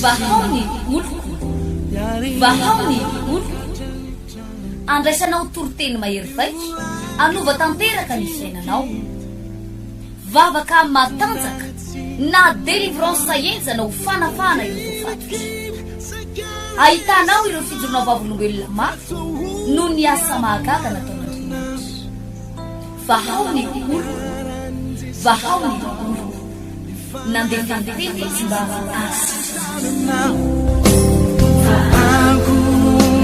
vahaony oloko vahaony oloko andraisanao toroteny mahery vaiko anova tanteraka ny fiainanao vavaka matanjaka na délivrance enjana ho fanafana ireo fatotra ahitanao ireo fijorona vavolombelona mafy no ny asa mahagaga nataon'Andriamanitra vahaony oloko vahaony oloko nandefandefety sy mba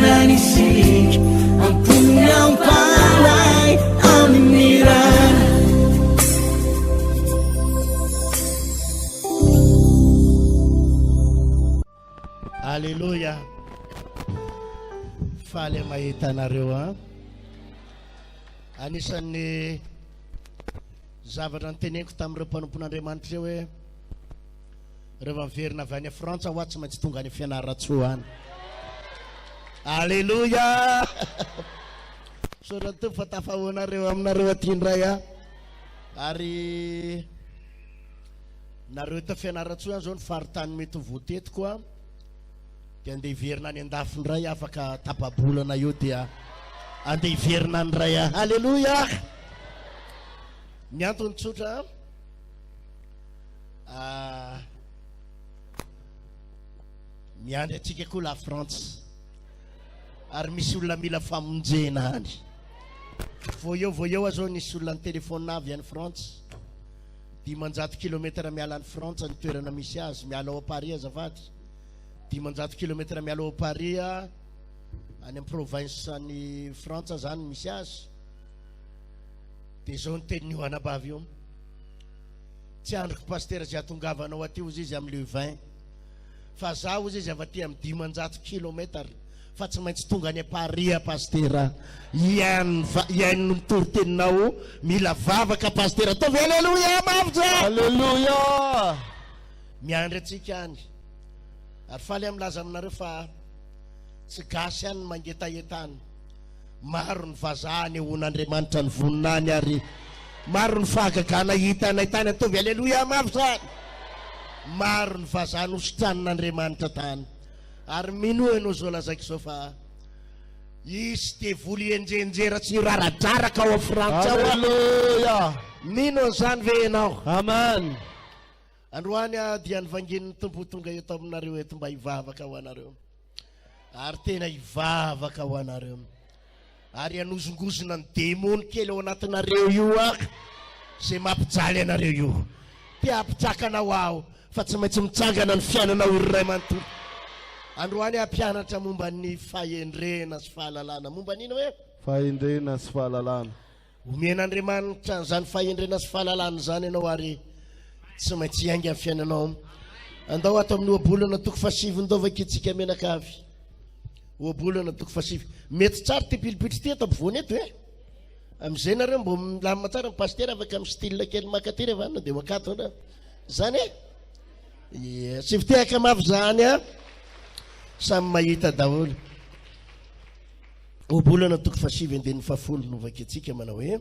nanisik ampunyang palay aminiran. Haleluya. Faly mahita nareo a. Anisan'ny zavatra nyteneniko tamin'ireo mpanompon'Andriamanitra reo hoe rehefa miverina avy any Frantsa ho tsy maintsy tonga any fianaratsoany. Haleluya. Sora to fa tafahoanareo aminareo aty indray a. Ary nareo ta fianaratsoany zao ny faritany mety votetiko a. Dia andeha hiverina any andafindray afaka tapabolana io dia andeha hiverina andray a. Haleluya. Ny antony tsotra miandry atsika koa la France ary misy olona mila famonjena any vo eo azao nisy olona ny telefôna avy any France 500 km miala any France ny toerana misy azy miala ao Paris azafady 500 km miala ao Paris any amin'ny province any France zany misy azy dia zao ny tenin'io anabavy io tsy androko pasteur zay atongavanao aty ozy izy amin'ny 20 fa za ozy izy avaty amin'ny 500 km fa tsy maintsy tonga any Paris pasteur iainy no mitory-teninao mila vavaka pasteur ataovy haleluya mavitra haleluya miandry atsika any ary faly amlaza aminareo fa tsy gasy any mangetaetany maro ny vazahany hon'Andriamanitra ny voninany ary maro ny fahagagana hitana tany ataovy haleluya mavitra maro ny vazahany hositran'Andriamanitra tany ary mino enao zao lazaiko zao fa izy te voly enjenjera tsy raradraraka ao Frantsa haleluya mino zany ve enao amen androany dia nivangin'ny tompo tonga eto aminareo eto mba hivavaka ho anareo ary tena hivavaka ho anareo ary anozongozona ny demony kely ao anatinareo io zay mampijaly anareo io te ampitrakanao aho fa tsy maintsy mitsangana ny fiainanao iray manontolo androany ampianatra momba ny fahendrena sy fahalalana momba nino hoe fahendrena sy fahalalana omen'Andriamanitra zany fahendrena sy fahalalana zany ianao ary tsy maintsy hiainga amin'ny fiainanao andao ato amin'ny oabolana toko fasivy ndao vakitsika menakavy oabolana toko fasivy mety tsara ty pilipitry ty eto ampovoany eto amizay nareo mbo milamina tsara ny pasteur afaka amin'ny style kely makaty vanina dia makato na zany sivy tehaka mafy zany samy mahita daholo oabolana toko fasivy andeny fahafolo no vakitsika manao hoe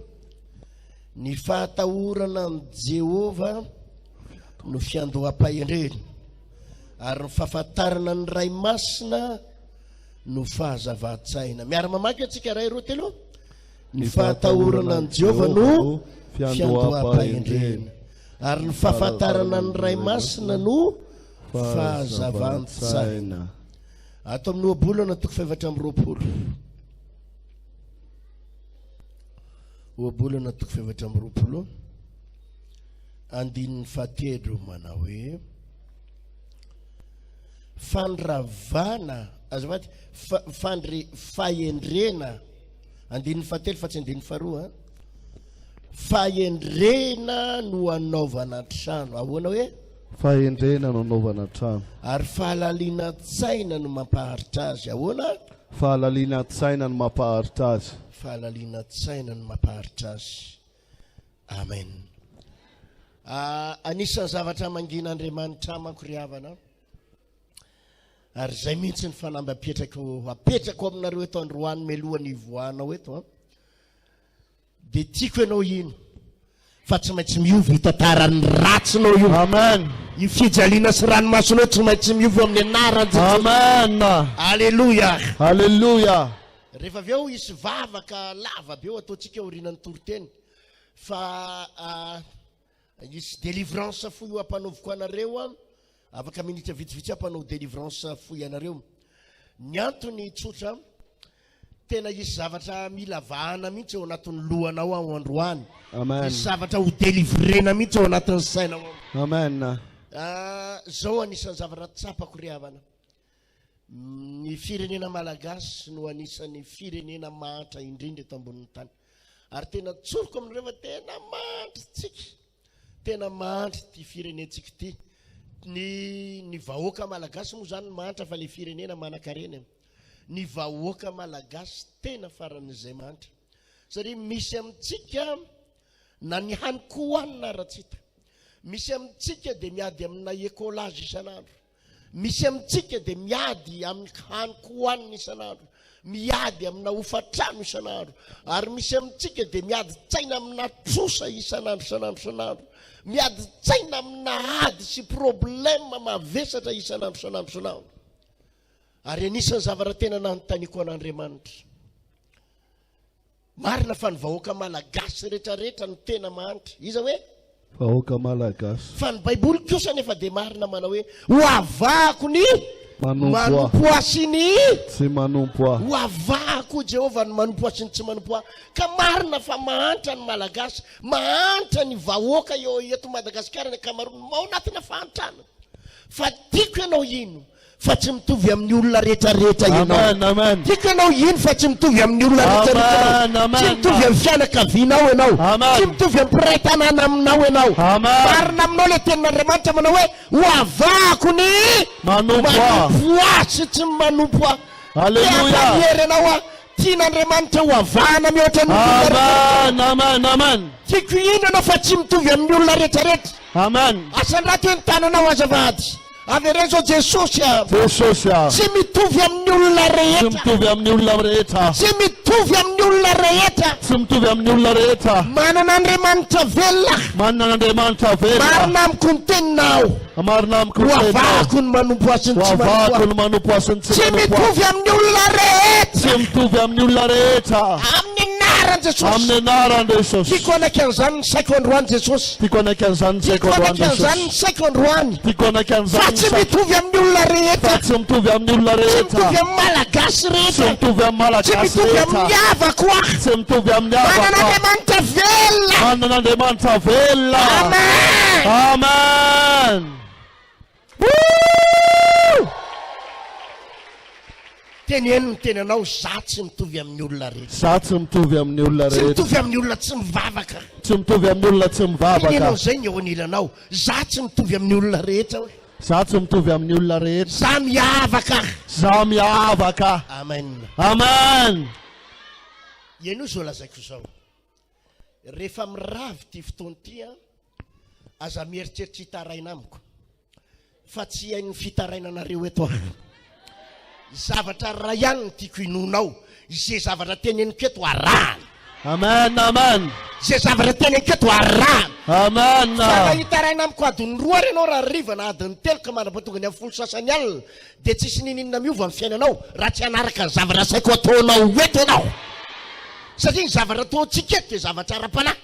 ny fahatahorana ny Jehova no fiandoham-pahendreny ary ny fahafantarana ny ray masina no fahazava-tsaina miara mamaky atsika ray roa telo ny fahatahorana ny Jehova no fiandoham-pahendreny ary ny fahafantarana ny ray masina no fahazava-tsaina ato amin'ny oabolana toko fahavatra amby roapolo oabolana toko fahavatra amby roapolo andininy fahatelo manao hoe fandravana azafady fahendrena andininy fahatelo fa tsy andininy faharoa fahendrena no anaovana trano ahoana hoe fahendrena no anaovana trano ary fahalaliana tsaina no mampaharitra azy ahoana fahalaliana tsaina no mampaharitra azy fahalaliana tsaina no mampaharitra azy amen anisan'ny zavatra mangin'Andriamanitra mankoriavana ary zay mihitsy ny fanamby apetrako aminareo eto androany melohany ivoanao eto dia tiako ianao ino fa tsy maintsy miovy hitantarany ratsinao io amen Ifijaliana sy ranomasina tsy maintsy miova amin'ny anarany Jesosy. Amen. Alleluia. Hallelujah. Rehefa avy eo isy vavaka lava be eo ataontsika orinan'ny toroteny fa isy délivrance foy io ampanaoviko anareo afaka minitra vitsivitsy ampanao délivrance foy anareo. Ny antony tsotra tena isy zavatra mila vahana mihitsy ao anatin'ny lohanao ao androany. Amen. Isy zavatra ho délivrena mihitsy ao anatin'ny sainao. Amen. Zao anisan'ny zavatra tsapako ry havana. Ny firenena malagasy no anisan'ny firenena mahatra indrindra eto ambonin'ny tany. Ary tena tsoroko amin'ireo fa tena mahatra tsika. Tena mahatra ty firenentsika ty. Ny vahoaka malagasy moa zany mahatra fa le firenena manan-karena. Ny vahoaka malagasy tena faran'izay mahatra. Satria misy amintsika na ny haniko hohanina ratsita. Misy amintsika dia miady amina écolage isan'andro. Misy amintsika dia miady amin'ny haniko hohanina isan'andro. Miady amina hofatrano isan'andro. Ary misy amintsika dia miady tsaina amina trosa isan'andro. Miady tsaina amina ady sy problème mavesatra isan'andro. Ary anisan'ny zavatra tena nanontaniako an'Andriamanitra. Marina fa ny vahoaka malagasy rehetrarehetra no tena mahantra. Iza hoe? Vahoaka malagasy. Fa ny Baiboly kosa nefa dia marina manao hoe hoavahako ny manompo sy ny tsy manompo ahy. Hoavahako Jehovah ny manompo sy ny tsy manompo ahy. Ka marina fa mahantra ny malagasy, mahantra ny vahoaka eo eto Madagasikara ny ankamaroany ao anatina fahantrana. Fa tiako ianao ino fa tsy mitovy amin'ny olona rehetrarehetra ianao. Amen. Tiako ianao ino fa tsy mitovy amin'ny olona rehetrarehetra ianao. Tsy mitovy amin'ny fianakavianao ianao. Tsy mitovy amin'ny mpiray-tanàna aminao ianao. Marina aminao le tenin'Andriamanitra manao hoe hoavahako ny manompo ahy sy tsy manompo ahy. Alleluia. Hery ianao tian'Andriamanitra hoavahana mihoatra ny olona. Amen. Tiako ino ianao fa tsy mitovy amin'ny olona rehetrarehetra. Amen. Asan'raha ny tananao azavady. Avy ireny zao Jesosy tsy mitovy amin'ny olona rehetra. Tsy mitovy amin'ny olona rehetra. Manana Andriamanitra velona. Marina amiko ny teninao. Hoavahako ny manompo ahy sy ny tsy manompo ahy. Tsy mitovy amin'ny olona rehetra. Amin'ny anaran'i Jesosy. Tiako anaiky an'izany ny saiko androany Jesosy. Tiako anaiky an'izany ny saiko androany. Fa tsy mitovy amin'ny olona rehetra. Tsy mitovy amin'ny malagasy rehetra. Tsy mitovy amin'ny havako ahy. Manana Andriamanitra velona. Amen. Teneno ny tenanao za tsy mitovy amin'ny olona rehetra. Tsy mitovy amin'ny olona tsy mivavaka. Tenenao zay ny eo anilanao. Za tsy mitovy amin'ny olona rehetra. Za miavaka. Amen. Ianio zao lazaiko zao. Rehefa miravy ty fotoana ty aza mieritreritra hitaraina amiko. Fa tsy hain'ny fitaraina anareo eto. Zavatra ray ihany ny tiako inonao. Izay zavatra teneniko eto arahana. Amen. Izay zavatra teneniko eto arahana. Amen. Fa hitaraina amiko adiny roa ianao raha rivana adiny telo ka manam-pahatonga ny amin'ny folo sasany alina dia tsisy ninina miova amin'ny fiainanao raha tsy hanaraka ny zavatra saiko ataonao eto ianao. Satria ny zavatra ataontsika eto dia zavatra ara-panahy.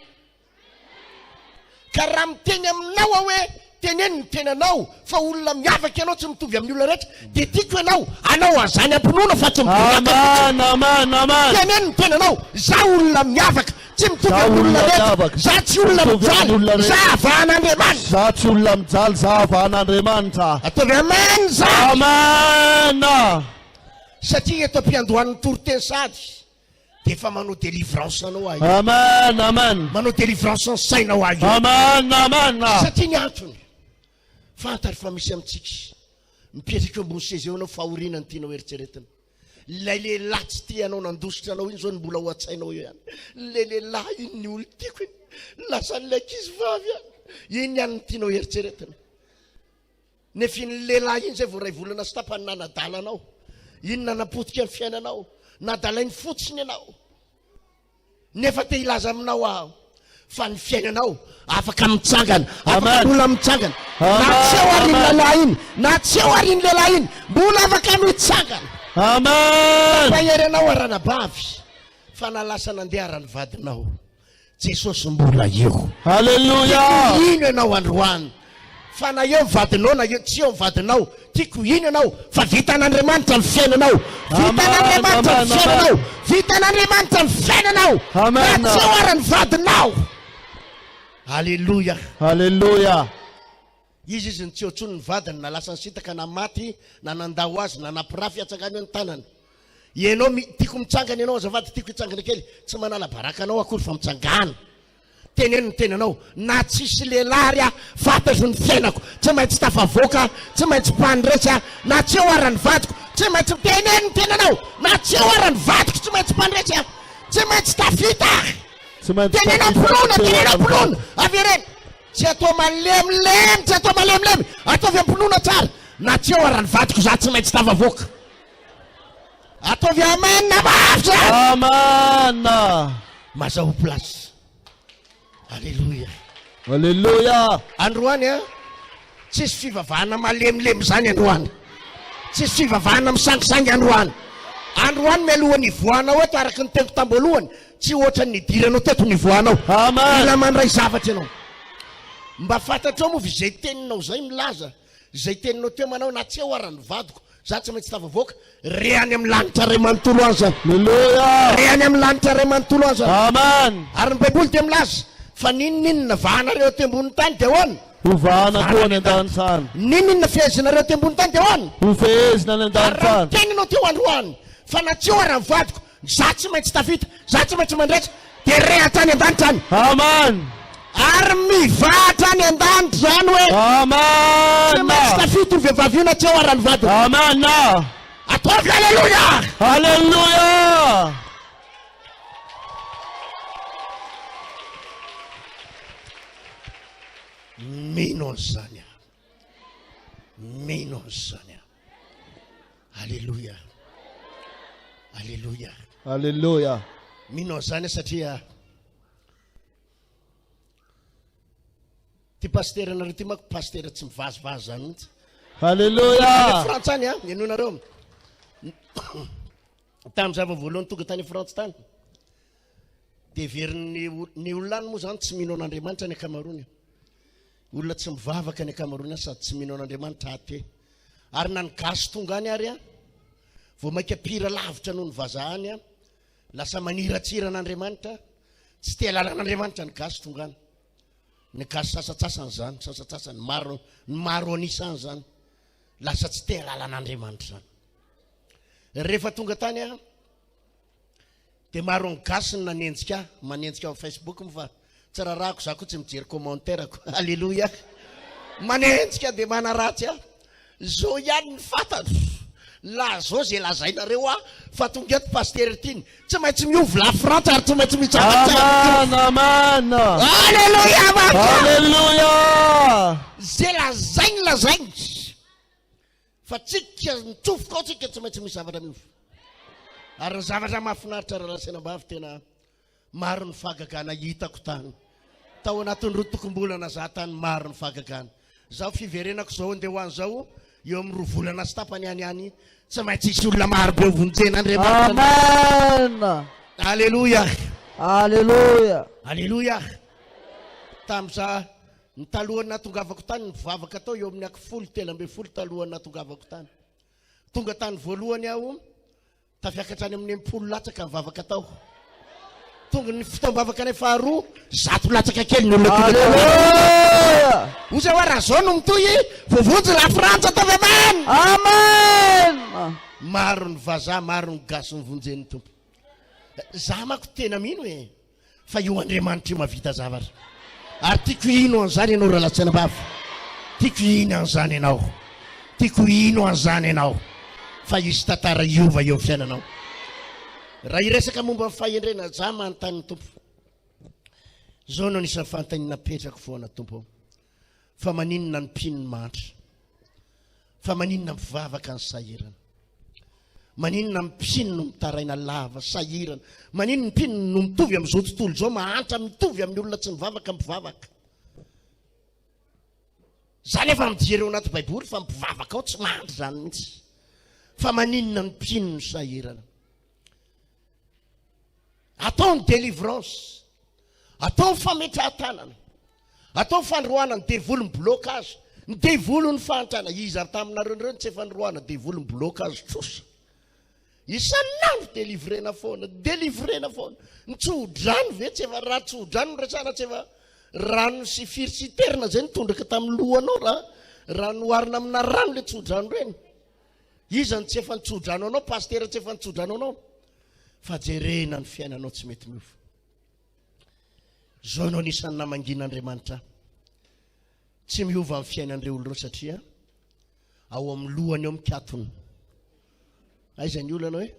Ka raha miteny aminao aho hoe teneno ny tenanao fa olona miavaka ianao tsy mitovy amin'ny olona rehetra dia tiako anao azany ampinoana fa tsy mitovy. Teneno ny tenanao za olona miavaka tsy mitovy amin'ny olona rehetra. Za tsy olona mijaly, za avahan'Andriamanitra. Za tsy olona mijaly, za avahan'Andriamanitra. Ataovy amen za. Amen. Satria eto am-piandohan'ny toroteny sady dia efa manao délivrance anao ahy. Amen. Manao délivrance ny sainao ahy. Amen. Satria ny antony fantary fa misy amintsika mipetraka ambony seza eo anao fahorinany tianao eritreretina. Lay lehilahy tsy tianao nandositra anao iny zao ny mbola ho an-tsainao eo ihany. Lay lehilahy iny ny olo tiako iny lasa ny ankizy vavy ihany. Iny ihany ny tianao eritreretina. Nefa iny lehilahy iny zay vao ray volana sy tapany nanadala anao. Iny nanapotika ny fiainanao. Nadalainy fotsiny ianao. Nefa te hilaza aminao aho fa ny fiainanao afaka mitsangana. Afaka olona mitsangana. Na tsy eo arin lehilahy iny na tsy eo arin lehilahy iny mbola afaka mitsangana Amen. faherenao aranabavy fa nalasa nandeha arany vadinao Jesosy mbola eo Hallelujah. ino ianao androany fa na eo vadinao na eo tsy eo vadinao tiako ino ianao fa vitan'Andriamanitra ny fiainanao vitan'Andriamanitra ny fiainanao vitan'Andriamanitra ny fiainanao Amen. na tsy eo arany vadinao Hallelujah. Hallelujah. Izy ny tsy otsony ny vadiny na lasa nisitaka na maty na nandao azy na nampirafy atsakany ny tanany ianao tiako mitsangana ianao azavady tiako hitsangana kely tsy manala baraka anao akory fa mitsangana teneno ny tenanao na tsisy lehilahy a fatazo ny fiainako tsy maintsy tafavoaka tsy maintsy mpandresy na tsy eo arany vadiko tsy maintsy teneno ny tenanao na tsy eo arany vadiko tsy maintsy mpandresy tsy maintsy tafita tenena poloana avereny tsy atao malemilemy tsy atao malemilemy ataovy ampolona tsara na tsy eo arany vadiko za tsy maintsy tafavoaka ataovy amanina mafy Amen. mazao plasy Alléluia. Hallelujah. Androany tsisy fivavahana malemilemy zany androany tsisy fivavahana misangisangy androany mialohany ivoanao eto araky ny tengo tamboalohany tsy ohatrany nidiranao teto nivoanao ila mandray zavatra ianao mba fantatrao moa zay teninao zay milaza zay teninao teo manao na tsy eo arany vadiko za tsy maintsy tafavoaka reany amin'ny lanitra ray manontolo any zany Hallelujah. reany amin'ny lanitra ray manontolo any zany Amen. ary ny baiboly dia milaza fa nininina vahanareo tembony tany dia hoany Uvana koa ny an-danitany. nininina fiezinareo tembony tany dia hoany Ufehezina ny ary an-danitany. teninao teo androany fa na tsy eo arany vadiko za tsy maintsy tafita za tsy maintsy mandretra dia rehatany an-danitra any Amen. ary mivatra any an-danitra zany hoe tsy maintsy Amen. tafita io vehivavy io na tsy eo arany vadiko Amen. ataovy Alleluia. Hallelujah. mino an'izany mino an'izany Alleluia. Alleluia. Hallelujah. mino an'izany satria ty paster anareo ty mako paster tsy mivazivazy zany mihitsy Hallelujah. France any ianonareo tamin'ny zava voalohany tonga tany France tany dia veriny ny olona any moa zany tsy mino an'Andriamanitra ny akamarony olona tsy mivavaka ny akamarony sady tsy mino an'Andriamanitra ate ary na ny gasy tonga any ary vao maika pira lavitra noho ny vazahany lasa maniratsira an'Andriamanitra tsy te halanan'Andriamanitra ny gasy tonga any ny gasy sasatsasany zany sasatsasany maro anisany zany lasa tsy te halanan'Andriamanitra zany rehefa tonga tany dia maro ny gasy ny nanenjika manenjika ao Facebook fa tsy rarahako za koa tsy mijery commentaireko Alléluia. manenjika dia manaratsy zao ihany ny fantatro la zao zay lazainareo fa tonga eto paster tiny tsy maintsy miovy la France ary tsy maintsy mitsavatsa Amen. Alléluia. Hallelujah. zay lazainy lazainy fa tsika mitsofoka ao tsika tsy maintsy misy zavatra miovy ary ny zavatra mahafinaritra rahalasenambavy tena maro ny fahagagana hitako tany tao anatin'ny roa tokom-bolana za tany maro ny fahagagana zaho fiverenako zao andeha ho any zao eo amin'ny roa volana sy tapany any tsy maintsy isy olona marobe vonjen'Andriamanitra. Amen. Alléluia. Hallelujah. Alléluia. Tamin'iza ny talohany natongavako tany ny vavaka tao eo amin'ny 10 talohany natongavako tany tonga tany voalohany aho tafiakatra any amin'ny 10 latsaka mivavaka tao tonga ny fitaom-bavaka nay faharoa 100 latsaka kely ny olona Hallelujah. ozy hoe raha zao no mitoy voavonjy la Frantsa ataovy amen. Amen. maro ny vazaha maro ny gasy ny vonjen'ny tompo za mako tena mino fa io Andriamanitra io mavita zavatra ary tiako ino an'izany ianao rahalatsenambavy tiako ino an'izany ianao tiako ino an'izany ianao fa izy tantara iova eo fiainanao raha iresaka momba fahendrena za manontany tompo zao no anisan'ny fantanina petraka foana tompo fa maninona ny mpinony mantra fa maninona mivavaka ny sahirana maninona mpino no mitaraina lava sahirana maninona mpino no mitovy amin'izao tontolo zao mahantra mitovy amin'ny olona tsy mivavaka mivavaka zany efa mijery ao anaty baiboly fa mivavaka ao tsy mahandry zany mihitsy fa maninona ny mpino ny sahirana. Atao ny délivrance, atao ny fametrahantanana, atao ny fandroana ny devolo ny blocage, ny devolo ny fahantana. Izy ary taminareo ireo tsy efa ndroana devolo ny blocage tsosa. Isanandro délivrena foana, délivrena foana. Ny tsodrano ve tsy efa raha tsodrano resana tsy efa rano sy firsiterna zay nitondraka tamin'ny lohanao raha noarina amina rano le tsodrano reny. Izany tsy efa nitsodrano anao, pasteur tsy efa nitsodrano anao. Fa jerena ny fiainanao tsy mety miova. Zao anao nisan'ny namangin'Andriamanitra. Tsy miova amin'ny fiainan'ireo olona satria ao amin'ny lohany ao mikatony. Aiza ny olana hoe?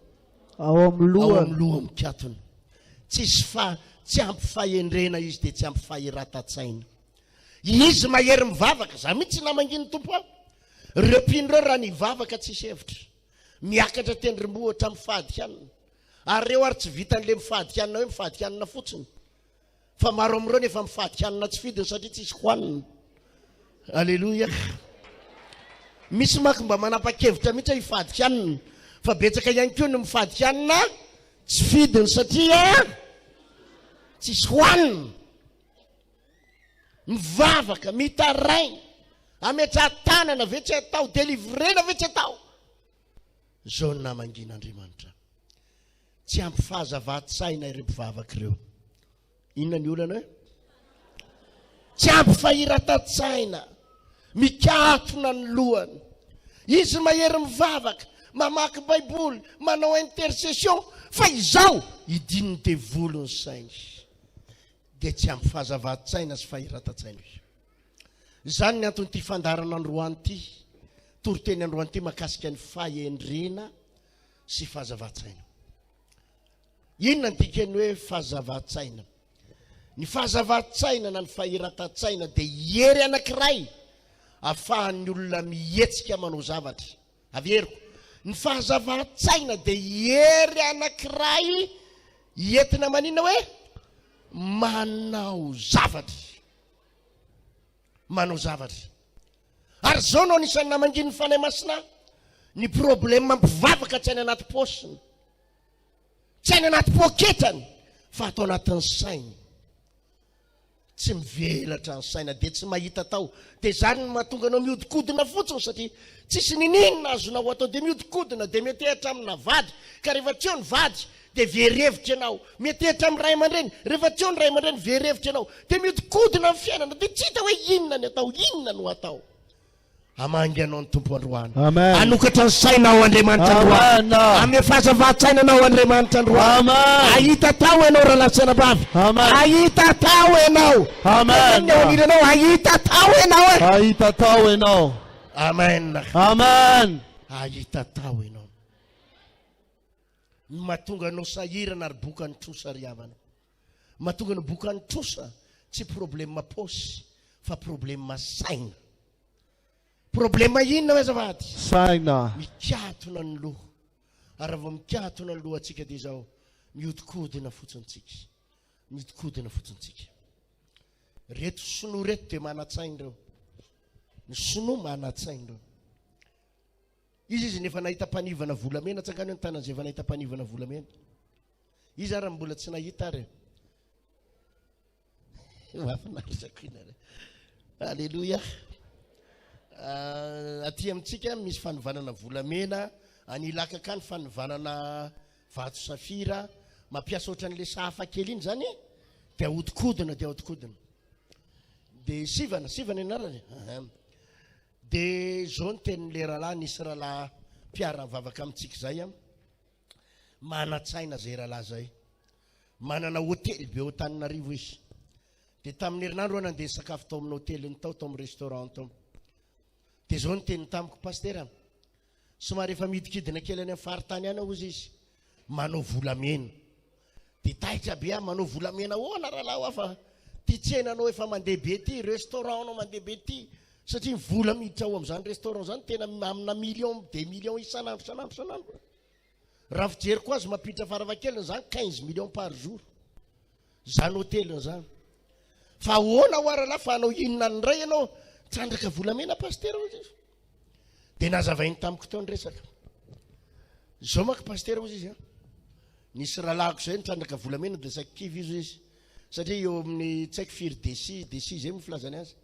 Ao amin'ny lohany mikatony. Tsy ampifahendrena izy dia tsy ampifaheran-tatsaina. Izy mahery mivavaka, za mihitsy namanginy tompo aho. Ireo mpino ireo raha nivavaka tsisy hevitra. Miakatra tendrombohitra mifadikanina. Ary reo ary tsy vitan'le mifadikanina hoe mifadikanina fotsiny. Fa maro amin'ireo nefa mifadikanina tsy fidiny satria tsisy hoanina. Alléluia. Misy manko mba manapa-kevitra mihitsy hoe hifadikanina. Fa betsaka ihany koa ny mifadikanina tsy fidiny satria tsisy hoanina. Mivavaka, mitaraina, ametrahan-tanana ve tsy atao, délivrena ve tsy atao. Zao ny namangin'Andriamanitra. Tsy ampy fahazava-tsaina ireo mpivavaka ireo. Inona ny olana hoe? Tsy ampy fahiratan-tsaina, mikatona ny lohany. Izy mahery mivavaka, mamaky baiboly, manao intercession, fa izao idininy devolony sainy. Dia tsy ampy fahazava-tsaina sy fahiratan-tsaina. Zany ny antony ty fandarana androany ty, toriteny androany ty makasika ny fahendrena sy fahazava-tsaina. Inona ny dikany hoe fahazava-tsaina? Ny fahazava-tsaina na ny fahiratan-tsaina dia hery anankiray ahafahan'ny olona mihetsika manao zavatra. Averiko, ny fahazava-tsaina dia hery anankiray entina manina hoe manao zavatra. Manao zavatra. Ary zao no anisan'ny namanginy fanahy masina, ny problème mpivavaka tsy any anaty posiny, tsy any anaty poketrany, fa atao anatin'ny sainy. Tsy mivelatra ny saina dia tsy mahita tao. Dia zany no mahatonga anao miodikodina fotsiny satria tsisy ninina azonao atao dia miodikodina dia metehitra amina vady. Ka rehefa tsy eo ny vady dia verevitra ianao. Metehitra amin'ny ray aman-dreny, rehefa tsy eo ny ray aman-dreny verevitra ianao. Dia miodikodina amin'ny fiainana dia tsy hita hoe inona ny atao, inona no atao. Amangy anao ny tompo androany. Anokatra ny sainao Andriamanitra androany. Ame fahazava-tsainanao Andriamanitra androany. Ahita tao ianao raha lasana bavy. Ahita tao ianao. Amen. Ahita tao ianao. Ahita tao ianao. Amen. Amen. Ahita tao ianao. Mahatonga anao sahirana ary boka ny trosa ry havana. Mahatonga ny boka ny trosa tsy problème posy fa problème saina. Problème inona hoe azafady? Saina. Mikatona ny loha. Ary vao mikatona ny loha antsika dia izao miodikodina fotsiny-tsika. Miodikodina fotsiny-tsika. Reto sinoa reto dia mana-tsaina ireo. Ny sinoa mana-tsaina ireo. Izy nefa nahita mpanivana volamena, tsangany ny tanany zay efa nahita mpanivana volamena. Izy ary mbola tsy nahita ary. Mahafinaritra koa inareo. Alléluia. Aty amintsika misy fanivanana volamena, anilaka akany fanivanana vato safira, mampiasa ohatran'le sahafa kely iny zany, dia ahodikodina, dia ahodikodina. Dia sivana ianarany. Dia zao ny tenin'le rahalahy, nisy rahalahy mpiara mivavaka amintsika zay, mana-tsaina zay rahalahy zay. Manana hotely be ao Antananarivo izy. Dia tamin'ny herinandro nandeha sakafo tao amin'ny hoteliny tao amin'ny restaurant tao. Dia zao ny teny tamiko, pasteur, somary efa midikidina kely any amin'ny faritany any ozy izy, manao volamena. Dia taitra be manao volamena hoana rahalahy fa ty tsenanao efa mandeha be ty, restaurant anao mandeha be ty, satria vola miditra ao amin'izany restaurant zany tena amina million, 2 millions isanandro. Raha fijery koa azy mampiditra farafahakeliny zany 15 millions par jour. Zany hoteliny zany. Fa hoana ho rahalahy fa anao inona ny ray ianao trandraka volamena paster ozy izy dia nazavainy tamiko teo nyresaka zao maka paster ozy izy nisy rahalahako zay nitrandraka volamena dia sakivy izy izy satria eo amin'ny tsy haiko firy desi zay mifilazany azy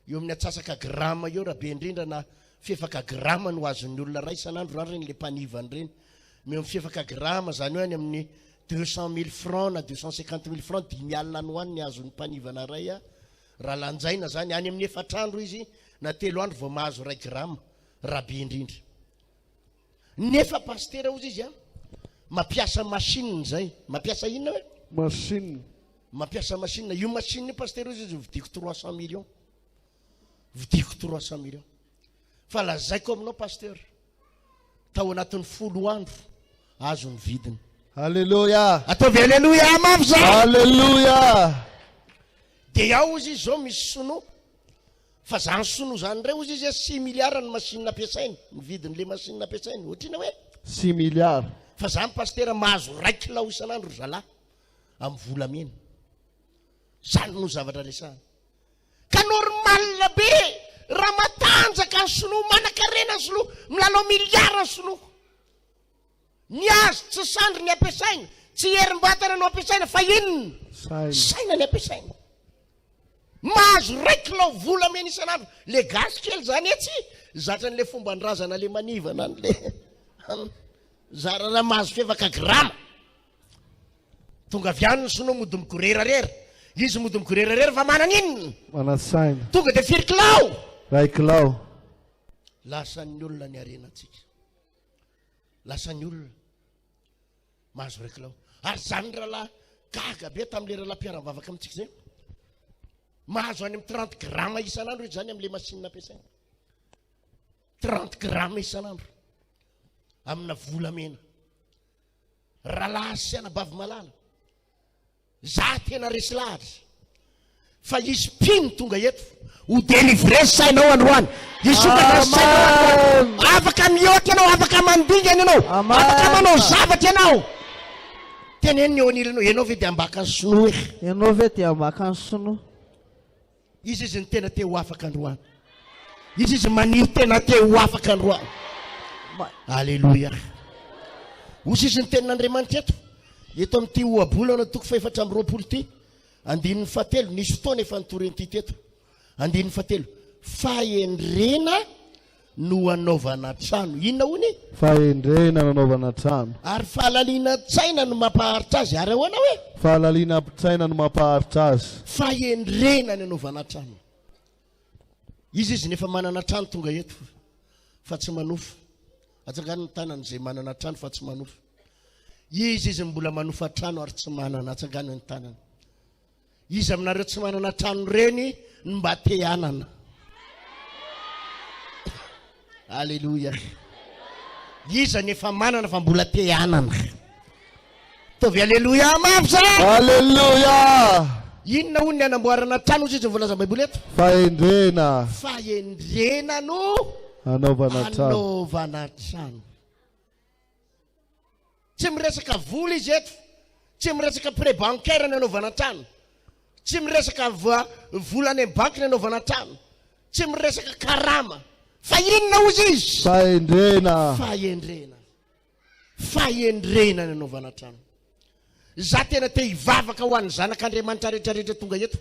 eo amin'ny atsasaka grama eo raha be indrindra na fiefaka grama no azon'ny olona ray isan'andro rany reny le mpanivany reny meo amin'ny fiefaka grama zany hoe any amin'ny 200 000 francs na 250 000 francs 10 alina any hoany ny azon'ny mpanivana ray a raha lanjaina zany any amin'ny 4 andro izy na 3 andro vao mahazo 1 grama raha be indrindra nefa pastera ozy izy mampiasa machine zay mampiasa inona hoe machine mampiasa machine io machine pastera ozy izy vidiko 300 millions vidiko 300 millions fa lazaiko aminao pasteur tao anatin'ny 10 andro azo ny vidiny Alléluia. ataovy alleluia mafy zay Alléluia. dia ao izy zao misy sono fa zany sono zany reo izy izy 6 milliards ny machine ampiasainy ny vidin'le machine ampiasainy ohatrina hoe 6 milliards. fa zany pastera mahazo 1 kilao isan'andro zalahy amin'ny volamena zany no zavatra resahana ka normal be raha matanjaka ny sono manan-karena ny sono milalao miliara ny sono ny azo tsy sandry ny ampiasaina tsy herim-batana no ampiasaina fa inona saina ny ampiasaina mahazo 1 kilao volamena isan'andro le gasy kely zany etsy zatra n'le fomba ndrazana le manivana an'le zarana mahazo fiefaka grama tonga avy any ny sono mody mikorerarera izy mody mikorerarera fa manana inona Manasaina. tonga dia 4 kilao 1 kilao. lasan'ny olona ny arenatsika lasan'ny olona mahazo 1 kilao ary zany rahalahy gaga be tamin'le rahalahy mpiara-mivavaka amintsika zay mahazo any amin'ny 30 grama isan'andro izy zany amin'le machine ampiasaina 30 grama isan'andro amina volamena rahalahy sy anabavy malala za tena resy lahatra fa izy pino tonga eto ho délivre sainao androany izy tonga sainao afaka mihoatra ianao afaka mandingana ianao afaka manao zavatra ianao teneniny eo aniranao ianao ve dia ambaka ny sono e Ianao ve dia ambaka ny sono? izy izy ny tena te ho afaka androany izy izy maniry tena te ho afaka androany alleluia ozy izy ny tenin'Andriamanitra eto amin'ity oabolana toko fa 420 ty 9 nisy fotoana efa nitoreny teto 9 fahendrena no anaovana trano inona hony Fahendrena nanaovana trano. ary fahalaliana tsaina no mampaharitra azy ary ahoana hoe Fahalaliana tsaina no mampaharitra azy. fahendrena ny anaovana trano izy izy nefa manana trano tonga eto fa tsy manofo atsangany ny tanany zay manana trano fa tsy manofo izy izy mbola manofa trano ary tsy manana atsangany ny tanany izy aminareo tsy manana trano reny ny mba te hanana alleluia izy nefa manana fa mbola te hanana tovy alleluia mafy za Alléluia. inona hoy ny anamboarana trano izy izy mivolaza baiboly eto Fahendrena fahendrena no anaovana trano. anaovana trano tsy miresaka vola izy eto tsy miresaka pré bancaire ny anaovana trano tsy miresaka volany amin'ny banky ny anaovana trano tsy miresaka karama fa inona ozy izy Fahendrena. fahendrena ny anaovana trano za tena te hivavaka ho an'ny zanak'Andriamanitra rehetrarehetra tonga eto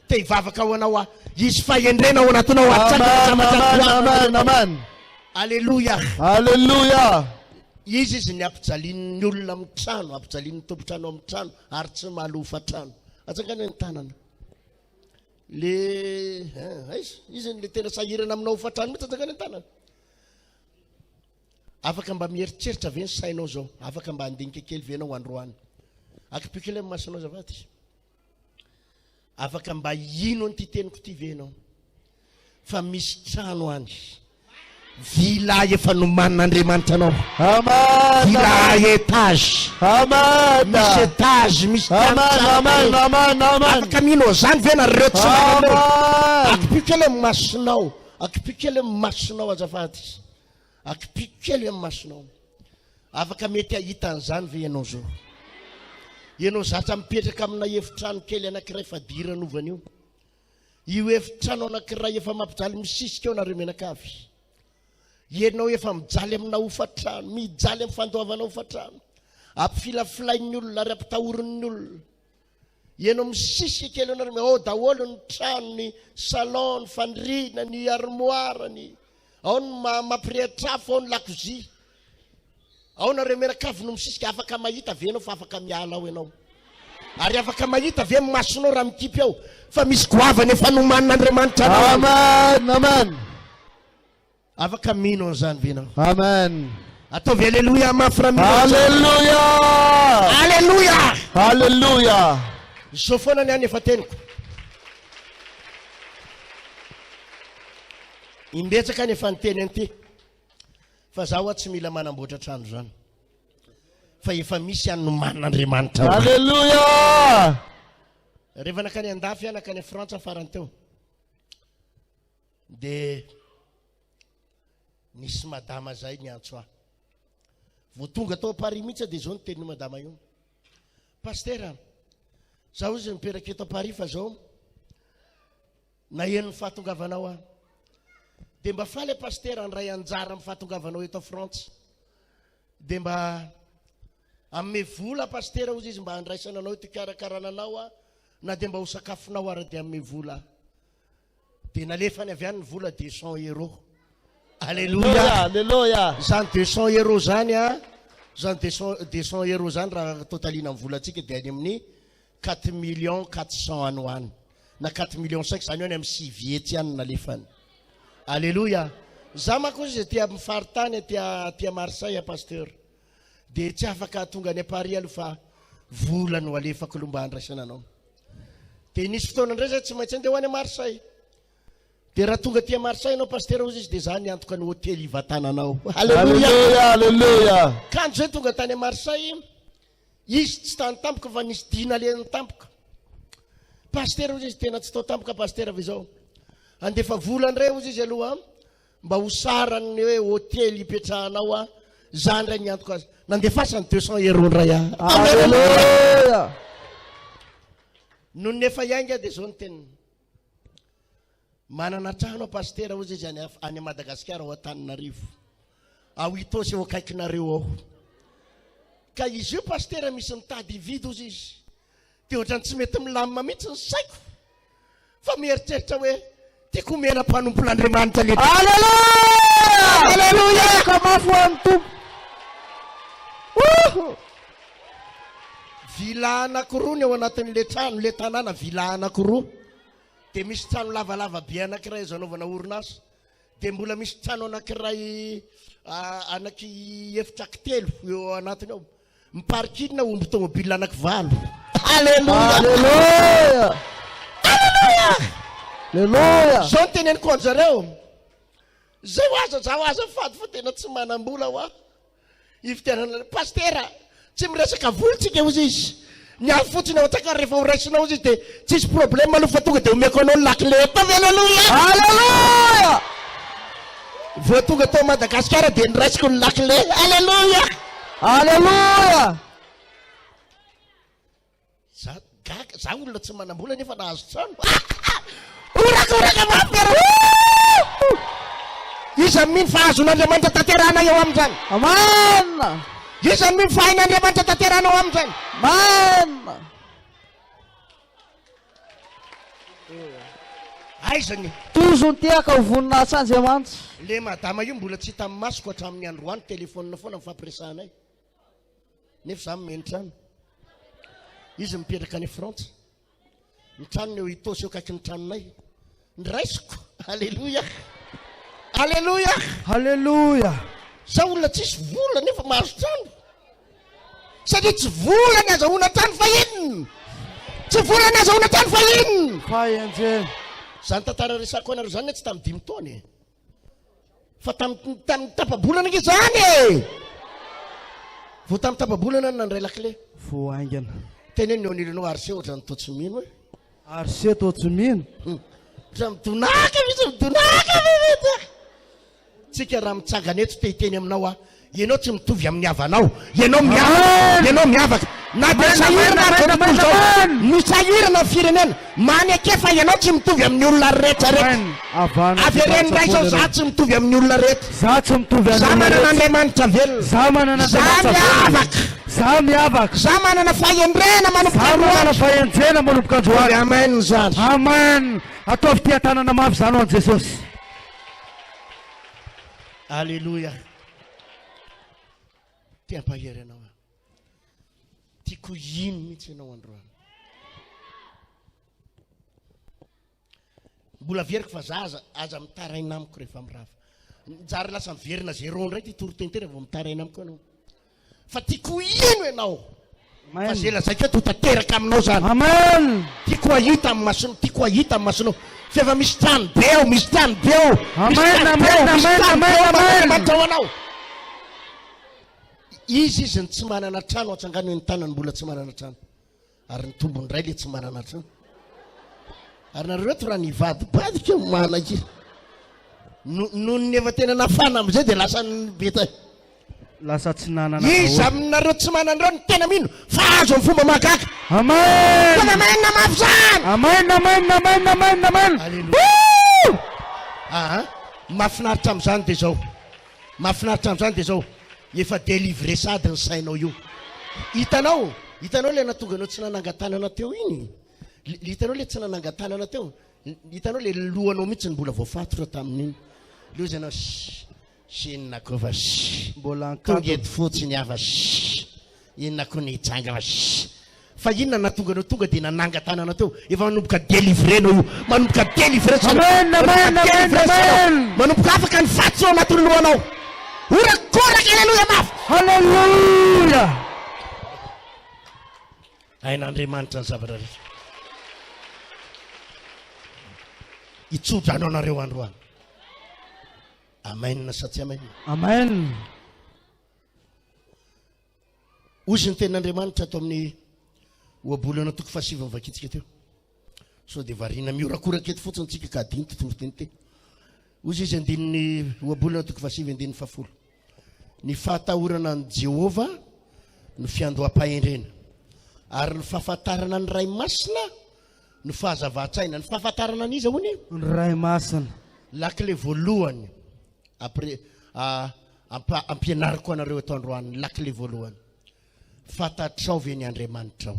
te hivavaka ho anao a izy fahendrena ao anatinao Amen. Amen. alleluia Alléluia. izy ny ampijalian'ny olona amin'ny trano ampijalian'ny tompotrano amin'ny trano ary tsy mahalofa trano atsangany ny tanana le izy le tena sahirana aminao hofa-trano mihitsy atsangany ny tanana afaka mba mieritreritra ve ny sainao zao afaka mba handinika kely venao androany akipikely amin'ny masinao zavaty afaka mba ino ny ty teniko ty venao fa misy trano any villa efa nomanin'Andriamanitra anao Amen. villa étage Amen. misy étage misy Amen. Amen. Amen. afaka mino zany ve nareo tsy mananao Amen. akipikely amin'ny masinao akipikely amin'ny masinao azafady akipikely amin'ny masinao afaka mety ahita an'izany ve ianao zao ianao zatra mipetraka amina efitrano kely anankiray fa diranovana io io efitrano anankiray efa mampijaly misisika eo nareo menakavy. Ianao efa mijaly amina hofatrano, mijaly amin'ny fandoavana hofatrano, ampifilafilain'ny olona ary ampitahorin'ny olona. Ianao misisika kely anareo ao daholo ny trano, ny salon, ny fandriana, ny armoire, ny ao ny mampirehitra-afo, ao ny lakozia. Ao nareo menakavy no misisika afaka mahita ve ianao fa afaka miala ao ianao. Ary afaka mahita ve masonao raha mikipy ao fa misy goavana efa nomanin'Andriamanitra anao. Amen. Amen. Afaka mino an'izany ve ianao. Amen. Ataovy alleluia mafy raha mino. Alléluia. Alleluia. Alléluia. Zao foana ny any efa teniko. Imbetsaka ny efa niteny an'ity. Fa zaho tsy mila manamboatra trano zany. Fa efa misy any nomanin'Andriamanitra. Alléluia. Rehefa nakany andafy nakany Frantsa farany teo. De nisy madama zay niantso aho. Vao tonga tao Paris mihitsy de zao niteny madama io. Pasteur, zaho izy mipetraka eto Paris fa zao naheno ny fahatongavanao aho. De mba faly pasteur andray anjara amin'ny fahatongavanao eto Frantsa. De mba amme vola pasteur ozy izy mba andraisana anao ty karakarana anao a, na de mba ho sakafonao ara de amme vola. De nalefany avy any ny vola 200 €. Alléluia. Alléluia. Zany 200 € zany a, zany 200 € zany raha totalina amin'ny volantsika de any amin'ny 4 400 000 any. Na 4 500 000 zany any amin'ny 6 viety any nalefany. Alléluia. Za manko izy tia mifaritany tia Marseille pasteur. De tsy afaka tonga any Paris aloha fa vola no alefako lomba andraisana anao. De nisy fotoana ndray zay tsy maintsy andeha ho any Marseille. De raha tonga tia Marseille anao pasteur ozy izy de zany antoka ny hôtely ivatananao. Alléluia. Alléluia. Quand zay tonga tany Marseille, izy tsy tany tampoka fa nisy dina le tampoka. Pasteur ozy izy tena tsy tao tampoka pasteur avy zao. Andefa vola ndray ozy izy aloha mba ho sarany hoe hôtely ipetrahanao a, zany ray niantoka azy. Nandefasany 200 € ndray a. Alléluia. No nefa iainga de zao ny teniny. Manana trano pasteur ozy izy any Madagasikara ao Antananarivo. Ao itosy eo akaikinareo ao. Ka izy io pasteur misy mitady hividy ozy izy. De ohatrany tsy mety milamina mihitsy ny saiko. Fa mieritreritra hoe tiako omena mpanompon'Andriamanitra le. Alléluia. Alléluia. Kamafo amin'ny tompo. Villa anankiroa ny ao anatin'le trano, le tanàna villa anankiroa. De misy trano lavalava be anankiray azo anaovana orinasa. De mbola misy trano anankiray anaky efitra telo eo anatiny ao. Miparikina omby tomobile anankivalo. Alléluia. Alléluia. Alléluia. Zao teneniko anjareo. Zay ho aza fady fa tena tsy manam-bola ho aho. Ivitenana pasteur, tsy miresaka volontsika ozy izy. Ny avy fotsiny ao tsaka rehefa horaisinao ozy izy de tsisy problème aloha fa tonga de omeko anao lakile. Alléluia. Alléluia. Vao tonga tao Madagasikara de niraisiko ny lakile. Alléluia. Alléluia. Za olona tsy manam-bola nefa nahazo trano. Orakoraka mafy. Iza mino fahazon'Andriamanitra tanterana eo amin'izany. Amen. Iza mino fahain'Andriamanitra tanterana eo amin'izany. Amen. Aizany Tozony tiaka ho voninahitra Andriamanitra. le madama io mbola tsy hita masoko hatramin'ny androany telefonina foana mifampiresahanay. Nefa za mimeno trano. Izy mipetraka any Frantsa. Ny tranony eo itosy eo kaiky ny tranonay. Niraisiko. Alléluia. Alléluia. Alléluia. Za olona tsisy vola nefa mahazo trano. Satria tsy vola ny azahoana trano fa inona? Tsy vola ny azahoana trano fa inona? Faenjeny. Zany tantara resako anareo zany tsy tamin'ny 5 taona e. Fa tamin'ny tapabolana ke zany. Vao tamin'ny tapabolana nandray lakile. Fo aingana. Teny ny onilinao arse ohatrany totsymino e. Arse totsymino. Midonaka misy midonaka mihitsy. Tsika raha mitsangana eto te hiteny aminao a, ianao tsy mitovy amin'ny havanao. Ianao miavaka. na dia misahirana firenena manekefa ianao tsy mitovy amin'ny olona rehetrarehetra avereny ray zao za tsy mitovy amin'ny olona rehetra za manana andriamanitra velona za miavaka za manana fahendrena manomboka androany amen zany amen ataovy tia tanana mafy zany ho an Jesosy alleluia tiampahery anao tiako ino mihitsy ianao androany mbola veriko fa za aza mitaraina amiko rehefa mirava jary lasa miverina zéro ndray ty torotentena vao mitaraina amiko anao fa tiako ino ianao fa zay lazaiko to tateraka aminao zany amen tiako ahita amin'ny masonao tiako ahita amin'ny masonao fa efa misy trano be ao misy trano be ao amen anao izy ny tsy manana trano atsangano ny tanany mbola tsy manana trano ary ny tombony ray le tsy manana trano ary nareo reto raha nivady badika mana iky noho ny efa tena nafana am'izay dia lasa ny beta lasa tsy nanana izy aminareo tsy mananareo ny tena mino fa azo amin'ny fomba mahakaka amen amen mafy zany amen mahafinaritra am'izany dia zao mahafinaritra am'izany dia zao efa délivrer sady ny sainao io hitanao le natonga anao tsy nanangatanana teo iny hitanao le tsy nanangatanana teo hitanao le lohanao mihitsy ny mbola voafatotra tamin'iny leo izy anao inona koa fa mbola tonga eto fotsiny ava inona koa ny hitsanga fa inona natonga anao tonga dia nanangatanana teo efa manomboka délivrenao io manomboka délivre manomboka afaka ny fatso anatin'ny lohanao orakoraka alleluia mafy halleluia hain'andriamanitra ny zavatra rehetra itsodranao anareo androany amen sa tsy amen amen ozy ny tenin'andriamanitra ato amin'ny oabolana toko fahasivy vakitsika teo so dia varina miorakoraka eto fotsiny tsika ka adiny totoroteny te ozy izy andininy oabolana toko fahasivy andininy fahafolo ny fahatahorana ny Jehova no fiandoham-pahendrena ary ny fahafantarana ny ray masina no fahazava-tsaina ny fahafantarana an'iza hony ny ray masina lakile voalohany après ampianariko anareo eto androany lakile voalohany fatatraovy eny Andriamanitrao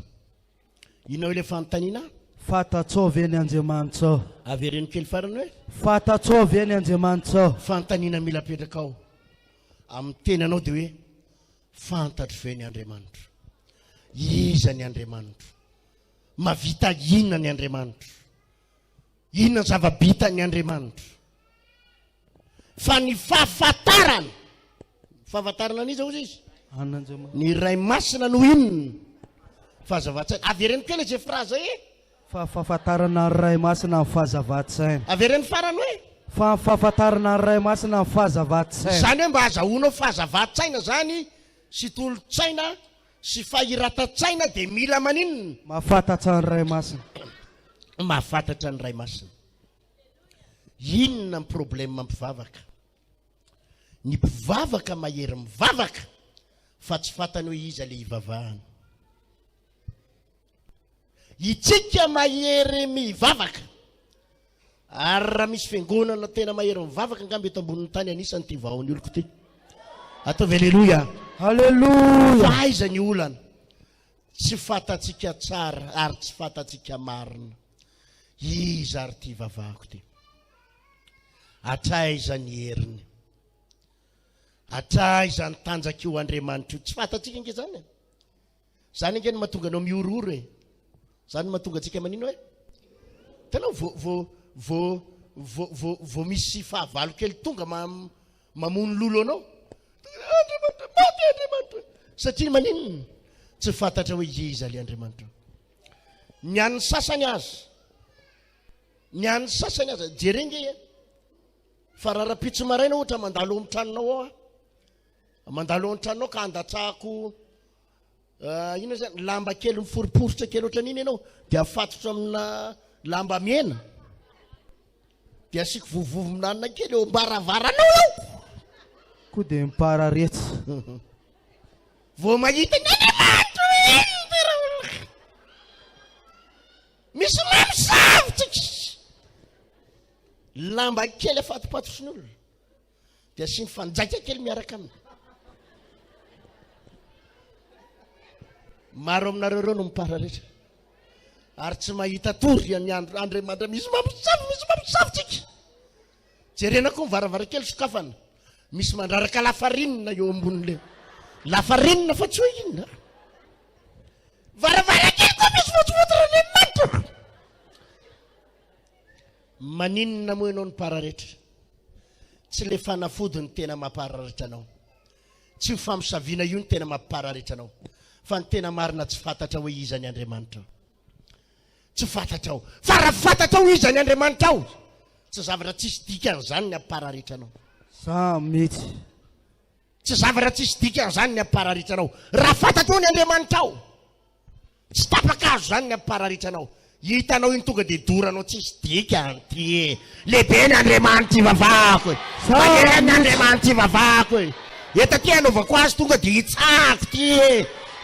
inao ile fanontaniana fatatraovy eny Andriamanitra avereno kely farany hoe fatatraovy eny Andriamanitra fanontaniana mila petraka ao amin'ny tenanao dia hoe fantatro ve ny Andriamanitra iza ny Andriamanitra mavita inona ny Andriamanitra inona ny zava-bita ny Andriamanitra fa ny fahafantarana an'iza ozy izy ny ray masina no inona fahazava-tsaina avereno kely izay fraza e fahafantarana ny ray masina ny fahazava-tsaina avereno farany hoe fahafantarana ny ray masina ny fahazava-tsaina zany hoe mba azahoanao fahazava-tsaina zany sy tolo-tsaina sy fahirata-tsaina dia mila maninona mahafantatra ny ray masina mahafantatra ny ray masina inona ny problème mampivavaka ny mpivavaka mahery mivavaka fa tsy fantany hoe iza le hivavahana itsika mahery mivavaka ary raha misy fiangonana tena mahery mivavaka angamby eto ambonin'ny tany anisany ty vahoany oloko ty ataovy alleluia alleluia faiza ny olana tsy fantatsika tsara ary tsy fantatsika marina iza ary ty vavahako ty atraiza ny heriny atraiza ny tanjaka io Andriamanitra io tsy fantatsika inge zany zany inge ny mahatonga anao miorooro e zany mahatonga atsika manino hoe tenao vo misy fahavalo kely tonga mamono lolo anao Andriamanitra satria maninona tsy fantatra hoe iza le Andriamanitra ny an'ny sasany aza jerenge fa raha rapitso maraina ohatra mandalo amin'ny tranonao ao mandalo amin'ny tranonao ka andatsahako ino zany lamba kely miforiporitra kely ohatra n'iny ianao dia afatotra amina lamba mena dia asiko vovovo minanina kely eo mbaravaranao ao koa dia mipararetsy vao mahita ny Andriamanitra misy mamosavitsika lamba kely afatopatosin'olona dia sy mifanjaika kely miaraka aminy maro aminareo reo no mipararetra ary tsy mahita tory any andriamanitra misy mamosavitsika jerenako mivaravara-kely sokafana misy mandraraka lafarinina eo ambon'le lafarinina fa tsy hoe inona varavara-kely koa misy fotsifotsiran'Andriamanitra maninona moa ianao ny pararetra tsy le fanafody ny tena mampararetra anao tsy ho famosaviana io ny tena mampararetra anao fa ny tena marina tsy fantatra hoe iza ny Andriamanitra tsy fantatra ao fa raha fantatra ho iza ny Andriamanitra ao tsy zavatra tsisy dikan'izany ny ampararetra anao sa mety tsy zavatra tsisy dikan'izany ny ampararetra anao raha fantatra ho ny Andriamanitra ao tsy tapaka azo zany ny ampararetra anao hitanao iny tonga dia doranao tsisy dikany ty lehibe ny Andriamanitra ivavahako manery ny Andriamanitra ivavahako eta ty anaovako azy tonga dia hitsako ty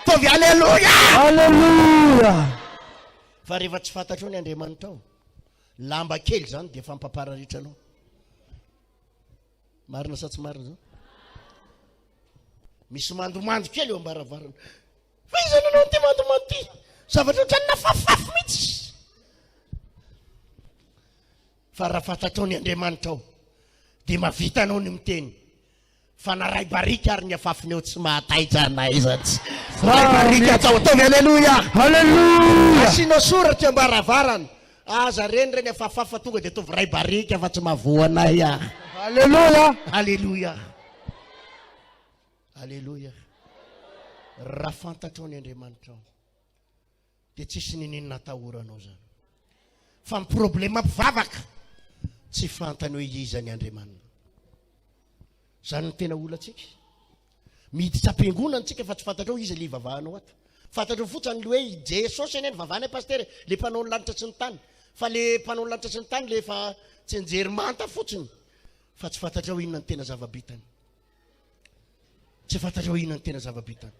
tovy alleluia alleluia fa rehefa tsy fantatra ao ny Andriamanitra ao lamba kely zany dia efa mpampararetra anao marina sa tsy marina zao misy mandomando kely eo ambaravarana fa izany anao ty mandomando ty zavatra ohatrany nafafafy mihitsy fa raha fantatrao ny Andriamanitra ao dia mavita anao ny miteny fa naray barika ary ny afafiny eo tsy mahataitra anay zany ray barika atao ataovy alleluia alleluia asinao soratra ambaravarana aza reny afafafa tonga dia ataovy ray barika fa tsy mahavoanay alleluia alleluia alleluia raha fantatrao ny Andriamanitra ao dia tsisy ninina atahoranao zany fa ny problema mpivavaka tsy fantany hoe iza ny Andriamanitra zany ny tena olantsika miditra am-piangonana tsika fa tsy fantatrao iza le ivavahanao ato fantatrao fotsiny le hoe Jesosy eny vavahana paster le mpanao ny lanitra sy ny tany fa le mpanao ny lanitra sy ny tany le efa tsy enjery manta fotsiny fa tsy fantatrao inona ny tena zavabitany tsy fantatrao inona ny tena zavabitany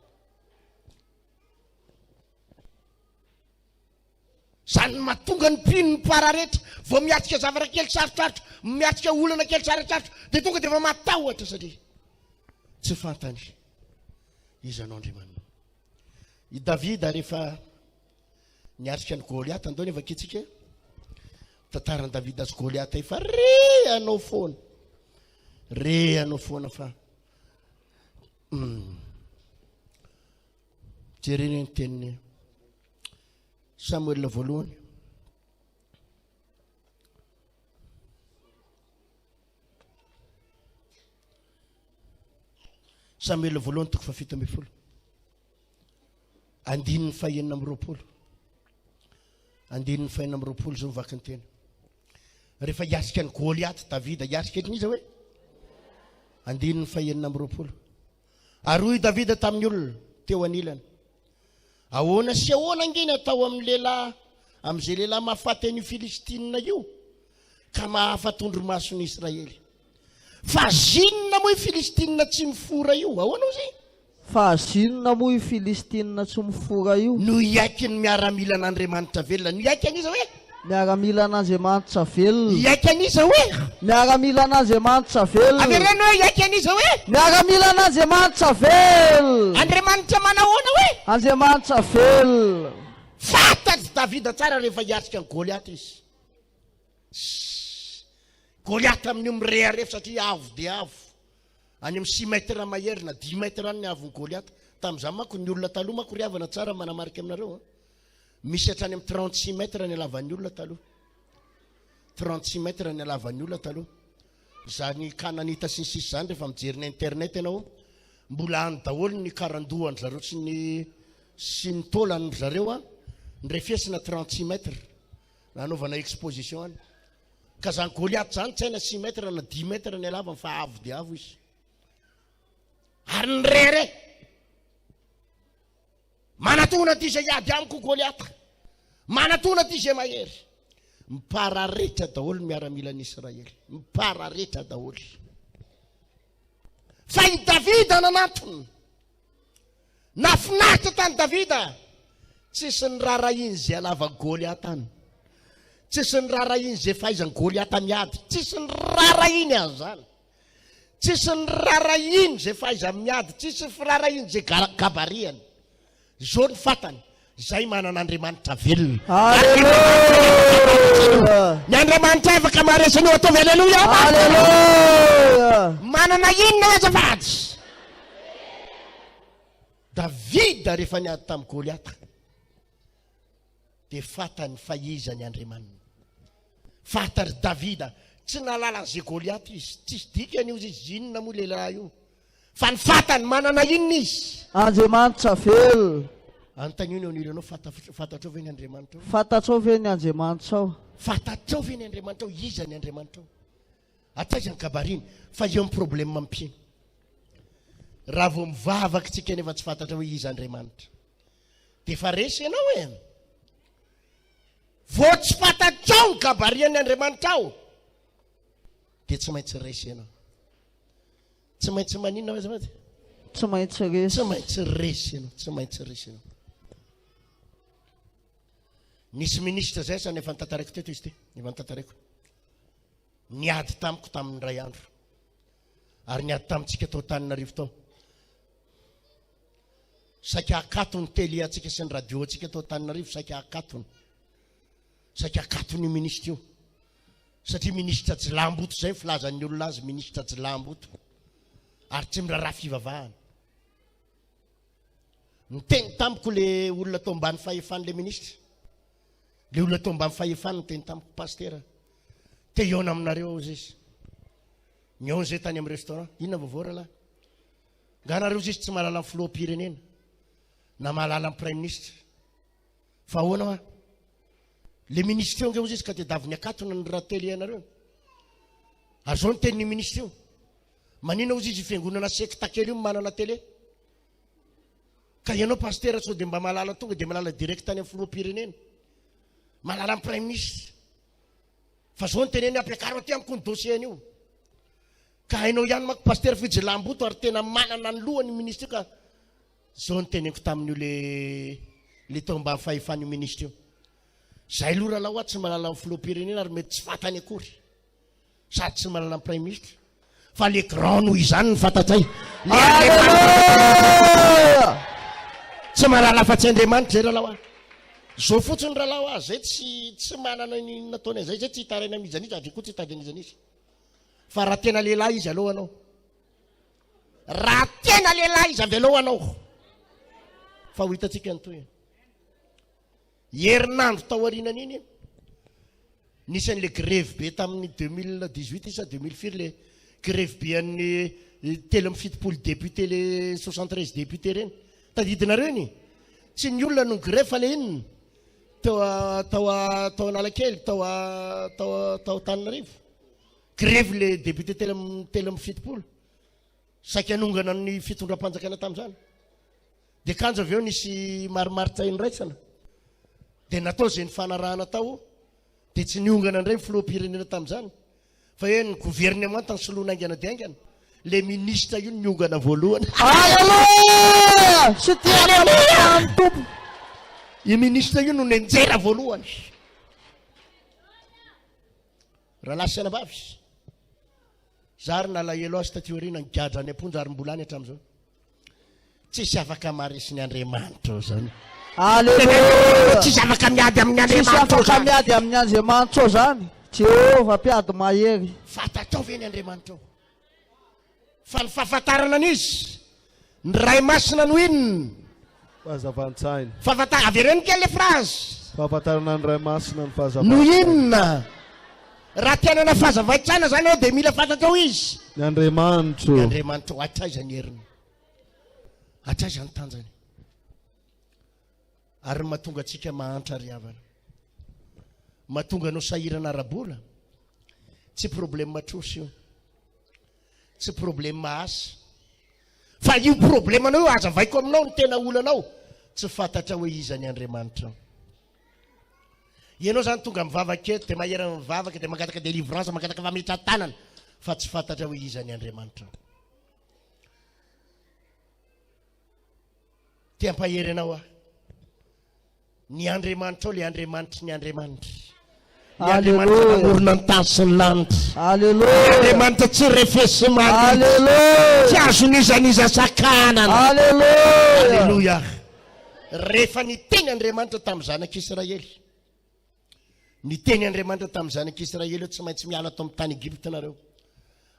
zany mahatonga ny mpino ny pararetra vao miatrika zavatra kely sarotrarotra miatrika olana kely sarotrarotra dia tonga dia efa matahotra satria tsy fantany izanao Andriamanitra i Davida rehefa niatrika ny Goliata andao nefa kitsika tantarany Davida azy Goliata efa rehanao foana fa jereny ny teniny Samuel voalohany Samuel voalohany toko fafito amby folo andininy fahenina amby roapolo andininy fahenina amby roapolo zao mivaky ny tena rehefa hiatrika ny Goliata Davida hiatrika etriny izy hoe andininy fahenina amby roapolo ary hoy Davida tamin'ny olona teo anilany ahoana sy ahoana angeny atao amin'ny lehilahy amin'izay lehilahy mahafaty an'io Filistinina io ka mahafatondro mason'ny Israely fa zinona moa i Filistinina tsy mifora io ahoana izy fa zinona moa i Filistinina tsy mifora io no iaiky ny miaramila an'Andriamanitra velona no iaiky an'iza hoe miaramila an'Andriamanitra velona iaiky an'iza hoe miaramila an'Andriamanitra velona averana hoe iaiky an'iza hoe miaramila an'Andriamanitra velona Andriamanitra manahoana hoe Andriamanitra velona fantatry Davida tsara rehefa hiatrika ny Goliata izy Goliata amin'io mirehare satria avo dia avo any amin'ny 6 metra mahery na 10 metra any ny avon'ny Goliata tamin'izany manko ny olona taloha manko riavana tsara manamarika aminareo misy hatrany amin'ny 36 metra ny alavan'ny olona taloha 36 metra ny alavan'ny olona taloha zany kananita sy ny sisy zany rehefa mijery ny internet ianao mbola any daholo ny karandohany zareo sy ny taolany zareo ny refesina 36 metra nanaovana exposition any ka zany Goliata zany tsy haina 6 metra na 10 metra ny alavany fa avo dia avo izy ary ny rere manatona ty izay iady amiko Goliata manatona ty izay mahery mipararetra daholo miaramilan'ny Israely mipararetra daholo fa i Davida nanatony nafinaritra tany Davida tsisy ny raharaha iny zay alava Goliata any tsisy ny rara iny zay fahaizany Goliata miady, tsisy ny rara iny azy zany, tsisy ny rara iny zay fahaizany miady, tsisy ny rara iny zay gabariany. Zao ny fatany, zay manana Andriamanitra velona. Alleluia. Ny Andriamanitra afaka maharesany eo ataovy alleluia. Alleluia. Manana inona azafady. Davida rehefa niady tamin'ny Goliata dia fatany fa iza ny Andriamanitra. Fatary Davida tsy nalala zay Goliata izy, tsisy dikany io izy inona moa lehilahy io, fa ny fatany manana inona izy. Andriamanitra velona. Anontaniana eo nirenao fantatrao ve ny Andriamanitra ao? Fantatrao ve ny Andriamanitra ao? Fantatrao ve ny Andriamanitra ao? Iza ny Andriamanitra ao? Ataizany kabariny fa eo amin'ny problème mampino. Raha vao mivavaka tsika nefa tsy fantatra hoe iza Andriamanitra dia fa resy ianao e. Vao tsy fantatrao ny kabarian'ny Andriamanitra ao dia tsy maintsy resy ianao. Tsy maintsy maninona hoe zafady? Tsy maintsy resy. Tsy maintsy resy ianao, tsy maintsy resy ianao. Nisy ministra zay sa nefa nitantarako teto izy ty, nefa nitantarako. Niady tamiko tamin'ny ray andro ary niady tamintsika tao Antananarivo tao. Saika akatony télé atsika sy ny radio atsika tao Antananarivo, saika akatony. Saika akatony io ministra io. Satria ministra Jilamboto zay filazan'ny olona azy, ministra Jilamboto. Ary tsy miraharaha fivavahana. Niteny tamiko le olona tao ambany fahefany le ministra. Le olona tao ambany fahefany niteny tamiko pasteur. Te iona aminareo izy. Niona zay tany amin'ny restaurant. Inona vaovao lahy? Nganareo izy tsy mahalala amin'ny filoham-pirenena na mahalala amin'ny prime ministre. Fa ahoana hoa? Le ministre io ngeo izy ka te daviny akatona ny raha télé anareo. Azao ny tenin'ny ministre io. Manina ozy izy fiangonana sekta kely io manana télé. Ka ianao pasteur sao dia mba mahalala tonga dia mahalala direct tany amin'ny filoham-pirenena. Mahalala amin'ny prime ministre. Fa zao ny teneny ampiakaro aty amiko ny dossier io. Ka hainao ihany mako pasteur Jilamboto ary tena manana ny lohany ministre io ka zao ny teneniko tamin'io le tao ambany fahefan'io ministre io. Zay aloha raha hoa tsy mahalala amin'ny filoham-pirenena ary mety tsy fantany akory. Sady tsy mahalala amin'ny prime ministre. Fa le grand noho izany ny fantatray. Tsy mahalala fa tsy Andriamanitra zay raha hoa. Zao fotsiny raha hoa zay tsy manana ny nataony zay tsy hitaraina mizan'izy ary koa tsy hitadian'izan'izy. Fa raha tena lehilahy izy aloha anao. Raha tena lehilahy izy avy aloha anao. Fa ho hitantsika an'itoy. Herinandro tao aorianan'iny nisan'le grève be tamin'ny 2018 isa 2000 le grève be an'ny telo amby fitopolo député le 73 député reny. Tadidinareo iny. Tsy ny olona no grève fa le inona. Tao Analakely, tao Antananarivo. Grève le député telo amby fitopolo. Saika hanongana ny fitondram-panjakana tamin'izany. Dia kanjo avy eo nisy marimaritra inraitsana. Dia natao izay ny fanarahana tao dia tsy niongana indray ny filoham-pirenena tamin'izany. Fa hoe ny gouvernemanta ny soloana aingana dia aingana. Le ministra io niongana voalohany. Alleluia! Sy tiana tompo. I ministra io no nenjera voalohany. Raha lasy anabavy. Zary nalahelo azy taty aoriana ny gadra ny amponja ary mbolany hatramin'izao. Tsisy afaka maharesy ny Andriamanitra zany. Alleluia! Tsisy afaka miady amin'ny Tsisy Andriamanitra afaka zany. miady amin'ny Andriamanitra zany. Jehova mpiady mahery. Fantatrao ve ny Andriamanitra? Fa ny fahafantarana an'izy ny ray masina no inona? Fahazavan-tsaina. Avereny kely le phrase. Fahafantarana ny ray masina ny No fahazavan-tsaina. inona? Raha tena na fahazavain-tsaina zany ao dia mila fantatrao izy. Ny Andriamanitra. Ny Andriamanitra atraiza ny heriny. Atraiza ny tanjany. Ary mahatonga antsika mahantra riavana. Mahatonga anao sahirana ara-bola. Tsy problème matrosy io. Tsy problème asa. Fa io problème anao io azavaiko aminao ny tena olanao. Tsy fantatra hoe iza ny Andriamanitra. Ianao zany tonga mivavaka eto dia maherana mivavaka dia mangataka délivrance, mangataka fametra-tanana fa tsy fantatra hoe iza ny Andriamanitra. Tia ampahery anao ah. Ny Andriamanitra ao le Andriamanitra ny Andriamanitra. Andriamanitra namorona ny tany sy ny lanitra. Alléluia. Andriamanitra tsy refesemany. Alléluia. Tsy azon'izaniza sakanana. Alléluia. Alléluia. Rehefa niteny Andriamanitra tamin'ny zanak'Israely, niteny Andriamanitra tamin'ny zanak'Israely tsy maintsy miala ato amin'ny tany Egypte nareo.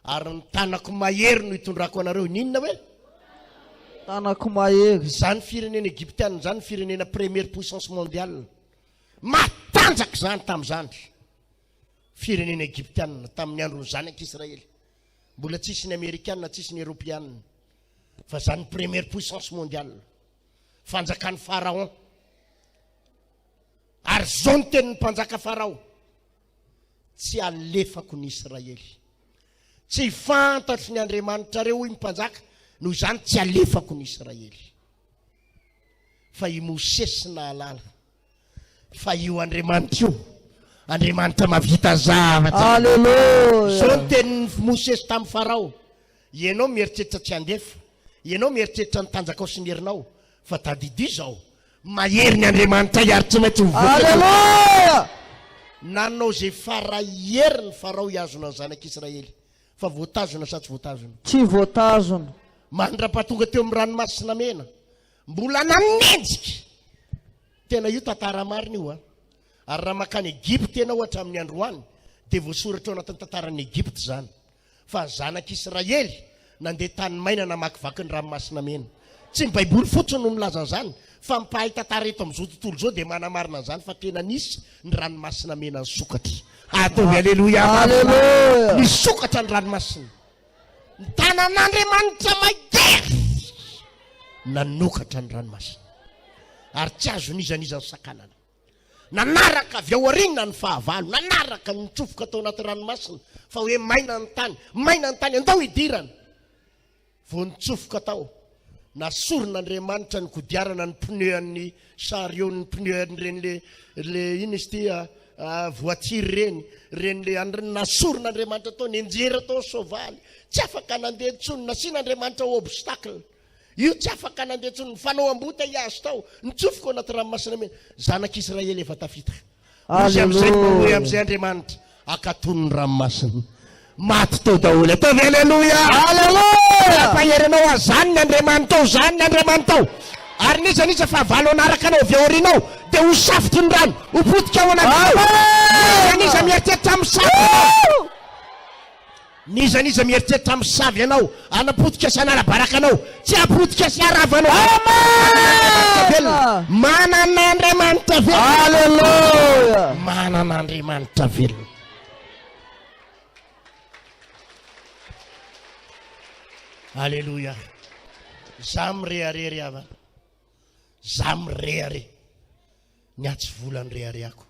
Ary ny tanako mahery no hitondrako anareo. Ninona hoe? Tanako mahery. Zany firenena Egyptianina, zany firenena première puissance mondiale. Matanjaka zany tamin'izany. Firenena Egyptianina tamin'ny andron'ny zanak'Israely. Mbola tsisy ny Amerikanina, tsisy ny Europianina. Fa zany première puissance mondiale. Fanjakan'ny Pharaon. Ary zao ny tenin'ny mpanjaka Pharaon. Tsy alefako ny Israely. Tsy fantatry ny Andriamanitra reo ny mpanjaka, noho izany tsy alefako ny Israely. Fa i Mosesy nahalala. Fa io Andriamanitra io, Andriamanitra mavita zavatra. Alléluia. Zao ny tenin'ny Mosesy tamin'ny Pharaon. Ianao mieritreritra tsy andefa. Ianao mieritreritra ny tanjaka ao sy ny herinao. Fa tadidy zao, mahery ny Andriamanitra iary tsy maintsy mivoaka. Alléluia. Nanao zay faraheri ny Pharaon hiazona ny zanak'Israely. Fa voatazona sa tsy voatazona? Tsy voatazona. Mandra-pahatonga teo amin'ny ranomasina mena, mbola nanenjika. Tena io tantara marina io. Ary raha makany Egypte ianao hatramin'ny androany, dia voasoratra ao anatin'ny tantaran'ny Egypte zany. Fa zanak'Israely nandeha tany maina namakivaky ny ranomasina mena. Tsy ny baiboly fotsiny no milaza zany, fa mipahay tantara eto amin'izao tontolo zao dia manamarina zany fa tena nisy ny ranomasina mena ny sokatra. Ataovy aleluia. Alléluia. Ny sokatra ny ranomasina. Ny tanan'Andriamanitra mahery nanokatra ny ranomasina. Ary tsy azon'izan'iza ny sakanana. Nanaraka avy ao aoriana ny fahavalo, nanaraka ny tsofoka tao anaty ranomasina, fa hoe maina ny tany, andao hidirana. Vao nitsofoka tao, nasoron'Andriamanitra ny kodiarana ny pneu-an'ny chariot, ny pneu-an'ireny le ino izy ty voiture reny nasoron'Andriamanitra tao, nenjera tao sovaly. Tsy afaka nandeha tsony, nasian'Andriamanitra obstacle. Io tsy afaka nandeha tsony, fanao ambota iazo tao, nitsofoka ao anaty ranomasina mena. Zanak'Israely efa tafita. Izy amin'izay hoe amin'izay Andriamanitra akatony ny ranomasina. Maty tao daholo. Ataovy aleluia. Aleluia. Paherenao azany ny Andriamanitra ao, zany ny Andriamanitra ao. Ary nizaniza fa valo anaraka anao avy aorianao, dia ho safotry ny rano, ho potika ao anaty. Nizaniza mieritreritra amin'ny savy. Nizaniza mieritreritra amin'ny savy ianao, anapotika sy anarabaraka anao, tsy apotika sy aravanao. Manana Andriamanitra velona. Alléluia. Manana Andriamanitra velona. Alléluia. Za mireharery avana. Za mirehare. Ny atsy vola ny rehareako.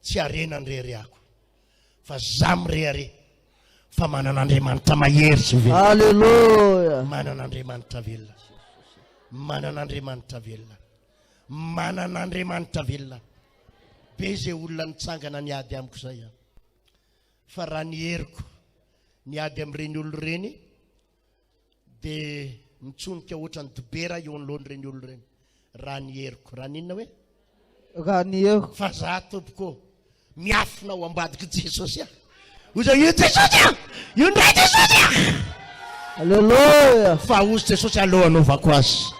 Tsy arena ny rehareako. Fa za mirehare. Fa manan'Andriamanitra mahery sy velona. Alléluia. Manan'Andriamanitra velona. Manan'Andriamanitra velona. Manan'Andriamanitra velona. Be zay olona nitsangana niady amiko zay. Fa raha ny heriko niady amin'ireny olo reny, dia mitsonika ohatra ny dobera eo anoloan'ireny olo reny. Raha ny heriko. Raha ninona hoe? Raha ny heriko. Fa za tompoko miafina ao ambadiky Jesosy aho. Oza io Jesosy aho! Io ndray Jesosy aho! Alléluia. Fa ozy Jesosy aleo anaovako azy.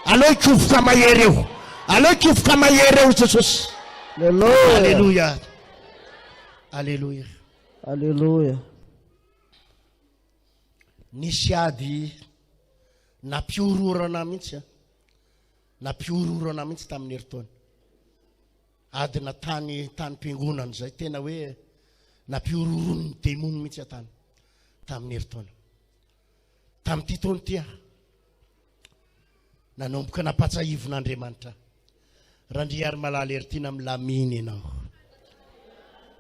Aleo ikovoka mahery eo. Aleo ikovoka mahery eo Jesosy. Alléluia. Alléluia. Alléluia. Alléluia. Nisy ady nampiororana mihitsy. Nampiororana mihitsy tamin'ny heritaona. Adina tany mpiangonana zay tena hoe nampiororony demony mihitsy atany tamin'ny heritaona. Tamin'ity taona ty nanomboka napatsahivon'Andriamanitra. Randry ary malala heritina milaminy ianao.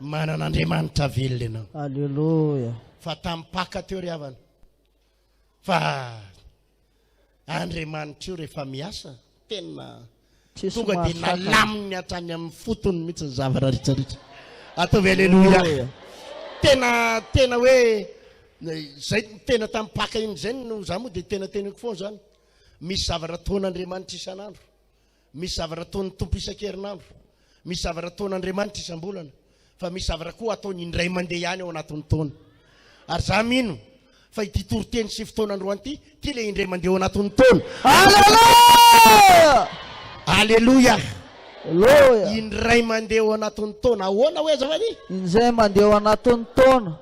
Manan'Andriamanitra velona ianao. Alléluia. Fa tampaka teo ry havana. Fa Andriamanitra io rehefa miasa tena tonga dia nalaminy hatrany amin'ny fotony mihitsy ny zavatra rehetrarehetra. Ataovy aleluia. Tena hoe zay tena tampaka iny zay no za moa dia tena teniko foana zany. Misy zavatra ataon'Andriamanitra isan'andro. Misy zavatra ataon'ny tompo isan-kerinandro. Misy zavatra ataon'Andriamanitra isam-bolana. fa misy zavatra koa ataony indray mandeha ihany ao anatin'ny taona ary za mino fa ity toroteny sy fotoana androany ty le indray mandeha ao anatin'ny taona. Alleluia. Alleluia. Indray mandeha ao anatin'ny taona ahoana hoe zavady Indray mandeha ao anatin'ny taona.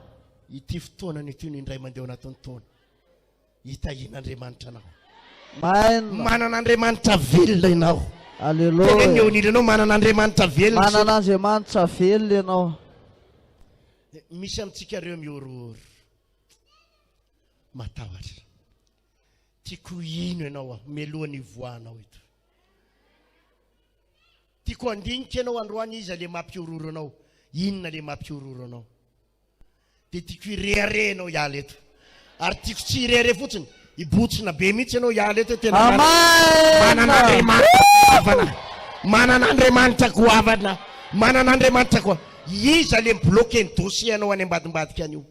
ity fotoana ny ity no indray mandeha ao anatin'ny taona hitahin'Andriamanitra anao. Manan'Andriamanitra velona ianao. Alleluia. Teneneo oniranao manan'Andriamanitra velona. Manan'Andriamanitra velona ianao. Misy amintsika reo miorooro matahotra. Tiako ino ianao melohan'ny voanao eto. Tiako andinika ianao androany izy le mampiororo anao. Inona le mampiororo anao? Dia tiako ireharehanao iala eto. Ary tiako tsy irehare fotsiny ibotsina be mihitsy ianao iala eto tena. Manan'Andriamanitra goavana. Manan'Andriamanitra koa. Iza le mbloqué ny dossier anao any ambadimbadika anio.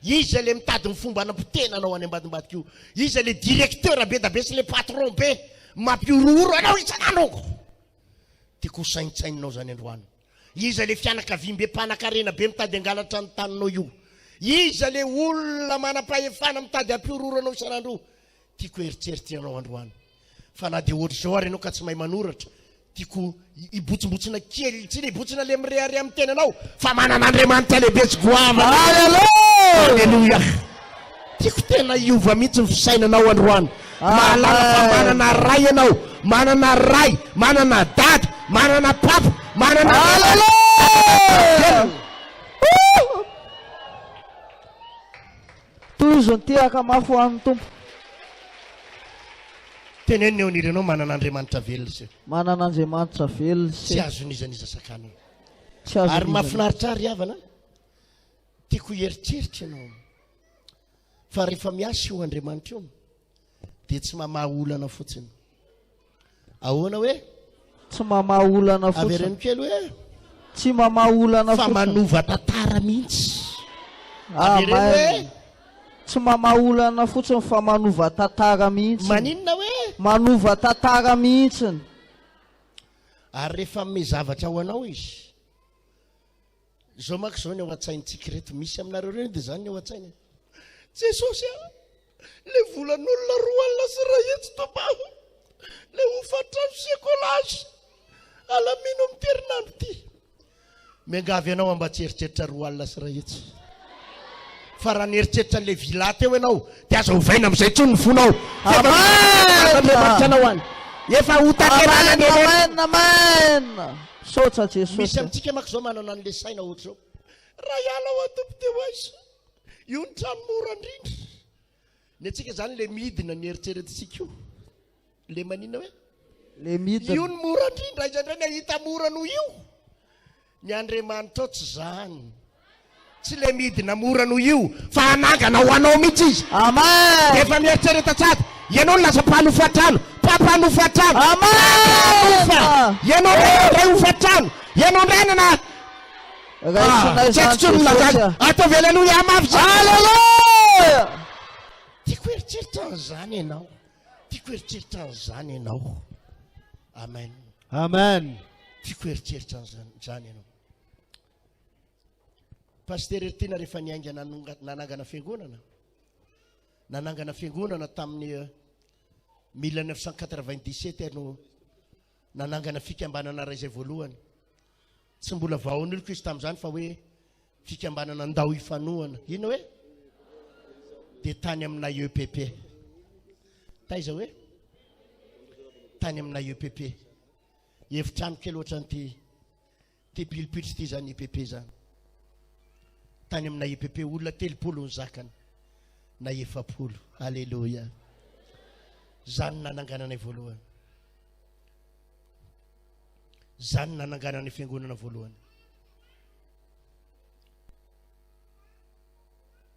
Iza le mitady ny fomba anampitena anao any ambadimbadika io. Iza le directeur be da be sy le patron be mampiororo anao isanandro. Tiako saintsainao zany androany. Iza le fianakaviam be mpanan-karena be mitady angalatra ny taninao io. Iza le olona manam-pahefana mitady ampiororo anao isanandro. Tiako eritserity anao androany. Fa na dia ohatra zao ary anao ka tsy mahay manoratra. Tiako ibotsombotsina kely tsy le ibotsina le mirehare amin'ny tenanao fa manan'Andriamanitra lehibe tsy goavana. Alleluia. Tiako tena iova mihitsy ny fisainanao androany. Mahalala fa manana ray ianao, manana ray, manana dady, manana papa, manana. Tozo ny tiaka mafy ho an'ny tompo. Teneniny eo nirenao manan'Andriamanitra velona se. Manan'Andriamanitra velona se. Tsy azon'izaniza sakany. Tsy azo Ary mahafinaritra ary havana. Tiako hieritseritra ianao. Fa rehefa miasa io Andriamanitra io dia tsy mamaha olana fotsiny. Ahoana hoe? Tsy mamaha olana fotsiny. Avereno kely hoe? Tsy mamaha olana fa fotsiny. manova tantara mihitsy. Avereno Amen. hoe? Tsy mamaha olana fotsiny fa manova tantara mihitsy. Maninona hoe? Manova tantara mihitsy. Ary rehefa me zavatra ho anao izy. Zao manko zao ny ao an-tsaintsika reto misy aminareo reny dia zany ny ao an-tsainy. Jesosy le volan'olona roa alina sy ray hetsy tompaho le ho fatrano sekolasy alamino amin'ny terinandro ty. Miangavy ianao mba tsy eritreritra roa alina sy ray hetsy. Fa raha nieritreritra le vila teo ianao dia aza hovaina amin'izay tsony ny fonao. Amen. Efa ho tanterana Amen. Amen. Sotra Jesosy. Misy amintsika manko zao manana an'le saina ohatra zao. Raha iala ho atompo teo aiza. Io ny trano mora indrindra. Ny antsika zany le midina ny eritreretintsika io. Le manina hoe? Le midina. Io ny mora indrindra izy indray ny hita mora noho io. Ny Andriamanitra ao tsy zany. Tsy le midina mora noho io fa anangana ho anao mihitsy izy. Amen. Efa mieritsereta tsara. Ianao lasa mpanofatrano, mpanofatrano. Amen. Ianao ray hofatrano. Ianao ndray atao velanoia mafy. Alleluia. Tiako eritreritra an'izany ianao. Tiako eritreritra an'izany ianao. Amen. Amen. Tiako eritreritra an'izany ianao. Pasteur Ertina rehefa niainga nanangana fiangonana. Nanangana fiangonana tamin'ny 1997 no nanangana fikambanana ray izay voalohany. Tsy mbola vahoan'oloko izy tamin'izany fa hoe fikambanana andao ifanohana. Ino hoe? Dia tany amina EPP. Taiza hoe? Tany amina EPP. Efitrano kely ohatran'ity pilipitry ity zany EPP zany. Tany amina EPP olona 300 ny zakany. Na 700. Alleluia. Zany nananganana voalohany. Zany nananganana fiangonana voalohany.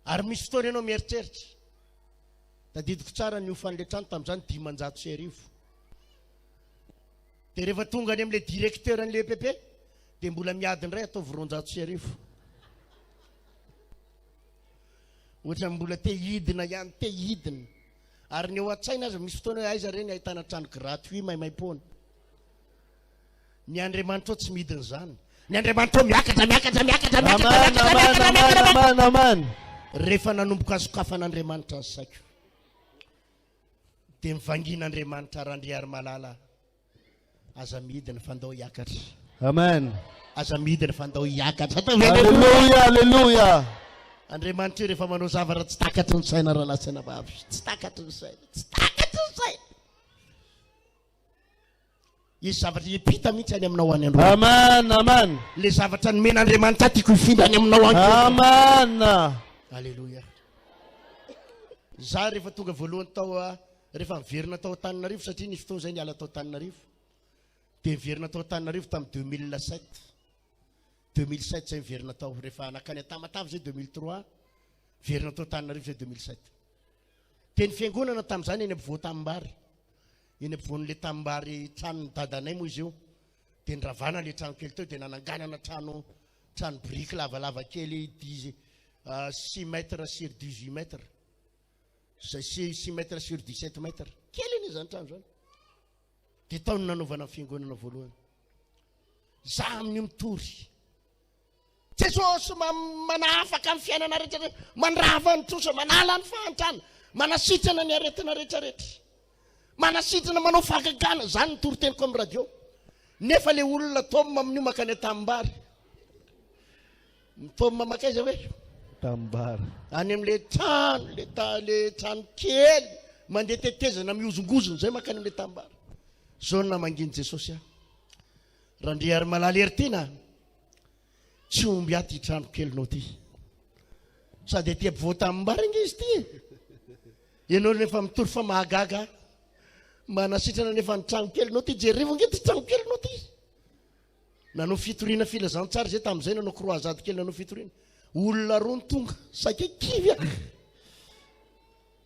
Ary misy fotoana ianao mieritreritra. Tadidiko tsara ny ofan'le trano tamin'izany 500,000. Dia rehefa tonga any amin'le directeur an'le EPP dia mbola miadiny iray ataovy 200,000. Ohatra mbola te hidina ihany, te hidina. Ary ny eo an-tsaina aza misy fotoana hoe aiza reny ahitana trano gratuit maimaimpona. Ny Andriamanitra tsy midina izany. Ny Andriamanitra miakatra Amen. rehefa nanomboka azokafan'Andriamanitra ny saiko dia mivangin'Andriamanitra randriary malala aza midina fandao hiakatra. Amen. Aza midina fandao hiakatra. Hallelujah. Andriamanitra rehefa manao zavatra tsy takatry ny saina raha lasana vavy, tsy takatry ny saina. Izy zavatra epita mihitsy any aminao any andro. Amen. Le zavatra nomen'Andriamanitra tiako hifindra any aminao any. Amen. Alleluia. Za rehefa tonga voalohany tao rehefa miverina tao Antananarivo satria nisy fotoana zay niala tao Antananarivo. Dia miverina tao Antananarivo tamin'ny 2007 zay miverina tao rehefa nakany Tamatavy zay 2003 miverina tao Antananarivo zay 2007. Dia ny fiangonana tamin'izany eny Ampovoan-Tanimbary. Eny ampovoan'le Tanimbary tranon'ny dadanay moa izy io. Dia nravana le trano kely teo dia nananganana trano biriky lavalava kely 6 mètres sur 18 mètres. 6 mètres sur 17 mètres. Kely ny zany trano zany. Dia taony nanaovana fiangonana voalohany. Za amin'ny mitory. Jesosy manafaka amin'ny fiainana rehetra, mandrava ny trosa, manala ny fahantrana, manasitrana ny aretina rehetrarehetra, manasitrana manao fahagagana. Zany ny tory-teniko amin'ny radio. Nefa le olona toma amin'io makany Tanimbary. Toma makaiza hoe Tanimbary. Any amin'le trano, le trano kely mandeha tetezana miozongozona zay makany amin'le Tanimbary. Zao na manginy Jesosy aho. Randriary malala ery tena. Tsy omby aty trano kelinao ty. Sady aty Ampovoan-Tanimbary nge izy ty. Ianao nefa mitory fa mahagaga. Manasitrana nefa ny trano kelinao ty. Jereo nge ty trano kelinao ty. Nanao fitoriana filazantsara zay tamin'izay nanao croisade kely nanao fitoriana. Olona roa ny tonga saika kivy.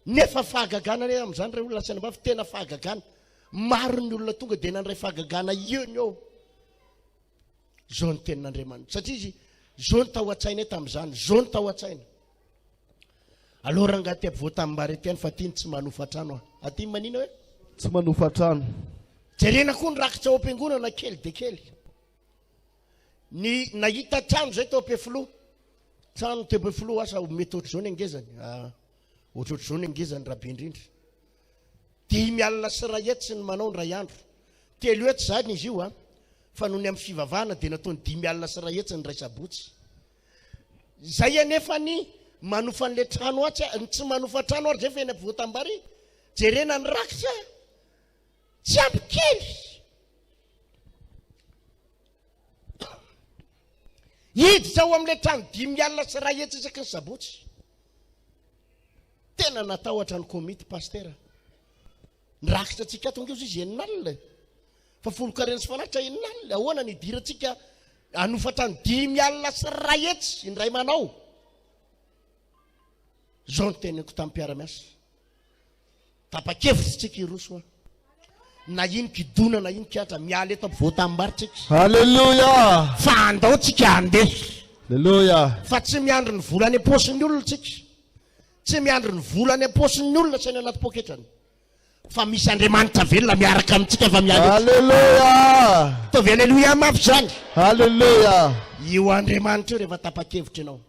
Nefa fahagagana ne amin'izany ray olona saina mbavy tena fahagagana. Maro ny olona tonga dia nandray fahagagana eo ny eo. Zao ny tenin'Andriamanitra. Satria izy zao ny tao an-tsaina tamin'izany, zao ny tao an-tsaina. Alora rangaty Ampovoan-Tanimbary ety any fa ty tsy manofa-trano. Aty manina hoe? Tsy manofa-trano. Jerena koa ny rakitra ao am-piangonana kely de kely. Ny nahita trano zay tao Ampefiloha. Trano teo Ampefiloha asa mety ohatr'izao ny angezany. Ohatr'izao ny angezany rabe indrindra. 10 alina sy ray hetsy sy ny manao ny ray andro. Telo hetsy zany izy io fa noho ny amin'ny fivavahana dia nataony 10 alina sy ray hetsy ny ray sabotsy. Zay anefa ny manofa an'le trano atsy, tsy manofa trano ary zay fa eny Ampovoan-Tanimbary. Jerena ny rakitra tsy ampy kely. Hiditra ao amin'le trano 10 alina sy ray hetsy isaky ny sabotsy. Tena natahotra ny komity pastera. Nirakitra tsika tonga izy eninalina. Fa folo-karena sy fanatitra eninalina. Ahoana ny diratsika hanofatra ny 10 alina sy ray hetsy indray manao. Zao ny teniko tamin'ny mpiara-miasa. Tapa-kevitra tsika iroso. Na ino kidona na ino kiatra miala eto Ampovoan-Tanimbary tsika. Hallelujah. Fa andao tsika handeha. Hallelujah. Fa tsy miandro ny vola any am-paosin'ny olona tsika. Tsy miandro ny vola any am-paosin'ny olona saina anaty poketrany. Fa misy Andriamanitra velona miaraka amintsika fa miala. Hallelujah. Tovy haleluya mafy zany. Hallelujah. Io Andriamanitra rehefa tapa-kevitra ianao.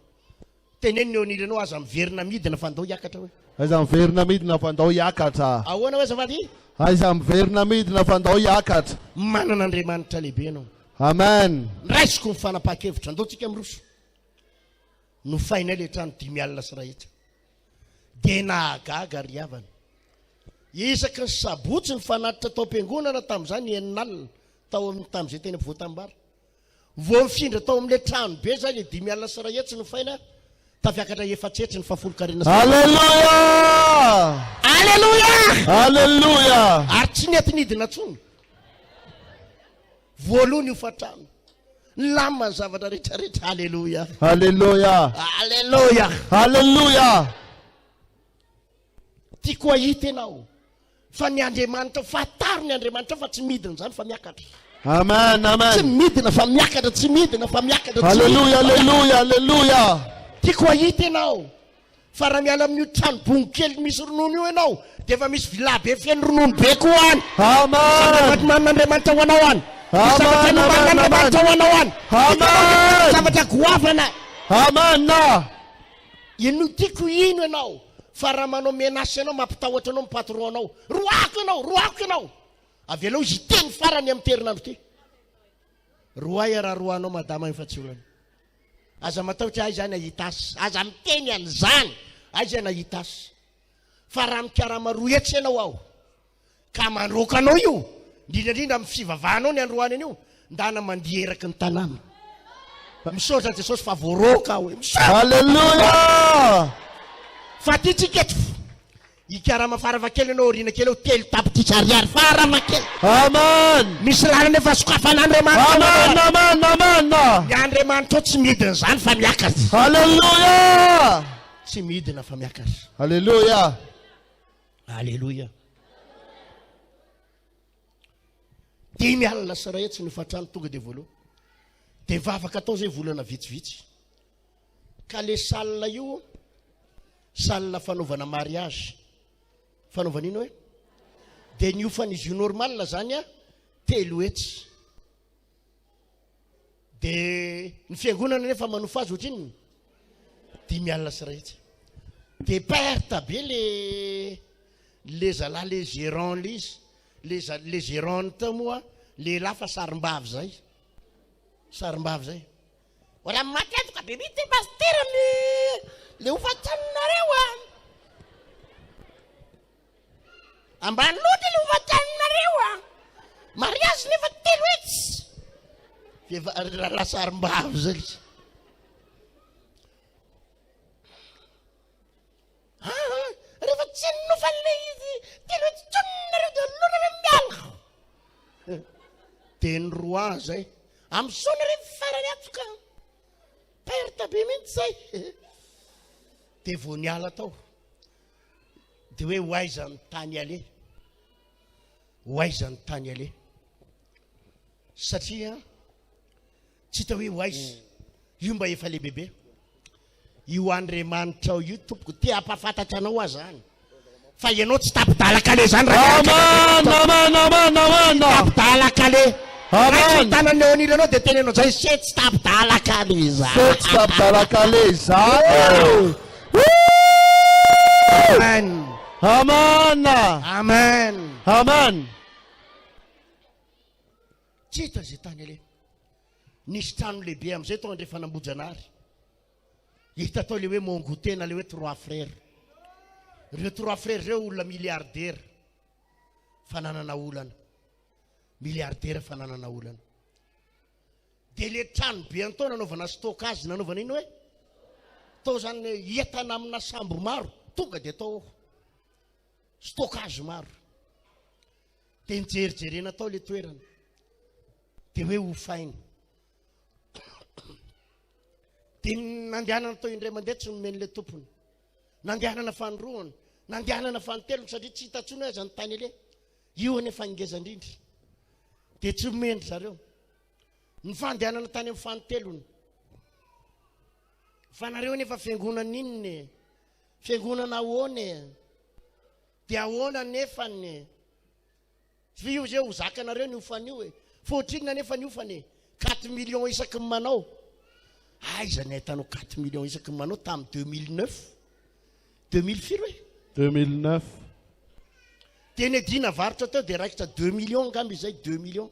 Teneniny eo anilanao aza miverina midina fa andao hiakatra hoe. Aiza miverina midina fa andao hiakatra. Ahoana hoe zavaty? Aiza miverina midina fa andao hiakatra. Manan'Andriamanitra lehibe ianao. Amen. Raisiko ny fanapa-kevitra andao tsika miroso. Nofainay le trano 10 alina sy ray hetsy. Dia nahagaga ry havana. Isaky ny sabotsy ny fanatitra tao am-piangonana tamin'izany eninalina tao tamin'izay teny Ampovoan-Tanimbary. Vao mifindra tao amin'le trano be zay le 10 alina sy ray hetsy nofaina. Tafiakatra efatsetry ny fafolo-karena. Hallelujah. Hallelujah. Hallelujah. Ary tsy netinidina tsony. Voalohany io fatrano. Lamma ny zavatra rehetrarehetra. Hallelujah. Hallelujah. Hallelujah. Hallelujah. Tiako ahita ianao fa ny Andriamanitra fataro ny Andriamanitra fa tsy midina zany fa miakatra. Amen. Tsy Amen. midina fa miakatra, tsy midina fa miakatra. Hallelujah. Hallelujah. Hallelujah. Tiako ahita ianao fa raha miala amin'io trano bongo kely misy ronono io ianao dia efa misy vila be feno ronono be koa any. Amen. Man'Andriamanitra ho anao any. Zavatra nomban'Andriamanitra ho anao any. Amen. Zavatra goavana. Amen. Ino tiako ino ianao fa raha manao menasy ianao mampitahotra anao mipatron anao. Roako ianao. Avy aloha izy teny farany amin'ny terinandro ty. Roay raha roanao madama efa tsy olana. Aza matahotra azy zany ahitasy. Aza miteny an'izany. Azy anahitasy. Fa raha mikarama roa etsy ianao aho. Ka mandroka anao io. Indrindra amin'ny fivavahanao ny androany an'io. Ndana mandeha eraky ny tanàna. Misaotra Jesosy fa voaroka aho. Hallelujah. Fa ty tsiketo. Ikarama faravakely anao orina kely eo telo tapitry ariary faravakely. Amen. Misy lalana efa sokafan'Andriamanitra. Amen. Ny Andriamanitra tsy midina zany fa miakatra. Hallelujah. Tsy midina fa miakatra. Hallelujah. Alléluia. Dimy alina sy ray etsy ny fatrano tonga dia voaloha. Dia vavaka atao zay volana vitsivitsy. Ka le salina io, salina fanaovana mariage. Fanaovana ino hoe? Dia ny ofan'izy io normal zany a, telo etsy. Dia ny fiangonana nefa manofa azy ohatriny, dimy alina sy ray etsy. Dia perte be le zalahy le gérant l'izy. Les gérante moa le lafa sarim-bavy zay. Sarim-bavy zay. Wala matetiky bebite pasteur le ofatranareo a. Ambany loatra le ofatranareo a. Mariage nefa telo etsy. La sarim-bavy zay. Rehefa tsy nofan'le izy telo etsy tsonareo dia lona mialako. Dia ny roa zay am'sona rehefa farany atoka perte be mihitsy zay. Dia vao niala tao dia hoe hoaizany tany ale. Hoaizany tany ale. Satria tsy hita hoe hoaizy io mba efa le bebe. Io Andriamanitra ao io tompoko te hampafantatra anao azy zany. Fa ianao tsy tapidalaka le zany raha. Amen. Tapidalaka le. Amen. Tanany eo anilanao dia tenenao zay se tsy tapidalaka le zany. Tsy tapidalaka le zany. Amen. Tsy hita zay tany ale. Nisy trano lehibe am'izay tao andre fanambojanary. Hita tao le hoe mongotena le hoe 3 frères. Reo 3 frères reo olona milliardaire. Fananana olana. Milliardaire fananana olana. Dia le trano be antao nanaovana stockage, nanaovana ino hoe? Tao zany entana amina sambo maro, tonga dia tao stockage maro. Dia njerijerena tao le toerana. Dia hoe hofaina. Dia nandehanana tao indray mandeha tsy nomeny le tompony. Nandehanana fandroany, nandehanana fantelony satria tsy hitantsony hoe zany tany ele. Io anefa ngeza indrindra. Dia tsy omendry zareo. Ny fandehanana tany amin'ny fantelony. Fa nareo nefa fiangonana inony, fiangonana ahoana. Dia ahoana nefany. Fa io zay ho zakanareo ny ofan'io e. Fotrinina nefa ny ofany 4 millions isaky ny manao. Aiza ny ahitanao 4 millions isaky ny manao tamin'ny 2009. 2000 firy hoe? 2009. Teny dina varotra tao dia raikitra 2 millions ngamby izay 2 millions.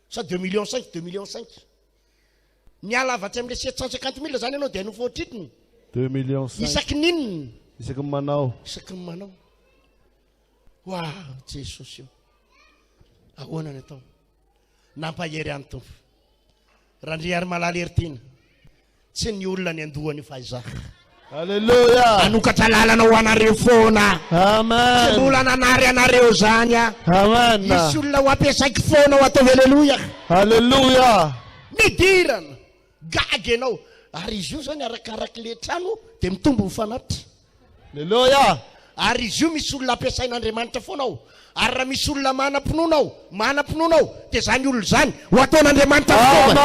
Sa 2 millions 5, 2 millions 5. Ny alavatry amin'le 750 000 zany ianao dia nofotritiny. 2 millions 5. Isaky ninony. Isaky ny manao. Isaky ny manao. Wow, Jesosy io. Ahoana ny atao? Nampahery any tompo. Raha ndriary malala heritiana. Tsy ny olona ny andohany fa izaho. Hallelujah. Anokatra lalana ho anareo foana. Amen. Tsy mbola nanary anareo zany a. Amen. Misy olona ho ampiasaiky foana ho atao haleluya. Hallelujah. Midirana. Gaga ianao. Ary izy io zany arakaraky le trano dia mitombo mifanatitra. Hallelujah. Ary izy io misy olona ampiasain'Andriamanitra foana ao. Ary raha misy olona manam-pinoanao dia zany olona zany ho ataon'Andriamanitra foana.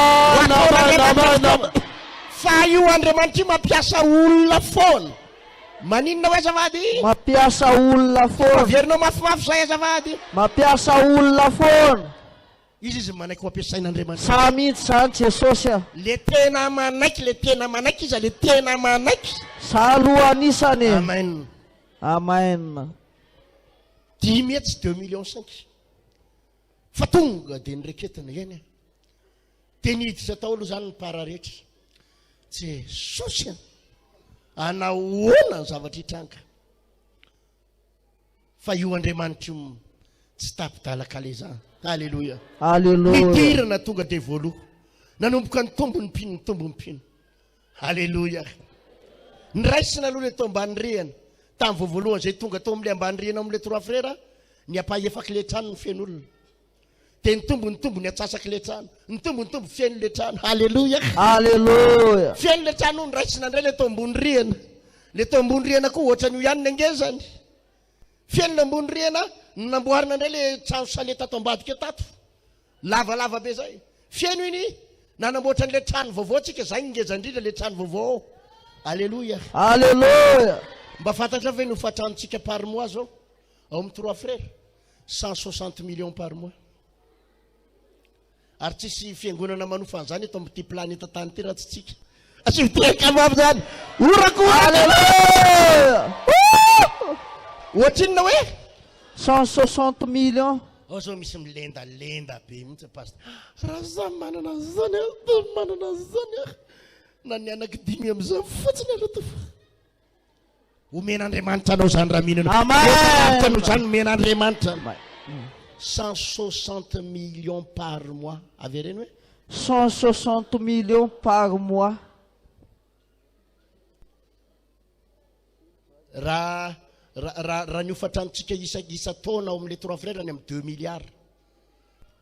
Fa io Andriamanitra io mampiasa olona foana. Maninona hoe azavady? Mampiasa olona foana. Averinao mafimafy zay azavady. Mampiasa olona foana. izy manaiky ho ampiasain'andriamanitra Sa mihitsy zany Jesosy a. le tena manaiky izy le tena manaiky Sa aloha anisany. amen Amen. 10 metsy 2 millions 5 fa tonga dia nyreketina eny teny hiditra tao aloha zany ny para rehetra Jesosy anahoana ny zavatra hitranga fa io andriamanitra io tsy tapidalaka le zany. Alleluia. Alleluia. Nidirana tonga dia voaloha nanomboka ny tombo ny pino. Alleluia. Niraisina aloha le tao ambany rihana tamin'ny voavoalohany zay tonga tao amin'ilay ambany rihana amin'ilay 3 frères ny apahefaky le trano ny fen'olona dia ny tombo ny atsasaky le trano ny tombo feno le trano. Alleluia. Alleluia. Feno le trano niraisina indray le tao ambony rihana le tao ambony rihana koa ohatra n'io ihany ny angezany feno le ambony rihana namboarina indray le trano saleta tato ambadika tato lavalava be zay fieno iny nanamboatra n'le trano vaovao atsika zay ngezandrindra le trano vaovao. Alleluia. Alleluia. Mba fantatra ve nofatranontsika par mois zao ao amin'ny 3 frères 160 millions par mois ary tsisy fiangonana manofan'izany eto amin'ity planeta tany ty raha tsy tsika asivitekavavy zany orako. Alleluia. ohatrinona hoe 160 millions. ao zao misy milendalenda be mihitsy pastor raha za manana zany na ny anaky 5 am'izay fotsiny aloha omen'andriamanitra anao zany raha mihinana. Amen. Anao zany omen'andriamanitra 160 millions par mois avereny hoe 160 millions par mois. raha ny ofatranontsika isa taona ao amin'le 3 frères any amin'ny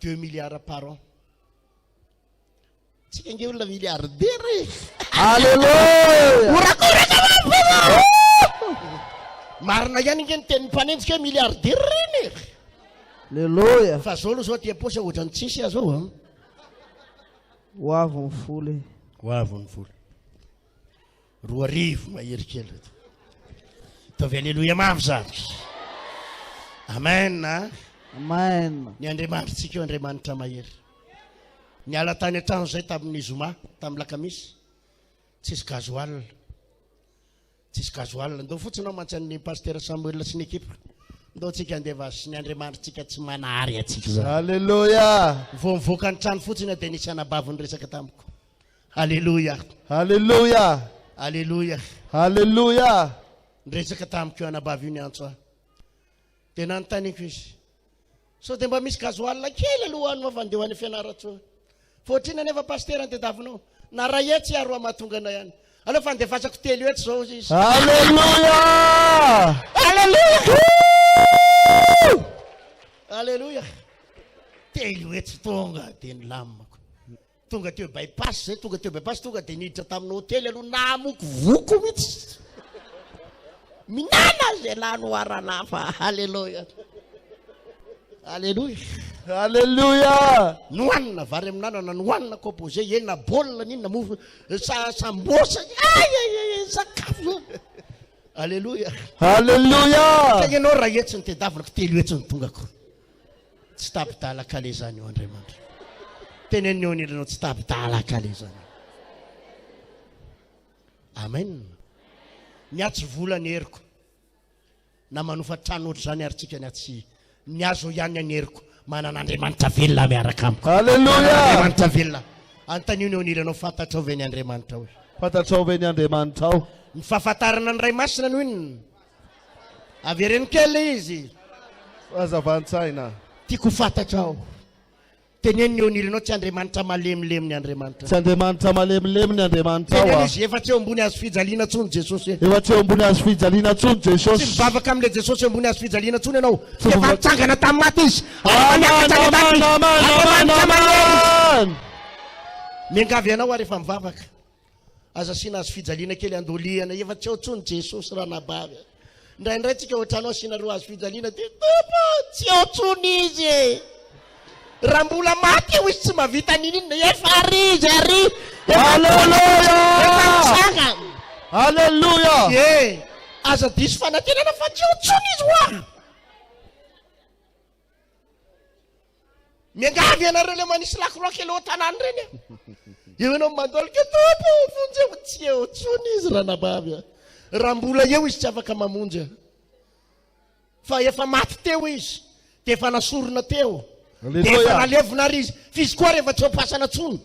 2 milliards par an tsika nge olona milliardaire. Alleluia. marina ihany nge ny tenin'ny mpanenjika hoe milliardaire reny. Alleluia. fa zao aloha zao ty aposy ohatra ny tsisy azao a Hoavy ny folo. hoavy ny folo 2 mahery kely tovy alleluia mafy zany. amen. Amen. ny andriamanitra tsika io andriamanitra mahery niala tany an-trano zay tamin'ny zoma tamin'ny lakamisy tsisy gazoalina ndao fotsiny ao mantsy pasteur Samuel sy ny ekipa ndao tsika andeva sy ny andriamanitra tsika tsy manary atsika zany. Alleluia. vo mivoaka ny trano fotsiny dia nisy anabavy ny resaka tamiko. Alleluia. Alleluia. Alleluia. Alleluia. Resaka tamiko io anabavy io ny antso dia nanontaniako izy so dia mba misy gazoalina kely aloha ano fa andeho any fianaratsoa fa ohatrina nefa pasteur antedavinao na raha etsy aroa mahatonga anay ihany aloha fa andefasako telo etsy zao izy. Alleluia. Alleluia. Alleluia. Telo etsy tonga dia nilamako tonga teo bypass zay tonga dia niditra tamin'ny hotely aloha namoko voko mihitsy minana zay lanoarana fa. Alleluia. Alleluia. Alleluia. Nohanina vary amin'nanana nohanina composé enina baolina ninona mofo sambosa sakafo. Alleluia. Alleluia. Ianao raha etsy ny tedavinako telo etsy ny tongako tsy tapidalaka le zany eo andriamanitra teneneo nilanao tsy tapidalaka le zany. Amen. Niatsy vola ny heriko na manofa trano ohatry zany ary tsika niatsy niazo ihany ny heriko manan'andriamanitra velona miaraka amiko. Alleluia. Andriamanitra velona antanio eo nilanao fantatra ve ny andriamanitra hoe Fantatrao ve ny Andriamanitra ao? ny fahafantarana ny ray masina no inona avereny kely izy Fahazavan-tsaina. tiako fantatra ao teneniny eo nilanao tsy andriamanitra malemilemy ny andriamanitra Tsy Andriamanitra malemilemy ny Andriamanitra ao teneny a. izy efa tsy eo ambony hazo fijaliana tsony Jesosy Efa tsy eo ambony hazo fijaliana tsony tsy Jesosy. mibavaka amin'le Jesosy eo ambony hazo fijaliana tsony ianao efa nitsangana tamin'ny maty izy miangavy ianao ary efa mivavaka aza sina hazo fijaliana kely andoliana efa tsy eo tsony Jesosy raha nabavy indraindray tsika ohatranao sina roa hazo fijaliana dia tsy eo tsony izy raha mbola maty eo izy tsy mavita ninina efa ary izy ary Alleluia. Alleluia. aza diso fanantenana fa tsy eo tsony izy hoa miangavy anareo le manisy lakoloko aloha tanany reny eo anao mandoly ke topo fonjy eo tsy eo tsony izy ranabavy raha mbola eo izy tsy afaka mamonjy fa efa maty teo izy de efa nasorona teo de efa nalevona ary izy fizy koa rehefa tsy opasana tsony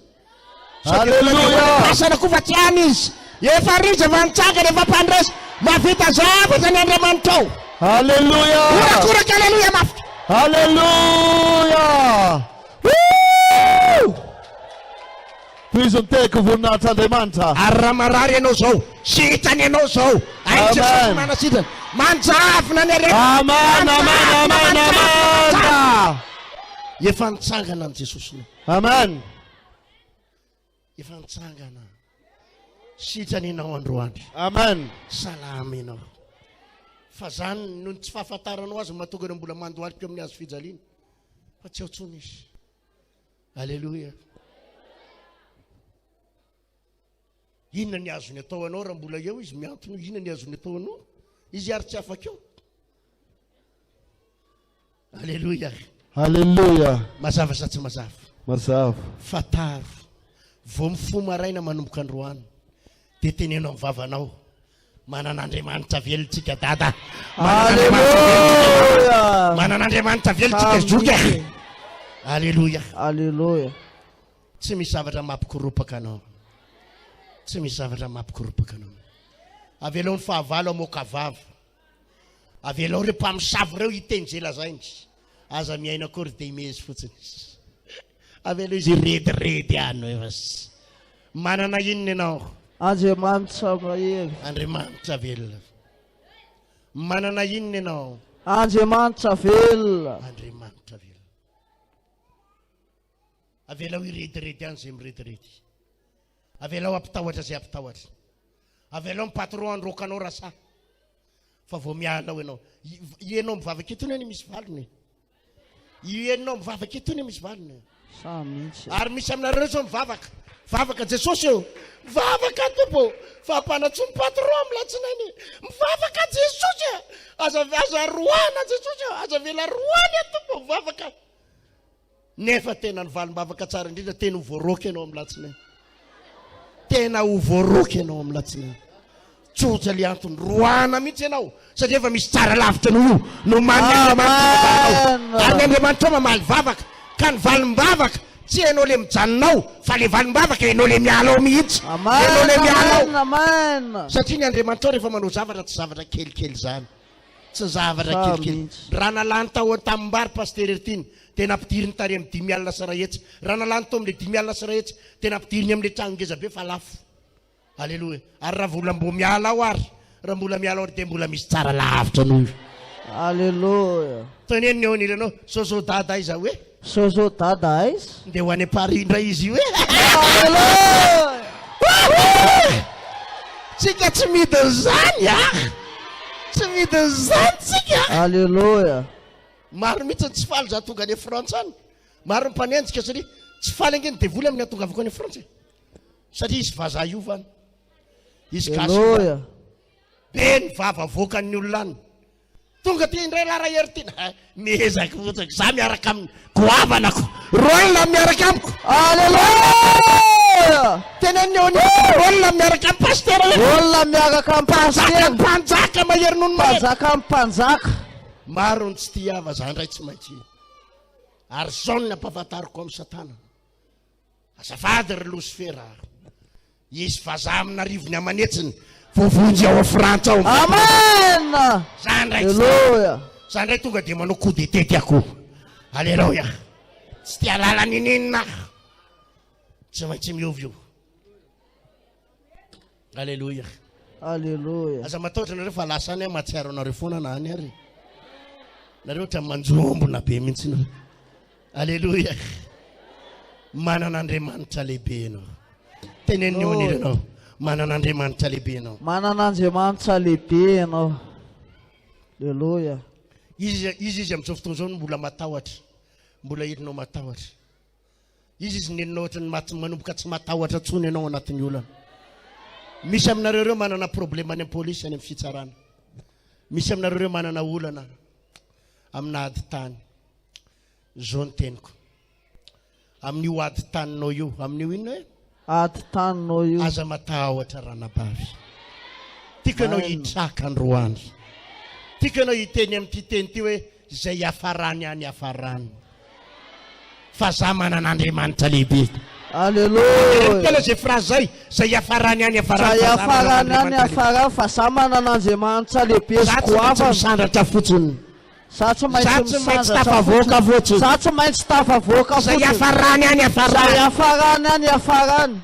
pasana koa fa tsy any izy efa rizy efa nitsanga rehefa mpandresy mavita zavatra ny Andriamanitra ao Halleluja! Orakoraka halleluja mafika Halleluja! Tuizo mteko voninahitran'Andriamanitra. Ary raha marary ianao zao sitrany ianao zao ai Jesosy manasitrany manjavona ny Amen, amen, amen, amen. efa nitsangana an Jesosy Amen. efa nitsangana sitrany ianao androany Amen. salama ianao fa zany noho tsy fahafantaranao azy mahatonga ny mbola mandohalika amin'ny azo fijaliana fa tsy aotsony izy alleluia inona ny azony atao anao raha mbola eo izy miantona inona ny azony atao anao izy ary tsy afaka eo alleluia Halleluja. mazava sa tsy mazava Mazava. fataro vao mifo maraina manomboka androany de tenenao mivavanao manan'Andriamanitra velontsika dada Halleluja. manan'Andriamanitra velontsika zoka alleluia Alleluia. tsy misy zavatra mampikoropaka anao tsy misy zavatra mampikoropaka anao avelao ny fahavalo amoaka vava avelao reo mpamosavy reo hitenjela zainy aza miaina akory de imezy fotsiny avelao izy rediredy ano efas manana inona ianao Andriamanitra mahery. Andriamanitra velona manana inona ianao Andriamanitra velona. Andriamanitra velona avelao irediredy any zay mirediredy avelao ampitahoatra zay ampitahoatra avelao ny patron androkanao rasa fa vao mialao ianao ianao mivavaka etony any misy valony ianao mivavaka etony misy valony Sa mihitsy. ary misy aminareo zao mivavaka vavaka Jesosy eo mivavaka tompo fa mpanatsy ny patron milatsinainy mivavaka Jesosy aza roana Jesosy aza vela roany tompo mivavaka nefa tena ny valim-bavaka tsara indrindra tena ho voaroky ianao amin'ny latsinainy tena ho voaroky ianao amin'ny latsinainy tsotra le antony roana mihitsy ianao satria efa misy tsara lavitra no man'Andriamanitra ary Andriamanitra mamaly vavaka ka ny valim-bavaka tsy ianao le mijanonao fa le valim-bavaka ianao le mialao mihitsy ianao le mialao Amen. satria ny Andriamanitra rehefa manao zavatra tsy zavatra kelikely zany tsy zavatra kelikely raha nalany tao tamin'ny-bary pastery tiny tena ampidiriny tary amin'ny 5 alina sy 1 hetsy raha nalany tao amin'le 5 alina sy 1 hetsy tena ampidiriny amin'le trano ngeza be fa lafo alleluia ary raha mbola mbo miala ao ary raha mbola miala ao ary de mbola misy tsara lavitra noho Alleluia. teneniny eo aniranao soso dada iza hoe Sozo dada aiza. nde ho any Paris indray izy io hoe Alleluia. tsika tsy midiny zany tsy midiny zany tsika Alleluia. maro mihitsy tsy faly za tonga any Frantsa any maro ny mpanenjika satria tsy faly angeny devoly amin'ny atongavako any Frantsa satria izy vazaha iovany izy gasy Alleluia. be ny vava voakan'ny olona any tonga ty indray lara hery ty mezaka fotsiny za miaraka amin'ny goavanako rolona miaraka amiko Alleluia. teneniny eo rolona miaraka amin'ny pastera Olona miaraka amin'ny pastera. mpanjaka mahery noho ny mahery Mpanjaka amin'ny mpanjaka. maro ny tsy tia hava za ndray tsy maintsy ary zao ny ampahafantariko amin'ny satana azafady ry Lucifera izy vazaha amin'arivony amanetsiny voavonjy ao a Frantsa ao Amen. za ndray Alleluia. za ndray tonga de manao coup d'état tiako alleluia tsy tia lalany ininina tsy maintsy miovy io alleluia Alleluia. aza matahotra nareo fa lasa any mahatsiaro anareo foana na any ary nareo otra manjombona be mihitsy nareo alleluia manan'Andriamanitra lehibe ianao teneniny eo aniranao manan'Andriamanitra lehibe ianao Manan'Andriamanitra lehibe ianao. Alleluia. izy amin'izao fotoana zao mbola matahotra mbola hidinao matahotra izy neninao ohatra ny manomboka tsy matahotra tsony ianao anatin'ny olana misy aminareo reo manana problème any am-polisy any amin'ny fitsarana misy aminareo reo manana olana amina ady tany zao ny teniko amin'io ady taninao io amin'io inona hoe ady taninao io aza matahotra ranabavy tiakanao hitraka androany tiakanao hiteny amin'ity teny ty hoe zay hafarany any hafarany fa za manan'Andriamanitra lehibe. Alleluia. Tena zay phrase zay hafarany any hafarany zay hafarany any hafarany fa za manan'Andriamanitra lehibe sy goavana misandratra fotsiny za tsy maintsy tafavoaka fotsiny za tsy maintsy tafavoaka zay fotsiny hafarany any zay hafarany hafarany any hafarany.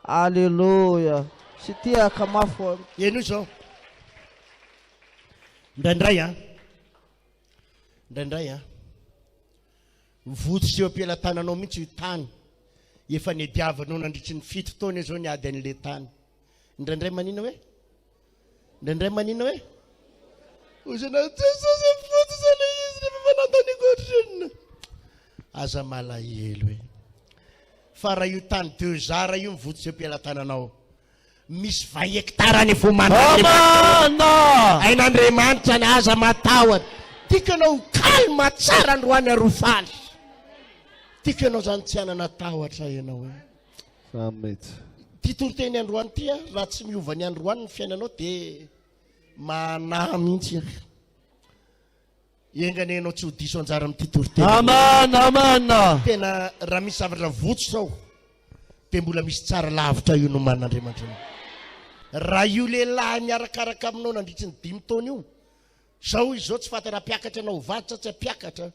Alleluia. Sy tiaka mafy eno zao indraindray vototsy eo am-pelantananao mihitsy io tany efa nediavanao nandritry ny 7 taona zao niady an'le tany indraindray manina hoe aza malahelo hoe fa raha io tany 2 ara io mivototsy eo am-pelantananao misy 20 hectara ny ain'Andriamanitra ny aza matahotra tiakanao kalma tsara androany arofaly tiakanao zany tsy anana tahotra ianao hoe ty toroteny androany ty raha tsy miova ny androany ny fiainanao de mana mihitsy engany anao tsy ho diso anjara amin'ty toroteny. Amen. Tena raha misy zavatra votso zao de mbola misy tsara lavitra io no man'Andriamanitra raha io lehilahy miarakaraka aminao nandritry ny 5 taona io zao izy zao tsy fata raha mpiakatra anao vaditra tsy mpiakatra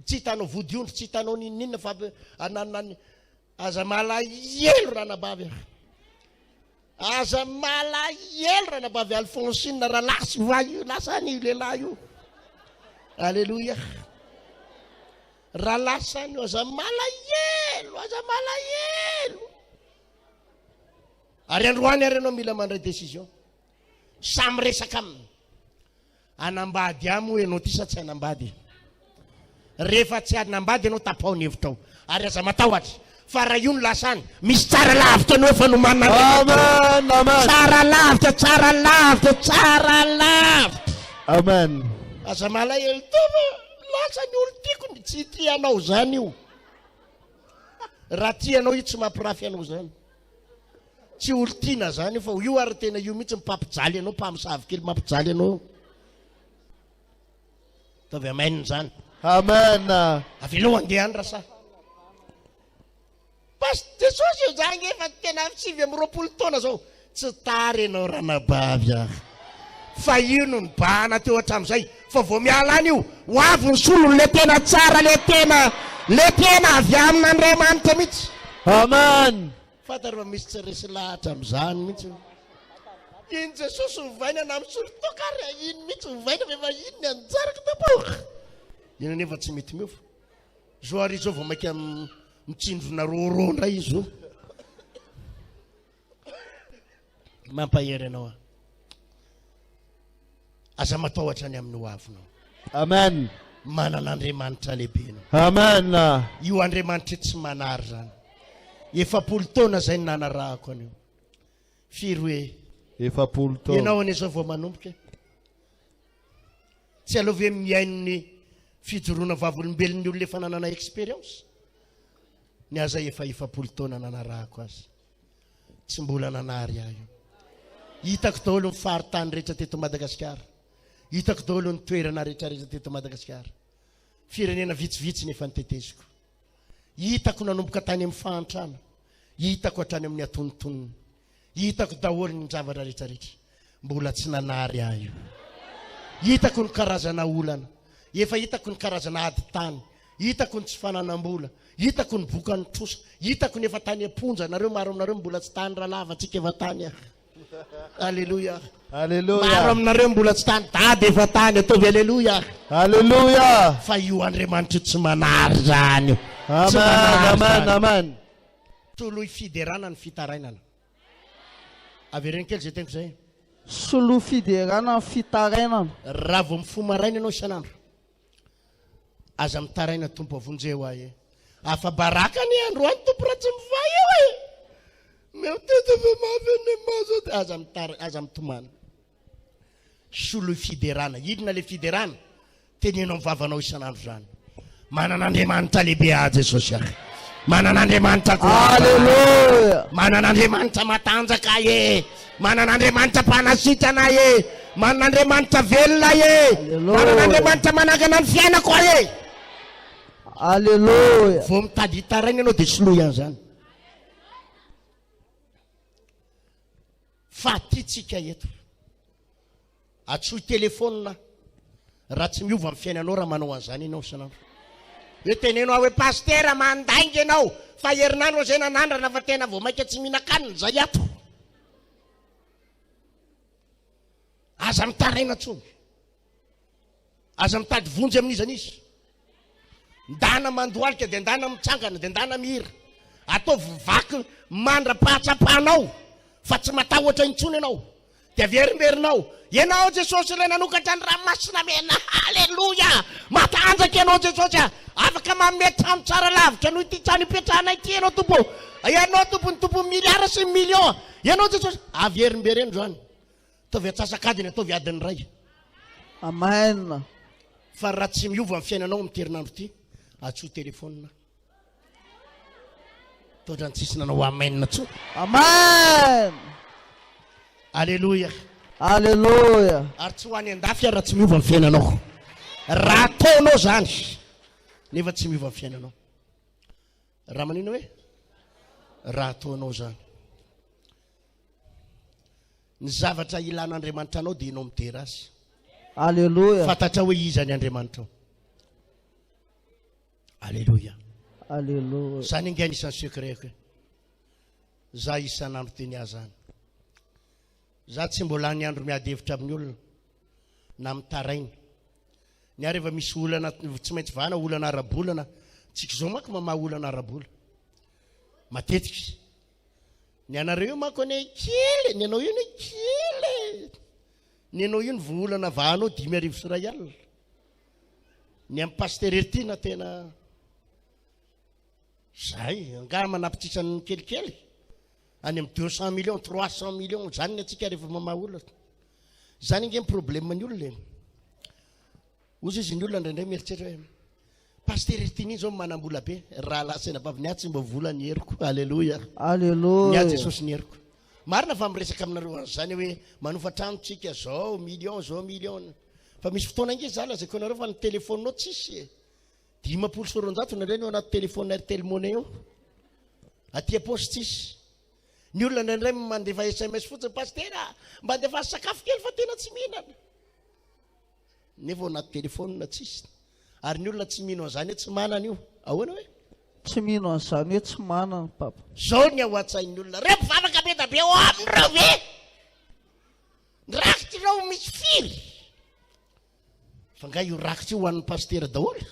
tsy hitanao vodiondry tsy hitanao ninninna fa ananany aza malahelo ranabavy aza malahelo ranabavy Alphonsine raha lasy va io lasany io lehilahy io. Alleluia. Raha lasany io aza malahelo ary androany ary anao mila mandray décision samy resaka anambady amo enao ty sa tsy anambady rehefa tsy anambady anao tapaony hevitra ao ary aza matahotra fa raha io no lasany misy tsara lavitra anao efa no manana tsara lavitra amen aza malahelo tova lasany olo tiako tsy tianao zany io raha tianao io tsy mampirafy anao zany tsy olo tiana zany fa io ary tena io mihitsy mipampijaly anao mpamosavy kely mampijaly anao tovy amaininy zany amen avelao andeha any rasa pastor Jesosy io zany efa tena 9 taona zao tsy tary anao ranabavy fa io no ny bana teo hatramin'izay fa vao miala any io ho avy ny solony le tena tsara le tena avy amin'Andriamanitra mihitsy. Amen. Fatarwa misy tsy resy lahatra amin'izany mihitsy iny Jesosy hovaina na misolo tokary iny mihitsy hovaina rehefa iny ny anjaraka tapoka iny anefa tsy mety mio zao ary zao vao maika mitsindrona roro ndray izy zao mampahery anao aza matahotra any amin'ny hoavinao. Amen. Manan'Andriamanitra lehibe anao. Amen. Io Andriamanitra tsy manary zany. 7 taona zay nanarahako anio. Firy hoe 7 taona. Ianao an'izao vao manomboka. Tsy aloha ve miaino ny fijoroana vavolombelon'ny olona efa nanana experience. Ny aza efa 7 taona nanarahako azy. Tsy mbola nanary aho. Hitako daholo ny faritany rehetra teto Madagasikara. Hitako daholo ny toerana rehetrarehetra teto Madagasikara. Firenena vitsivitsy nefa niteteziko. Hitako nanomboka tany amin'ny fahantrana. Hitako hatrany amin'ny atonontonony. Hitako daholo ny zavatra rehetrarehetra. Mbola tsy nanary aho. Hitako ny karazana olana. Efa hitako ny karazana ady tany. Hitako ny tsy fananam-bola. Hitako ny bokany trosa. Hitako ny efa tany amponja. Nareo maro aminareo mbola tsy tany raha lava tsika efa tany aho. Alléluia. Alléluia. Maro aminareo mbola tsy tany dady efa tany atovy alléluia. Alléluia. Fa io Andriamanitra tsy manary zany. Amen. Amen. Toloy fiderana ny fitarainana. Avereny kely zay tenko zay. Solo fiderana ny fitarainana. Raha vao mifomaraina anao isanandro. Aza mitaraina tompo avonjeo ahe. Afa baraka ny andro any tompo raha tsy mivay eo e. Meu tete fa mavene mazo aza mitomana. Solo fiderana. Idina le fiderana. Tenenao vavanao isanandro zany. Manan'Andriamanitra lehibe a Jesosy ahy. manan'Andriamanitra Alleluia. manan'Andriamanitra matanjaka e, manan'Andriamanitra mpanasitrana e, manan'Andriamanitra velona e, Alleluia. manan'Andriamanitra manangana ny fiainako e. Alleluia. Vao mitady hitaraina ianao dia soloy ihany zany. Fa atytsika eto atsoy telefônina raha tsy miova amin'ny fiainanao raha manao an'izany ianao isan'andro. Hoe tenenao hoe pastera mandainga ianao fa herinandro zay nanandrana fa tena vao maika tsy mihinan-kanina zay ato. Aza mitaraina tsony, aza mitady vonjy amin'izany izy. Ndana mandoalika dia ndana mitsangana dia ndana mihira. Ataovy vaky mandra-pahatsapanao fa tsy matahotra intsony ianao. Dia averimberinao ianao Jesosy ilay nanokatra ny ranomasina mena. Halleluja, matanjaka ianao Jesosy, afaka manome trano tsara lavitra noho ity trano ipetrahana ity ianao tompo. Ianao tompo ny tompo miliara sy million. Ianao Jesosy averimbereno zany. Ataovy atsasakadiny, ataovy adiny ray. Amen. Fa raha tsy miova amin'ny fiainanao amin'ny herinandro ity, atsoy telefônina. Todrany tsisy nanao amen tsony. Amen. Alleluia. Alleluia. Ary tsy ho any an-dafy raha tsy miova amin'ny fiainanao. Raha ataonao zany nefa tsy miova amin'ny fiainanao. Raha manino hoe raha ataonao zany. Ny zavatra ilan'Andriamanitra anao dia ianao mitera azy. Alleluia. Fantatra hoe iza ny Andriamanitra ao. Alleluia. Alleluia. Zany inga isan'ny secret. Za isan'andro teny azany. Za tsy mbola ny andro miady hevitra amin'ny olona na mitaraina. Ny areva misy olana tsy maintsy vana olana arabolana, tsika zao manko mamaha olana arabola. Matetika. Ny anareo manko ne kely, ny anao io ne kely. Ny anao io ny volana vahanao 5,000 sy 1 alina. Ny amin'ny pasterertina tena zay, angara manapitrisa ny kelikely. Any amin'ny 200 millions, 300 millions, zany ny atsika rehefa mamaha olona. Zany inge ny problème ny olona. Ozy izy ny olona indraindray mieritreritra hoe pasterertina iny zao manambola be, raha lasena bavy ny atsy mba vola ny heriko. Alleluia. Alleluia. Ny azy Jesosy ny heriko. Marina fa miresaka aminareo zany hoe manofa trano tsika zao million, zao million. Fa misy fotoana inge zala azako anareo fa ny telefôninao tsisy 500 sy 400 nareo no anaty telefônina Airtel Money eo. Aty aposy tsisy. Ny olona indraindray mandefa SMS fotsiny, pastera mba andefa sakafo kely fa tena tsy mihinana. Nefa ao anaty telefônina tsisy. Ary ny olona tsy mino an'izany tsy manana io. Ahoana hoe? Tsy mino an'izany hoe tsy manana papa. Zao ny ao an-tsain'ny olona. Reo mpivavaka be da be ao amin'ireo ve? Rakitra ireo misy firy. Fa nga io rakitra io ho an'ny pastera daholo.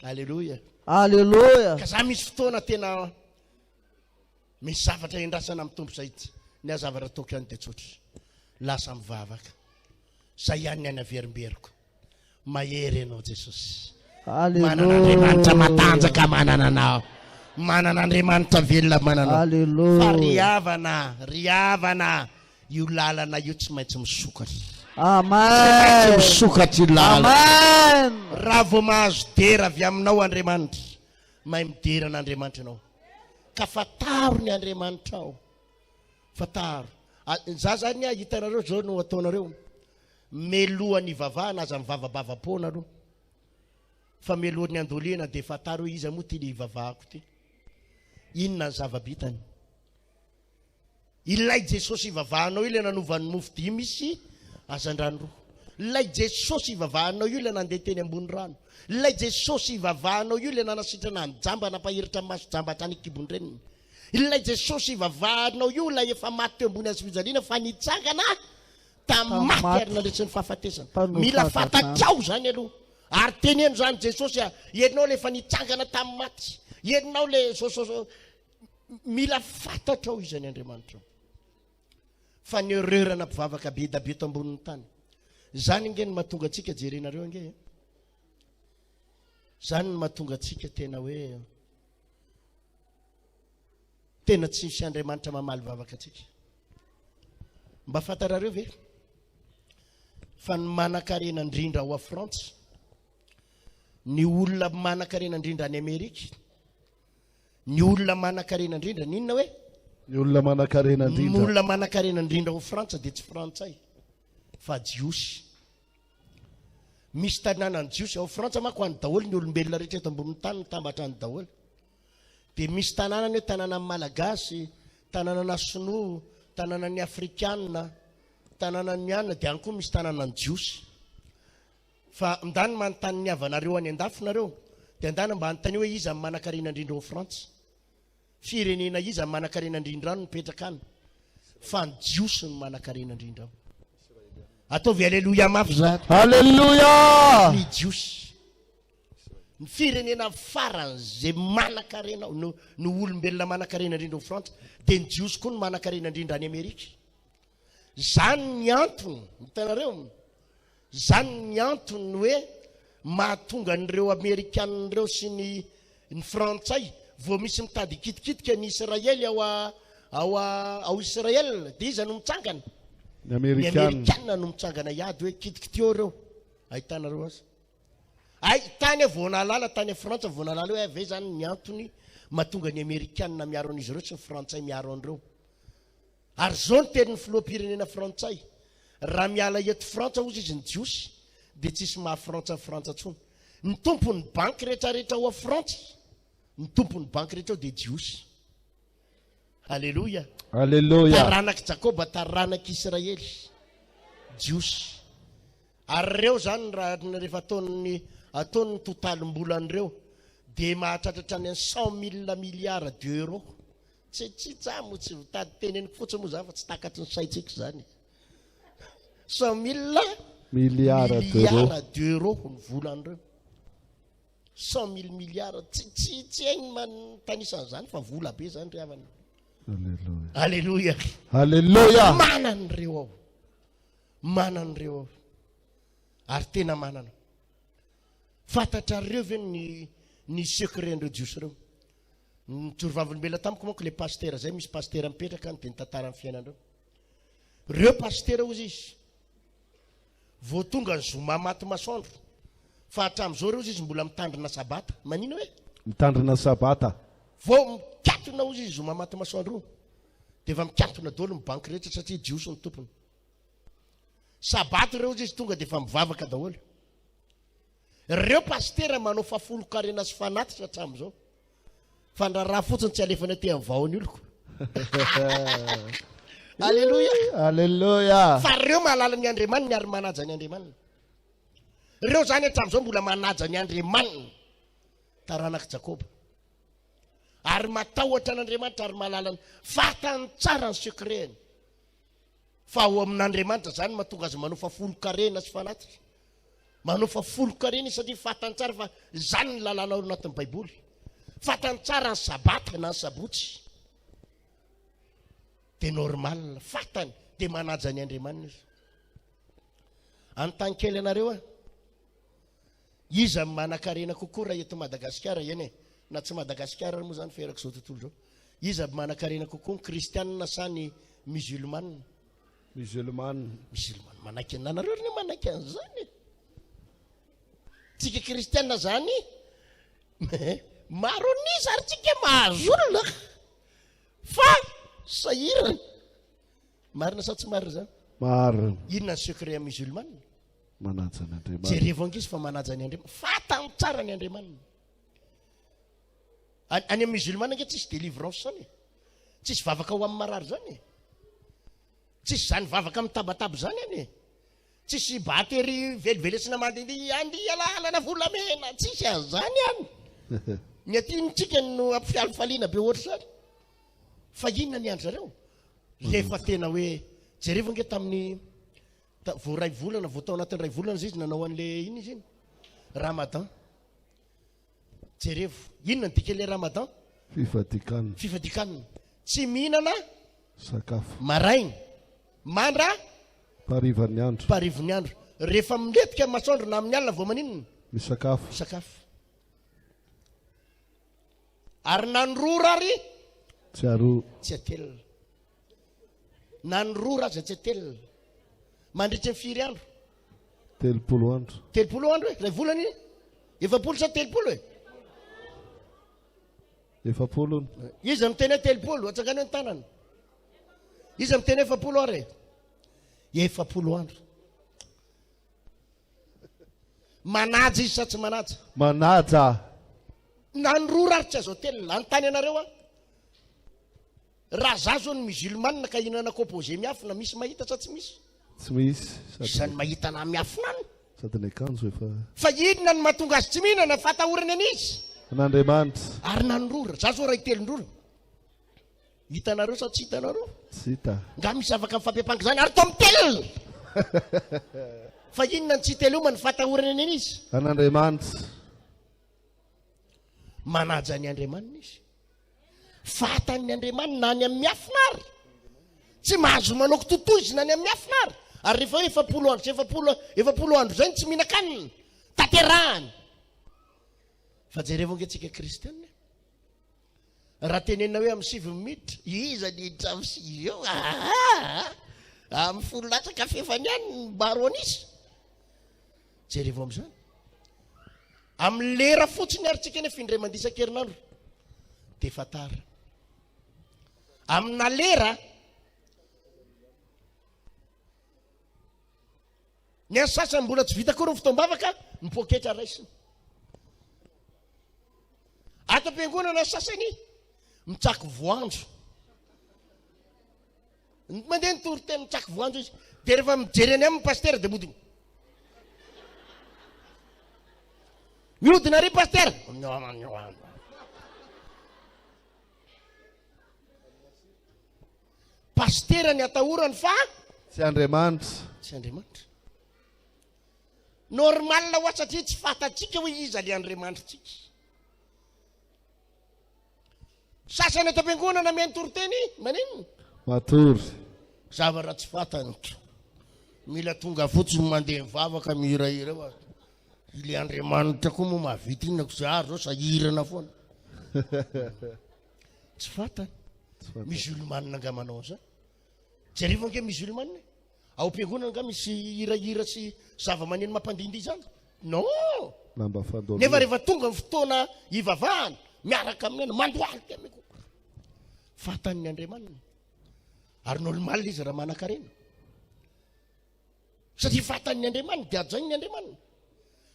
Alleluia. Alleluia. Ka za misy fotoana tena misy zavatra endrasana amin'ny tompo zay ity. Ny azavatra ataoko ihany dia tsotra. Lasa mivavaka. Zay ihany ny any averimberiko. Mahery ianao Jesosy. Manan'Andriamanitra matanjaka manana anao. Manan'Andriamanitra velona manana. Alleluia. Fa riavana io lalana io tsy maintsy misokatra. Amen. Misokatra io lalana. Amen. Raha vao mahazo dera avy aminao Andriamanitra, mahay midera n'Andriamanitra anao. Ka fataro ny Andriamanitra ao. Fataro. Za zany hitanareo zao no ataonareo. Melohan'ny vavahana aza mivavabavampona aloha. Fa melohan'ny andoliana dia fataro iza moa ty vavahako ty. Inona ny zava-bitany? Ilay Jesosy ivavahanao ilay nanovan'ny mofo 5 misy azan-drano roa. Ilay Jesosy ivavahanao io ilay nandeha teny ambony rano. Ilay Jesosy ivavahanao io ilay nanasitrana ny jamba napahiritra ny maso jamba hatrany kibon-dreniny. Ilay Jesosy ivavahanao io ilay efa maty teo ambony azy fijaliana fa nitsangana tamaty ary nandretsy ny fahafatesana. Mila fantatrao zany aloha. Ary teneno zany Jesosy ianao le efa nitsangana tamin'ny maty. Ianao le mila fantatrao izany Andriamanitra. Fa ny erreur-na mpivavaka be da be eto ambonin'ny tany. Zany inge ny mahatonga antsika jerenareo inge. Zany ny mahatonga antsika tena hoe tena tsy misy Andriamanitra mamaly vavaka antsika. Mba fantarareo ve? Fa ny manan-karena indrindra ao a Frantsa ny olona manan-karena indrindra any Amerika, ny olona manan-karena indrindra ninona hoe ny olona manan-karena indrindra, olona manan-karena indrindra ao Frantsa dia tsy frantsay fa jiosy. Misy tanànany jiosy ao Frantsa manko any daholo ny olombelona rehetra eto ambonin'ny tany mitambatra any daholo. Dia misy tanànany hoe tanànan'ny malagasy, tanànana sinoa, tanànan'ny afrikanina, tanànan'ny anina, dia any koa misy tanànany jiosy. Fa ndany manontany ny avanareo any an-dafinareo, dia andany mba anontany hoe iza manan-karena indrindra ao Frantsa, firenena iza manan-karena indrindra any mipetraka any, fa ny jiosy ny manan-karena indrindra ao. Ataovy aleluia mafy zato. Alleluia. Ny jiosy, ny firenena farany zay manan-karena no olombelona manan-karena indrindra ao Frantsa, dia ny jiosy koa ny manan-karena indrindra any Amerika. Zany ny antony, hitanareo, zany ny antony hoe mahatonga an'ireo Amerikanireo sy ny frantsay vao misy mitady kitikitika ny Israely ao Israel, dia iza no mitsangana? Ny Ny Amerikanina Amerikanina no mitsangana iady hoe kitikitio reo. Ahitanareo azy. Ay tany vao nalala tany Frantsa vao nalala hoe ave zany ny antony mahatonga ny Amerikanina miaro an'izy ireo sy ny frantsay miaro an'ireo. Ary zao ny tenin'ny filoham-pirenena frantsay, raha miala eto Frantsa ozy izy ny jiosy dia tsisy maha-Frantsa Frantsa tsony. Ny tompon'ny banky rehetrarehetra ao a Frantsa, ny tompon'ny banky rehetra ao dia jiosy. Alleluia. Alleluia. Taranaki Jakoba, taranaki Israely, jiosy. Ary reo zany rehefa ataony totalim-bolan'ireo dia mahatratratra ny 100 000 milliards d'euros. Tsy mo tsy vitady teneny fotsiny moa zany fa tsy takatry ny saitsika zany. 100 000 milliards d'euros ny volan'ireo. 100 000 milliards tsy hainy manontanisan' zany fa vola be zany ry havana. Alleluia. Alleluia. Manan'ireo ao, manan'ireo ao, ary tena manana. Fantatrareo ve ny secret-n'ireo jiosy reo? Ny torovavilombelona tamiko manko le pasteur zay, misy pasteur mipetraka any dia nitantara amin'ny fiainan'ireo. Reo pasteur ozy izy vao tonga ny zoma maty masoandro, fa hatramin'izao reo izy mbola mitandrina sabata. Manino hoe mitandrina sabata? vao mikatona ozy izy zoma maty masoandro dia efa mikatona daholo ny banky rehetra satria jiosy ny tompony. Sabato reo izy tonga dia efa mivavaka daholo. Reo pasteur manao fafolo-karena sy fanatitra hatramin'izao, fa ndraraha fotsiny tsy alefana aty amin'ny vahony oloko. Alleluia. Alleluia. Fa reo mahalala ny Andriamanina ary manaja ny Andriamanina. Reo zany hatramin'izao mbola manaja ny Andriamanina, taranaki Jakoba. Ary matahotra an'Andriamanitra ary mahalala fatany tsara ny secret-ny. Fa ao amin'Andriamanitra zany mahatonga azy manao fafolo-karena sy fanatitra. Manao fafolo-karena satria fatany tsara fa zany ny lalana ao anatin'ny Baiboly. Fatany tsara ny sabata na ny sabotsy. Dia normal, fatany dia manaja ny Andriamanina izy. Anontany kely anareo iza manan-karena kokoa raha eto Madagasikara eny na tsy Madagasikara moa zany feraka izao tontolo zao. Iza manan-karena kokoa ny kristianina sa ny musulmane? Musulmane. Musulmane manaiky nanareo ny manaiky an'izany. Tsika kristianina zany maro nizy ary tsika mahazo olona fa sahirana. Marina sa tsy marina zany? Marina. Inona ny secret musulmane? Manaja ny Andriamanina. Jerevao angizy fa manaja ny Andriamanina. Fatany tsara ny Andriamanina. Any amin'ny musulmane nge tsisy délivrance zany, tsisy vavaka ho amin'ny marary zany, tsisy zany vavaka amin'ny tabatabo zany any, tsisy batery velivelesyna mandeha alana volamena, tsisy an'izany any. Ny aty nitsika no ampialifaliana be ohatry zany. Fa inona ny andro zareo? Rehefa tena hoe jereva nge tamin'ny vao ray volana, vao tao anatin'ny ray volana izy nanao an'le iny izy iny Ramadan. Jerevo, inona ny dikele Ramadan? Fifadikanina. Fifadikanina. Tsy mihinana sakafo maraina, mandra parivany andro. Parivony andro. Rehefa miletika masoandro na amin'ny alina vao maninona? Misakafo. Sakafo. Ary nanrora ary tsy aroa. Tsy atelina. Nanrora aza tsy atelina. Mandritry ny firy andro? 30 andro. 30 andro ray volana iny? efapolo sa telopolo e. Efapolo. Izy miteny telopolo atsakany ny tanana. Izy miteny efapolo ary. Efapolo andro. Manaja izy sa tsy manaja? Manaja. Nandro raritra azo hôtel antany anareo a. Raha zazo ny musulmane ka hinana composé miafina misy mahita sa tsy misy? Tsy misy. Isany mahita na miafina any. Sady ny akanjo efa. Fa inona ny mahatonga azy tsy mihinana fatahorana an'izy? N'Andriamanitra. Ary nandrora. Zazo ray telondrora. Hitanareo sa tsy hitanareo? Tsy hita. Nga misy afaka mifampiampangy zany ary to amin'ny tel. Fa inona ny tsy teloma ny fatahorana an'izy? An'Andriamanitra. Manaja ny Andriamanina izy. Fatan'ny Andriamanina na any amin'ny miafinary. Tsy mahazo manao totozy na any amin'ny miafinary. Ary rehefa hoe efapolo andro, efapolo andro zay tsy mihinan-kanina. Tanterahany. Fa jerevao antsika kristianina. Raha tenena hoe amin'ny 7 minitra, iza niditra amin'ny 6 eo. Amin'ny folo latsaka fefany ihany baro anisy. Jerevao amin'izany. Amin'ny lera fotsiny ary tsika nefa indray mandeha isan-kerinandro dia efa tara. Amina lera ny any sasany mbola tsy vita koa ny fotoam-bavaka ny poketra raisiny. Ato am-piangonana ny sasany mitsako voanjo. Mandeha nitory mitsako voanjo izy. Dia rehefa mijery any amin'ny paster dia modiny. Mihodina ry paster. Paster ny atahorany fa Tsy Andriamanitra. tsy Andriamanitra. Normal ho satria tsy fatatsika hoe iza le Andriamanitra tsika. Sasany ato am-piangonana miantoroteny manino? Matory. Zavatra tsy fatany. Mila tonga fotsiny mandeha mivavaka mihirahira. Ile Andriamanitra koa moa mahavita inona ko zary zao sahirana foana. Tsy fatany. Musulmane nga manao zany. Jerevao nge musulmane. Ao am-piangonana nga misy hirahira sy zava-maneno mampandindy zany. Non. Namba fandolo. Nefa rehefa tonga ny fotoana hivavahana miaraka amin'ny mandohalika amiko. Fatan'ny Andriamanina. Ary normal izy raha manan-karena. Satria fatan'ny Andriamanina dia ajainy ny Andriamanina.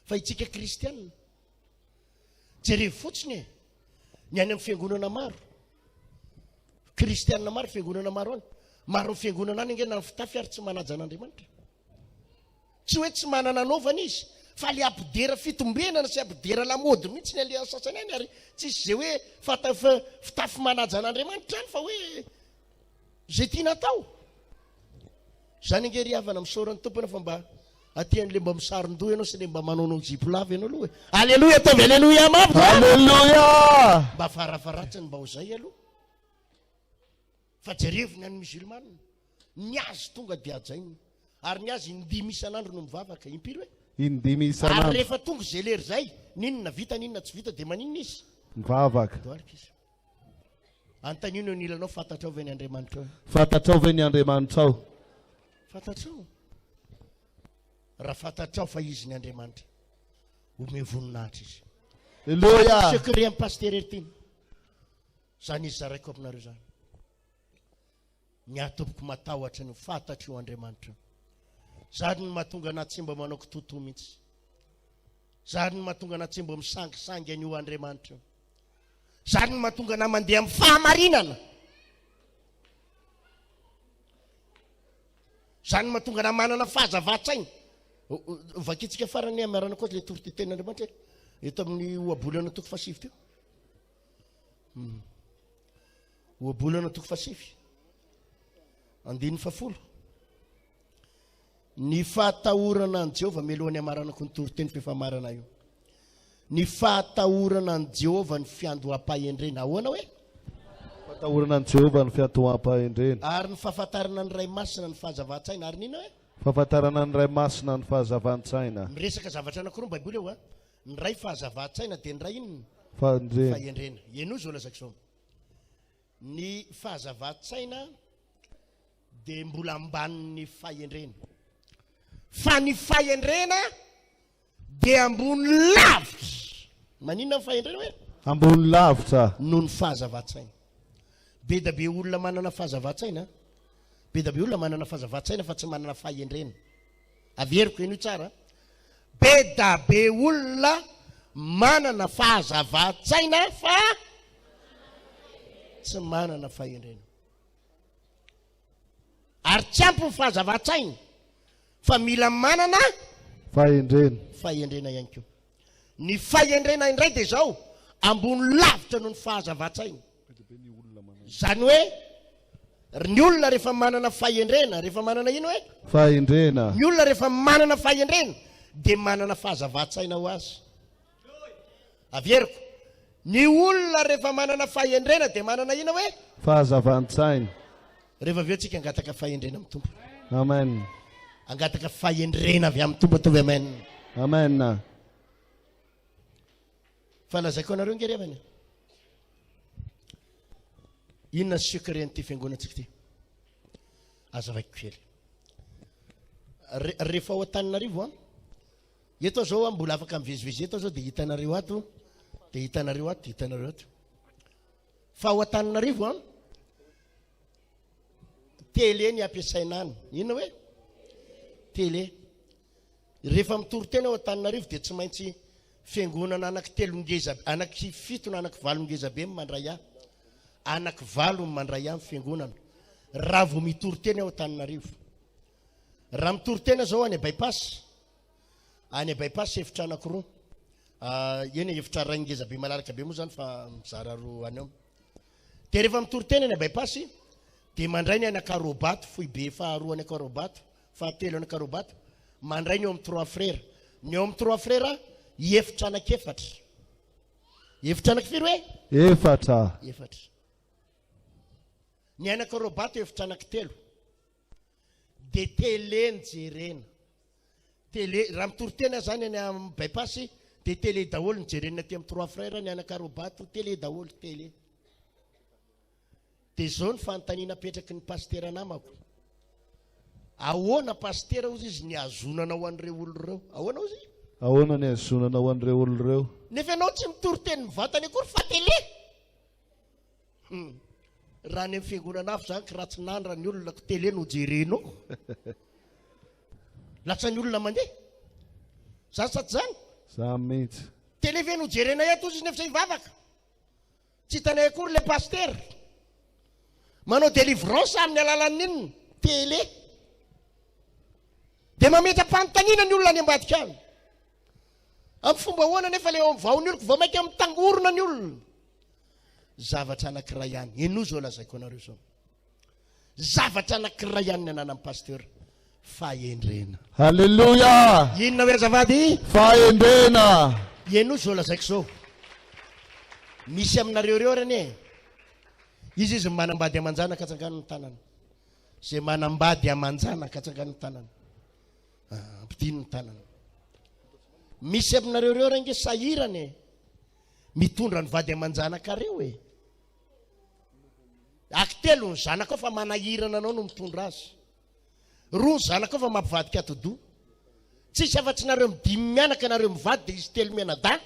Fa itsika kristianina. Jereo fotsiny ny any amin'ny fiangonana maro. Kristianina maro fiangonana maro any. Maro fiangonana any angena ny fitafy ary tsy manaja an'Andriamanitra. Tsy hoe tsy manana anaovana izy. Fa le ampidera fitombenana sy ampidera lamody mihitsy ny alian'ny sasany any ary tsisy zay hoe fitafy manaja an'Andriamanitra any fa hoe zay tiana atao. Zany ange ry havana misaorany tompona fa mba atian'le mba misaron-doha ianao sy le mba manaonao jipo lava ianao aloha. Alleluia ataovy alleluia mafy. Alleluia. Mba farafaratsiny mba ho zay aloha. Fa jerevony any musulmane. Ny azy tonga dia ajainy. Ary ny azy indimy isan'andro no mivavaka. Impiry hoe? Indimy Ary isan'andro. rehefa tonga zay lery zay, ninona vita ninona tsy vita dia maninona izy? Mivavaka. Doalika izy. Antanino ny ilanao fantatrao ve ny Andriamanitra? Fantatrao ve ny Andriamanitra ao? Fantatrao. Raha fantatrao fa izy ny Andriamanitra. Ome voninahitra izy. Alleluia. Secret amin'ny paster ertiny. Zany izy zaraiko aminareo zany. Ny atopoko matahotra ny fantatra io Andriamanitra. Zany ny mahatonga na tsy mba manao kitoto mihitsy. Zany ny mahatonga na tsy mba misangisangy an'io Andriamanitra. Zany ny mahatonga na mandeha amin'ny fahamarinana. Zany ny mahatonga na manana fahazava-tsaina. Vakitsika farany amiarana koa le torotiten'Andriamanitra. Eto amin'ny ohabolana toko fasivy teo. Ohabolana toko fasivy. 9 ny fahatahorana an Jehovah melohany amaranako ny toroteny fifamarana io. Ny fahatahorana an Jehovah ny fiandoham-pahendrena. Ahoana hoe? Fahatahorana an Jehovah ny fiandoham-pahendrena. Ary ny fahafantarana ny ray masina ny fahazava-tsaina. Ary nina hoe? Fahafantarana ny ray masina ny fahazava-tsaina. Miresaka zavatra anankiroa ny Baiboly eo a. Ny ray fahazava-tsaina dia ny ray inona? Fahendrena. Fahendrena. Eno zao lazako zao. Ny fahazava-tsaina dia mbola ambanin'ny fahendrena. Fa ny fahendrena dia ambony lavitra. Maninona ny fahendrena hoe ambony lavitra noho ny fahazavatsaina. Be da be olona manana fahazavatsaina, be da be olona manana fahazavatsaina fa tsy manana fahendrena. Averiko eny tsara. Be da be olona manana fahazavatsaina fa tsy manana fahendrena. Ary tsy ampy ny fahazavatsaina fa mila manana fahendrena ihany koa. Ny fahendrena indray dia zao ambony lavitra noho ny fahazavatsaina. Zany hoe ny olona rehefa manana fahendrena, rehefa manana ino hoe fahendrena, ny olona rehefa manana fahendrena dia manana fahazavatsaina ho azy. Averiko, ny olona rehefa manana fahendrena dia manana ino hoe fahazavatsaina. Rehefa avy eo tsika angataka fahendrena amin'ny tompo. Amen. Angataka fahendrena avy amin'ny tompo atovy amen. Amen. Falazaiko anareo ngerevana. Inona secret-n'ity fiangonantsika ity? Azavaiko kely. Rehefa ao Antananarivo eto zao mbola afaka mivezivezy eto zao dia hitanareo ato, dia hitanareo ato, dia hitanareo ato. Fa ao Antananarivo télé ny ampiasaina any. Inona hoe télé. Rehefa mitory-tena ao Antananarivo dia tsy maintsy fiangonana anaky 7 na anaky 8 ngeza be mandray ahy. Anaky 8 mandray ahy fiangonana. Raha vao mitory-tena ao Antananarivo. Raha mitory-tena zao any bypass. Any bypass efitra anankiroa. Eny efitra ray ngeza be malalaka be moa zany fa mizara roa any eo. Dia rehefa mitory-tena any bypass dia mandray ny anakarobato, foy be faharoa anakarobato, fahatelo anakarobato, mandray ny eo amin'ny 3 frères. Ny eo amin'ny 3 frères efitra anakefatra. Efitra anakfiry hoe efatra. Ny anakarobato efitra anaktelo. Dia télé nijerena. Télé raha mitory-tena zany any amin'ny bypass dia télé daholo nijerena aty amin'ny 3 frères, ny anakarobato télé daholo télé. Dia zao ny fanontaniana petraky ny pastera namako. Ahoana pastera ozy izy ny azonana ho an'ireo olona ireo? Ahoana ozy? Ahoana ny azonana ho an'ireo olona ireo? Nefa ianao tsy mitory-teny mivantany akory fa télé. Raha ny amin'ny fiangonana hafa zany kiratsinandra ny olona ko télé no jerenao. Latsa ny olona mandeha. Zany sa tsy zany? Za mihitsy. Télé ve no jerena eto ozy nefa izay vavaka. Tsy hitanay akory le paster. Manao délivrance amin'ny alalan'inona? Télé. Dia mametra-panontaniana ny olona any ambadika any. Amin'ny fomba ahoana nefa le vaony oloko vao mainka mitangorona ny olona. Zavatra anankiray ihany. Eno zao lazaiko anareo zao. Zavatra anankiray ihany ny anana amin'ny pasteur. Fahendrena. Halleluja. Inona hoe azavady? Fahendrena. Eno zao lazaiko zao. Misy aminareo reo reny izy manambady amanjana katsangan'ny tanana. Zay manambady amanjana katsangan'ny tanana. Ampidino ny tanana. Misy aminareo reo renge sahirany mitondra ny vady amanjana kareo Akitelo ny zanaka fa manahirana anao no mitondra azy. Roa ny zanaka fa mampivadika atodo. Tsisy afa-tsy nareo midimy mianaka nareo mivady dia izy telo mianada.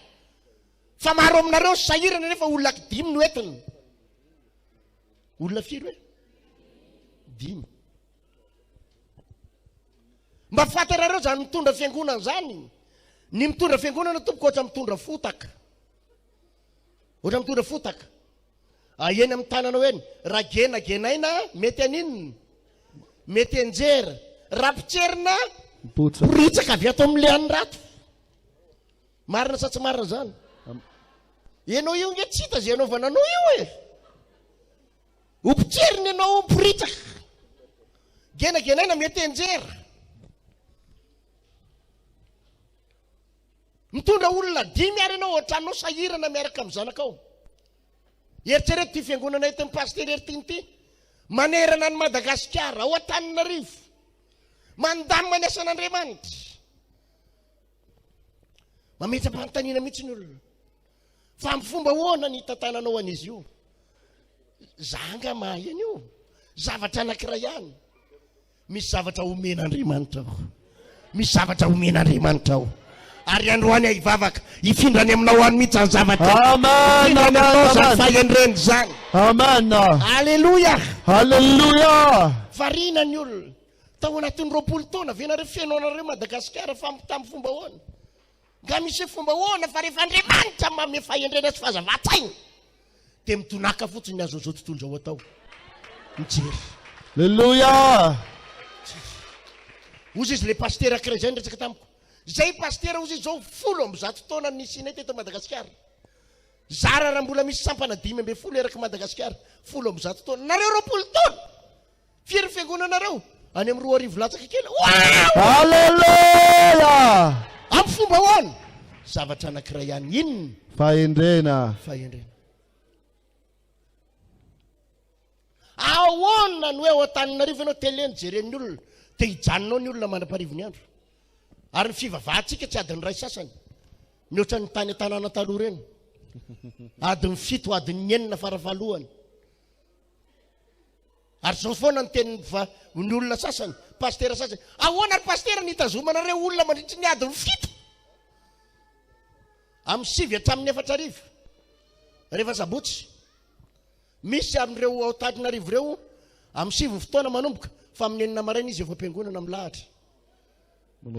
Fa maro aminareo sahirana nefa olona dimy no entiny. Olona firy hoe? 5. Mba fantarareo zany mitondra fiangonana zany. Ny mitondra fiangonana tompoko ohatra mitondra fotaka. Ohatra mitondra fotaka. Eny amin'ny tananao eny. Raha genagenaina mety aninona? Mety enjera. Raha pitserina poritsaka avy ato amin'ile any rato. Marina sa tsy marina zany? Ianao io nge tsy hita zay anao vananao io ho pitserina ianao poritsaka. Genagenaina mety enjera. Mitondra olona 5 ary ianao ohatranao sahirana miaraka amin'ny zanakao. Eritrereto ty fiangonana eto amin'ny paster Ertinity manerana ny Madagasikara ao Antananarivo mandamina ny asan'Andriamanitra. Mametra-panontaniana mihitsy ny olona. Fa amin'ny fomba ahoana ny tantananao an'izy io? Zanga mahany io. Zavatra anankiray ihany. Misy zavatra omen'Andriamanitra ao. Misy zavatra omen'Andriamanitra ao. Ary androany ivavaka ifindrany aminao any mihitsy any zavatra. Amen. Ifindrany aminao zany Amen. fahendreny zany. Amen. Alleluia. Hallelujah. Farina ny olona tao anatin'ny 20 taona venareo fiainonareo Madagasikara fa tamin'ny fomba hoana. Nga misy fomba hoana fa rehefa Andriamanitra manome fahendrena sy fahazavantsaina dia mitonaka fotsiny azo zao tontolo zao atao. Mijery. Hallelujah. Ozy izy le pasteur krezay resaka tamiko. Zay pasteur ozy zao 10 taona nisinay teto Madagasikara. Zara raha mbola misy sampana 5 eraky Madagasikara 10 taona. Nareo 20 taona. Firy fiangonanareo any amin'ny 2 arivo latsaka kely. Hallelujah. Amin'ny fomba hoana zavatra anankiray ihany. Inona? Fahendrena. Fahendrena. Ahoana no hoe ao Antananarivo ianao teleny jeren'ny olona dia hijanonao ny olona mandraparivo ny andro. Ary ny fivavahantsika tsy adiny ray sasany mihoatra ny tany an-tanàna taloha reny. Adiny 7 adiny 9 farafahalohany. Ary zao foana ny teny ny olona sasany pasteur sasany. Ahoana ary pasteur nitazomanareo olona mandritry ny adiny 7 amin'ny 7 hatramin'ny 4 arivo rehefa sabotsy. Misy amin'ireo ao Antananarivo reo amin'ny 7 fotoana manomboka fa amin'ny 9 maraina izy efa ampiangonana amin'ny lahatra.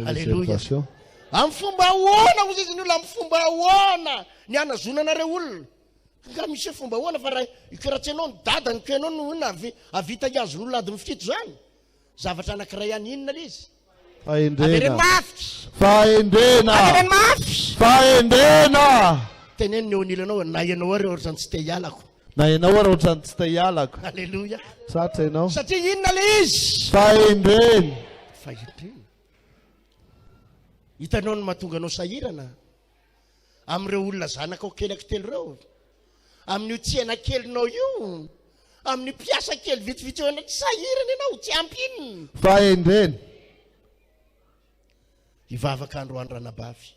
Alleluia. Amin'ny fomba ahoana ozy izy ny olona amin'ny fomba ahoana ny anazonanareo olona. Nga misy fomba ahoana fa raha ikiratsianao ny dadany kenao no na avita iazo n'olona adiny 7 zany. Zavatra anankiray ihany. Inona izy? Fahendrena. Fahendrena. Fahendrena. Teneny ny onilanao na ianao ary ohatrany tsy te hialako. Na ianao ary ohatrany tsy te hialako. Alleluia. Satra ianao. Satria inona le izy? Fahendrena. Fahendrena. Hitanao ny mahatonga anao sahirana amin'ireo olona zanakao kely telo reo, amin'io tsiana kelinao io, amin'ny piasa kely vitsivitsy eo anaty sahirana ianao tsy ampinina. Fahendrena. Ivavaka androany ranabavy,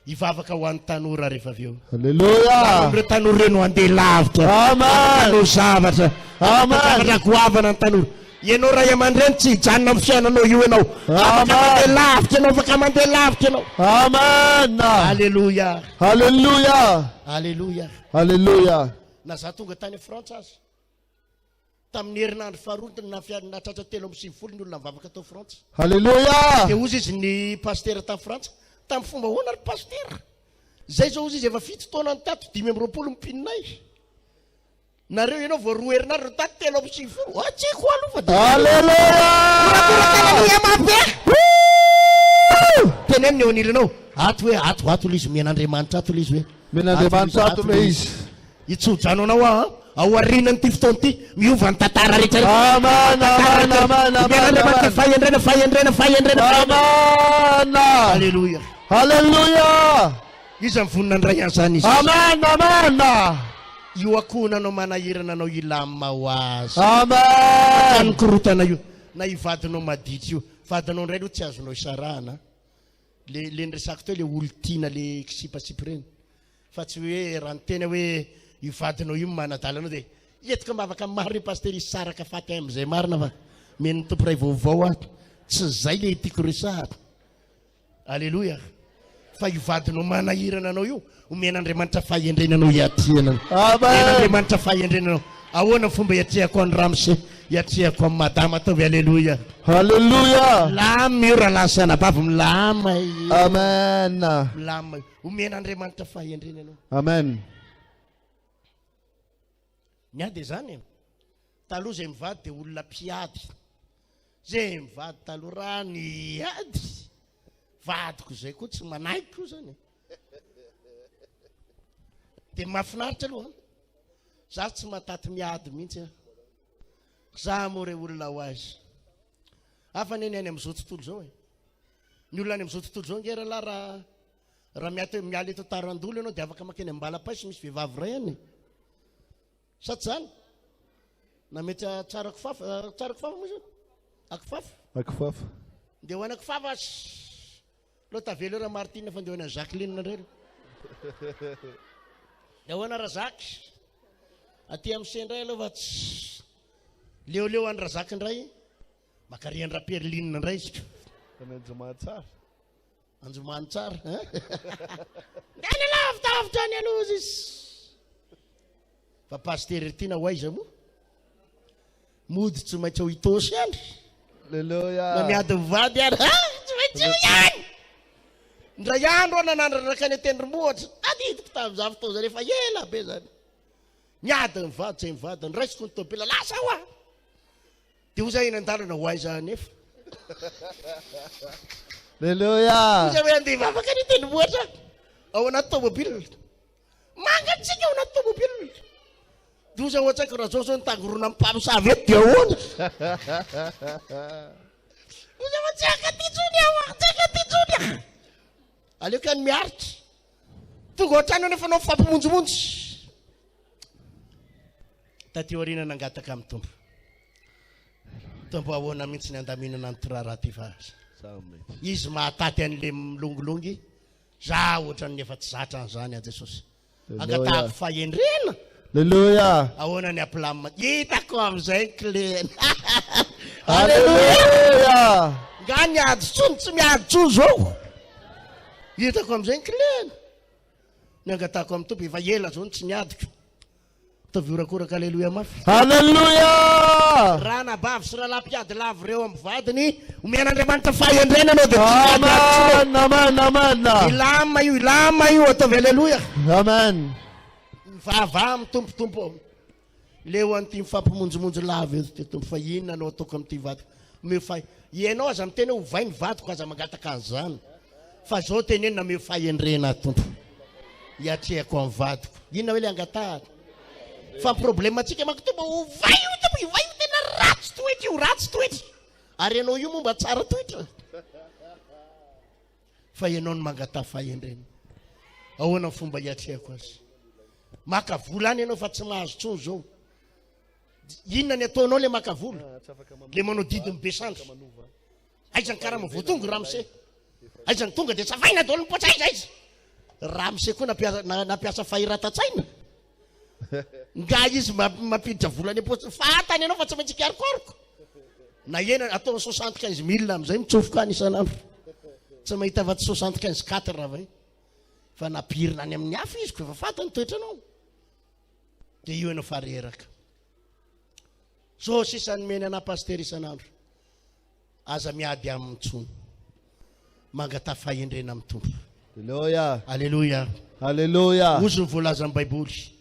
ivavaka ho an'ny tanora rehefa avy eo. Hallelujah. Amin'ireo tanora reno handeha lavitra. Amen. Tanora zavatra. Amen. Zavatra goavana ny tanora. Ianao ray aman-dreny tsy hijanona amin'ny fiainanao io ianao. Afaka mandeha lavitra ianao, afaka mandeha lavitra ianao. Amen. Alleluia. Hallelujah. Alleluia. Hallelujah. Na za tonga tany Frantsa azy tamin'ny herinandro faharoa na tratra 3 ny olona mivavaka tao Frantsa. Hallelujah. Dia ozy izy ny pasteur ta Frantsa tamin'ny fomba hoana ry pasteur. Zay zao ozy izy efa 7 taona ny tato 5 mipinay. Nareo ianao vao 2 herinandro tato 3 tsiko aloha. Hallelujah. Teneny ny onilanao ato hoe ato izy men'Andriamanitra ato izy hoe men'Andriamanitra ato le izy. Itsojano anao ao arinany ty fotoana ty miova ny tantara rehetra. Amen. Fahendrena. Amen. Alleluia. Hallelujah. Izy mivonina ny ray an'izany izy. Amen. Io akoho nanao manahirana anao ilama ho azy. Amen. Ny korotana io na ivadinao maditra io vadinao indray aloha tsy azonao isarahana. Le nresako teo le olontiana le kisipasipy reny fa tsy hoe raha ny tena hoe ivadinao io manadalanao dia entika mavaka mary pasteur isaraka faty amin'izay marina fa meny tomporay vaovao ato tsy zay le tiako resahana. Alleluia. Fa ivadinao manahirana anao io omen'Andriamanitra fahendrenanao hiatrianao. Omen'Andriamanitra fahendrenanao. Ahoana fomba hiatriako any Ramse, hiatriako amin'ny madama ataovy. Alleluia. Hallelujah. Milama io raha lasana bavy milama. Amen. Milama. Omen'Andriamanitra fahendrenanao. Amen. Niady zany taloha zay mivady dia olona mpiady. Zay mivady taloha raha niady vadiko zay koa tsy manaiky zany. Dia mahafinaritra aloha za tsy mataty miady mihitsy. Za moa re olona ho azy hafa neny any amin'izao tontolo zao ny olona any amin'izao tontolo zao ngera la raha miala eto Tarandolo ianao dia afaka makeny Ambalapaiso misy vehivavy ray any sa tsy zany na mety tsara kifafa moa zany akifafa dia ho any akifafa lo tavelo raha Martina fa ndeha ho any Jacqueline indray dia ho any Razak aty amin'isay indray aloha fa tsy leoleo any Razak indray makariandra Perline indray isika. Anjomany tsara any lavitavitra any aloha izy fa pastery tiana hoaiza moa mody tsy maintsy ho itosy any na miady mivady any tsy maintsy ho ihany ndray andro nanandraraka any atendrimohatra aditiko tamizavy taoza rehefa ela be zany miady mivady tsy mivady ndraisiko ny tobila lasa ho a de ho zay iny andalana ho aiza nefa Alleluia. Iza hoe andeha vavaka ny tendrimohatra ao anaty tomobile mangatsika ao anaty tomobile doza ohatsaiko raha zao zao nitangorona mpamosavy eto dia ahoana doza fa tsaka ty tsony ao tsaka ty tsony aleoko any miaritra tonga ohatrany nefa anao fampimonjomonjy taty orina nangataka amin'ny tombo ahoana mihitsy ny andaminana ny tirara ty fa izy mahataty an'le milongolongy za ohatrany nefa tsy zatra an'izany a Jesosy angatahako fahendrena Alleluia. ahoana ny aplamma hitako amin'izay ny cleny Alleluia. nga miady tsony tsy miady tsony zao hitako amin'izay ny cleny ny angatahako amin'ny tompo efa ela zao ny tsy miadiko taviorakoraka alleluia mafy Alleluia. raha nabavy sy raha lampiady lavy reo amin'ny vadiny omen'Andriamanitra fahendrena anao dia Amen. Amen. Amen. ilama io ataovy alleluia Amen. vava amin'ny tompotompo ao leo an'ity mifampimonjomonjo lavy eto ty tompo fa inona anao ataoko amin'ity vadiko omeo fa ianao aza miteny ho vai ny vadiko aza mangataka an'izany fa zao tenenina meo fahendrena tompo hiatrehako amin'ny vadiko inona hoe le angatahana fa problème atsika makotomba ovay io tompo ivay io tena ratsy toetra io ratsy toetra ary ianao io momba tsara toetra fa ianao no mangatah fahendrena ahoana fomba hiatrehako azy maka vola any ianao fa tsy mahazo tsony zao inona ny ataonao le maka vola le manao didiny besandro aizany karaha mavoatongo ramose aizany tonga de savaina dolo mipotsaiza izy ramose koa nampiasa fahiratatsaina nga izy mampiditra volany apotsy fatany ianao fa tsy maintsy kiarikoriko na ena atao 75,000 am'izay mitsofoka any isanandro tsy mahita fa tsy 75,4 raha vai fa napirina any amin'ny hafa izy ko efa fatany toetra anao de io ianao fareraka so sisany meny ana paster isanandro aza miady amin'ny tsony mangata fahendrena amin'ny tompo Alleluia. alleluia Alleluia. ozy ny voalaza amin'ny baiboly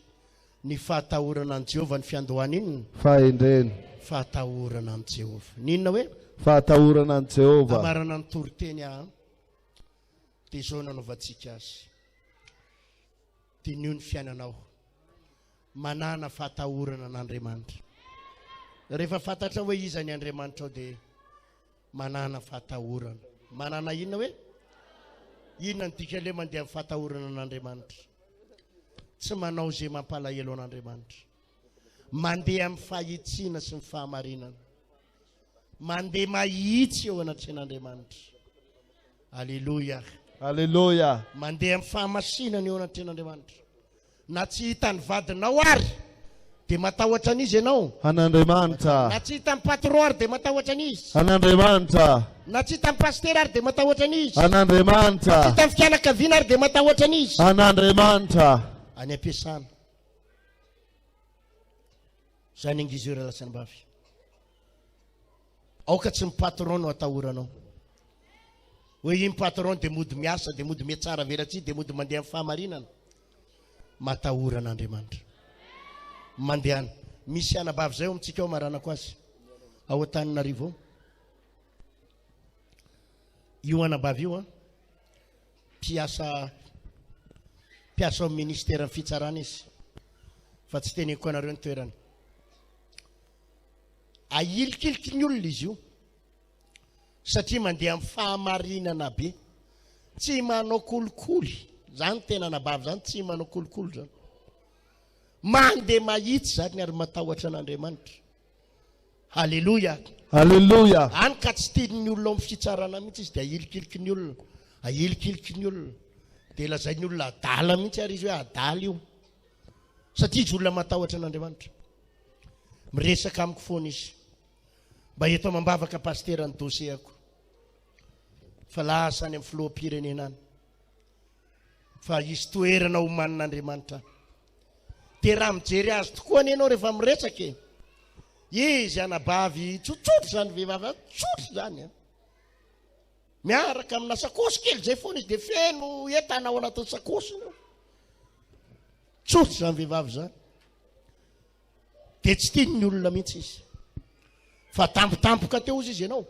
ny fahatahorana an Jehovah ny fiandohana inona Fahendrena. fahatahorana an Jehovah ninona hoe Fahatahorana an Jehovah. amarana ny toriteny a de zao nanaovantsika azy tenio ny fiainanao manana fahatahorana an'Andriamanitra rehefa fantatra hoe iza ny Andriamanitra ao de manana fahatahorana manana inona hoe inona ny dika le mandeha amin'ny fahatahorana an'Andriamanitra tsy manao zay mampalahelo an'Andriamanitra mandeha amin'ny fahitsiana sy ny fahamarinana mandeha mahitsy eo anatren'Andriamanitra alleluia Alleluia. mandeha amin'ny fahamasinana eo anatren'Andriamanitra na tsy hitany vadinao ary de matahotra an'izy ianao An'Andriamanitra. na tsy hitany patron ary de matahotra an'izy An'Andriamanitra. na tsy hitany paster ary de matahotra an'izy An'Andriamanitra. tsy hitany fianakaviana ary de matahotra an'izy An'Andriamanitra. any ampiasana zany angizy eo raha lasany bavy aoka tsy mipatron no atahoranao hoe iny patron de mody miasa de mody miatsara velatsy de mody mandeha amin'ny fahamarinana matahoran'Andriamanitra mandehana misy anabavy zay ao amitsika ao maranako azy ao Antananarivo io anabavy io a mpiasa ao ministère ny fitsarana izy fa tsy teneko anareo ny toerany ahilikiliky ny olona izy io satria mandeha amin'ny fahamarinana be tsy manao kolikoly zany tena anabavy zany tsy manao kolikoly zany mandeha mahitsy zany ary matahotra an'Andriamanitra halleluia Alleluia. any ka tsy tiany olona amin'ny fitsarana mihitsy izy de ahilikiliky ny olona ahilikiliky ny olona de lazay ny olona adala mihitsy ary izy hoe adala io satria izy olona matahotra an'Andriamanitra miresaka amiko foana izy mba eto mambavaka paster ny dossier ako fa lasa any amin'ny filoham-pirenenany fa izy toerana homanin'Andriamanitra. Dia raha mijery azy tokoa any ianao rehefa miresaka izy anabavy tsotsotro zany vehivavy tsotro zany miaraka amina sakosy kely zay foana izy dia feno entana ao anatin'ny sakosy tsotro zany vehivavy zany. Dia tsy tiany olona mihitsy izy fa tampotampoka teo izy ianao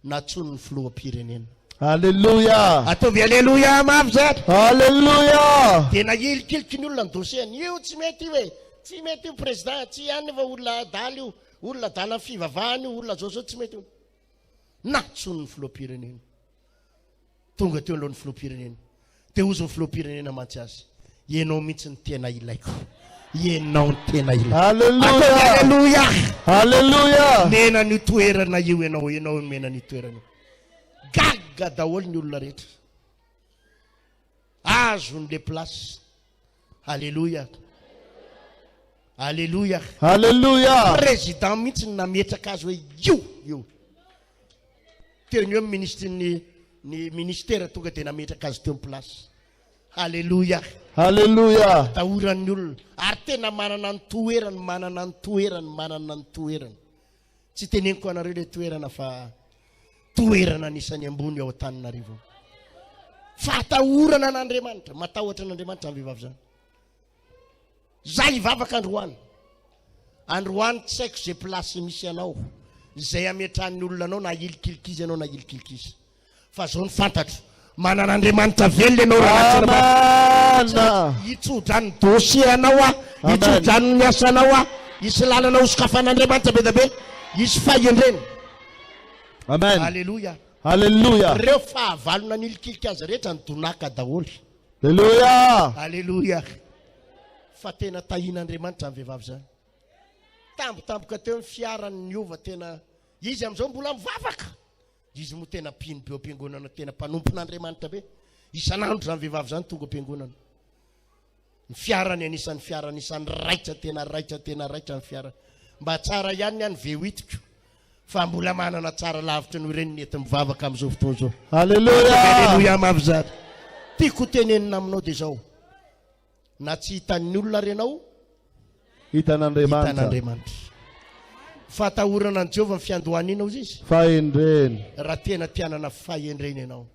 natsonony filoham-pirenena. Alléluia. Ataovy alléluia mafy zany. Alléluia. Dia nahilikiliky ny olona ny dosiany io tsy mety io tsy mety io président tsy any fa olona daly io olona dala fivavahany io olona zao tsy mety io natsonony filoham-pirenena. Tonga teo alohan'ny filoham-pirenena dia ozy ny filoham-pirenena mantsy azy ianao mihitsy ny tena ilaiko ianao ny tena ilaiko. Alléluia. Alléluia. Mena ny toerana io ianao mena ny toerana gaga daholo ny olona rehetra azony le place. Alléluia. Alléluia. Alléluia. Président mihitsy nametraka azy hoe io teriny hoe ny ministère tonga dia nametraka azy teo amin'ny place. Alléluia. Alléluia. Tahoran'ny olona ary tena manana ny toerana tsy teneniko anareo le toerana fa toerana anisany ambony ao Antananarivo fa atahorana an'Andriamanitra matahotra an'Andriamanitra amin'ny vehivavy zany. Zay hivavaka androany tsy haiko zay plasy misy anao zay ametrahan'ny olona anao na ilikilikizy anao na ilikilikizy fa zao ny fantatro manana Andriamanitra velona ianao hitsodrany dossier anao hitsodrany ny asa anao isy lalana osokafan'Andriamanitra be da be isy fahendreny. Amen. Alléluia. Alléluia. Reo fahavalona ny ilikiliky azy rehetra ny donaka daholo. Alléluia. Alléluia. Fa tena tahin'Andriamanitra amin'ny vehivavy zany. Tampotampoka teo ny fiarany ova tena izy amin'izao mbola mivavaka izy mo tena pino be am-piangonana tena mpanompon'Andriamanitra be isan'andro zany vehivavy zany tonga am-piangonana. Ny fiarany anisan'ny fiara anisan'ny raitra tena raitra ny fiara mba tsara ihany any V8 fa mbola manana tsara lavitra ny ireny nety mivavaka amin'izao fotoana zao. Alléluia. Alléluia mavy zany. Tiako tenenina aminao dia zao na tsy hitan'ny olona renao hitan'Andriamanitra. Fatahorana an Jehovah ny fiandohanina izy fahendreny raha tena tianana fahendreny ianao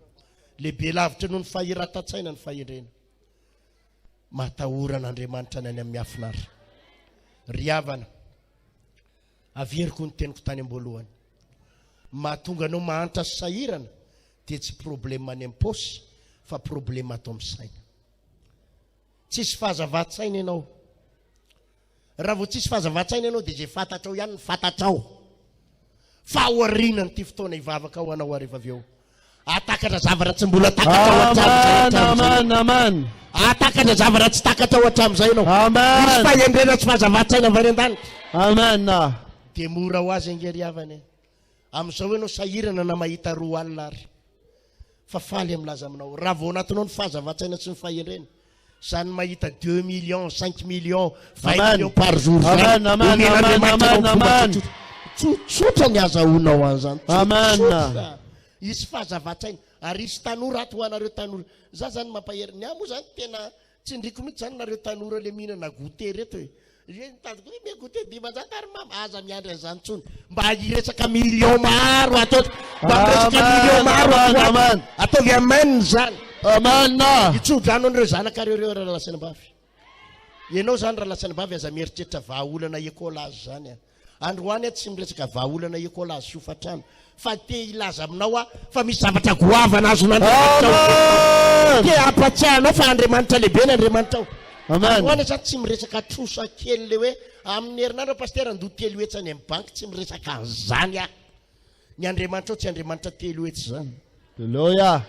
lehibe lavitra noho ny fahiran-tatsaina ny fahendrena matahoran'Andriamanitra ny any amin'ny hafinaritra. Ry havana averiko ny teniko tany am-boalohany mahatonga anao mahantra sy sahirana dia tsy problema any am-paosy fa problema ato amin'ny saina. Tsisy fahazava-tsaina ianao raha vao tsisy fahazava-tsaina ianao dia zay fantatrao ihany ny fantatrao fa aoriana nyity fotoana hivavaka ao anao rehefa avy eo atakatra zavatra tsy mbola Amen. atakatra zavatra tsy takatra ao hatramin'izay ianao misy fahendrena tsy fahazava-tsaina avy any an-tany. Amen. Dia mora ho azy angery havany amin'izao ianao sahirana na mahita roa alina ary fa faly amilaza aminao raha vao anatinao ny fahazava-tsaina sy ny fahendrena zany mahita 2 millions 5 millions 20 millions par jour tsotsotra ny azahoanao an'izany. Isy fahazava-tsaina ary isy tanora ato ho anareo tanora za zany mampahery ny amo zany tena tsy ndriko mihitsy zany nareo tanora le mihinana goûter reto nitadiko hoe me goûter dimanjato ary mama aza miandry an'izany tsony mba hiresaka million maro atao mba miresaka million maro ataovy amen zany. Amen. Itsodrano an'ireo zanakareo reo raha lasanambavy ianao zany raha lasanambavy aza mieritreritra vahaolana ekolazy zany androany tsy miresaka vahaolana ekolazy siofatrano fa te ilaza aminao fa misy zavatra goavana azon'Andriamanitra te ampatsiahanao fa Andriamanitra lehibe ny Andriamanitra ao. Androany zany tsy miresaka trosa kely le hoe amin'ny herinandro paster andoha telo hetsy any amin'ny banky tsy miresaka an'izany ny Andriamanitra ao tsy Andriamanitra telo hetsy zany. Alléluia.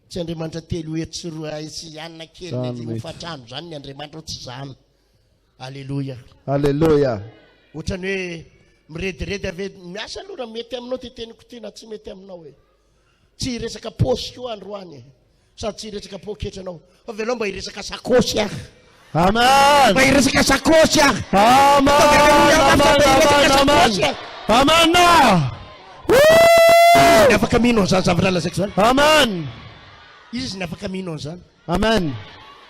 Tsy Andriamanitra telo hetsy roa sy anina kely ny fatrano zany ny Andriamanitra tsy zany. Alléluia. Alléluia. Ohatrany hoe mirediredy ave miasa aloha raha mety aminao ty teniko ty na tsy mety aminao tsy hiresaka paosy koa androany sady tsy hiresaka poketra anao fa velao mba hiresaka sakosy Amen. mba hiresaka sakosy Amen. Amen. Ny afaka mino an'izany zavrala sexuel. Amen. Izy ny afaka mino an'izany. Amen.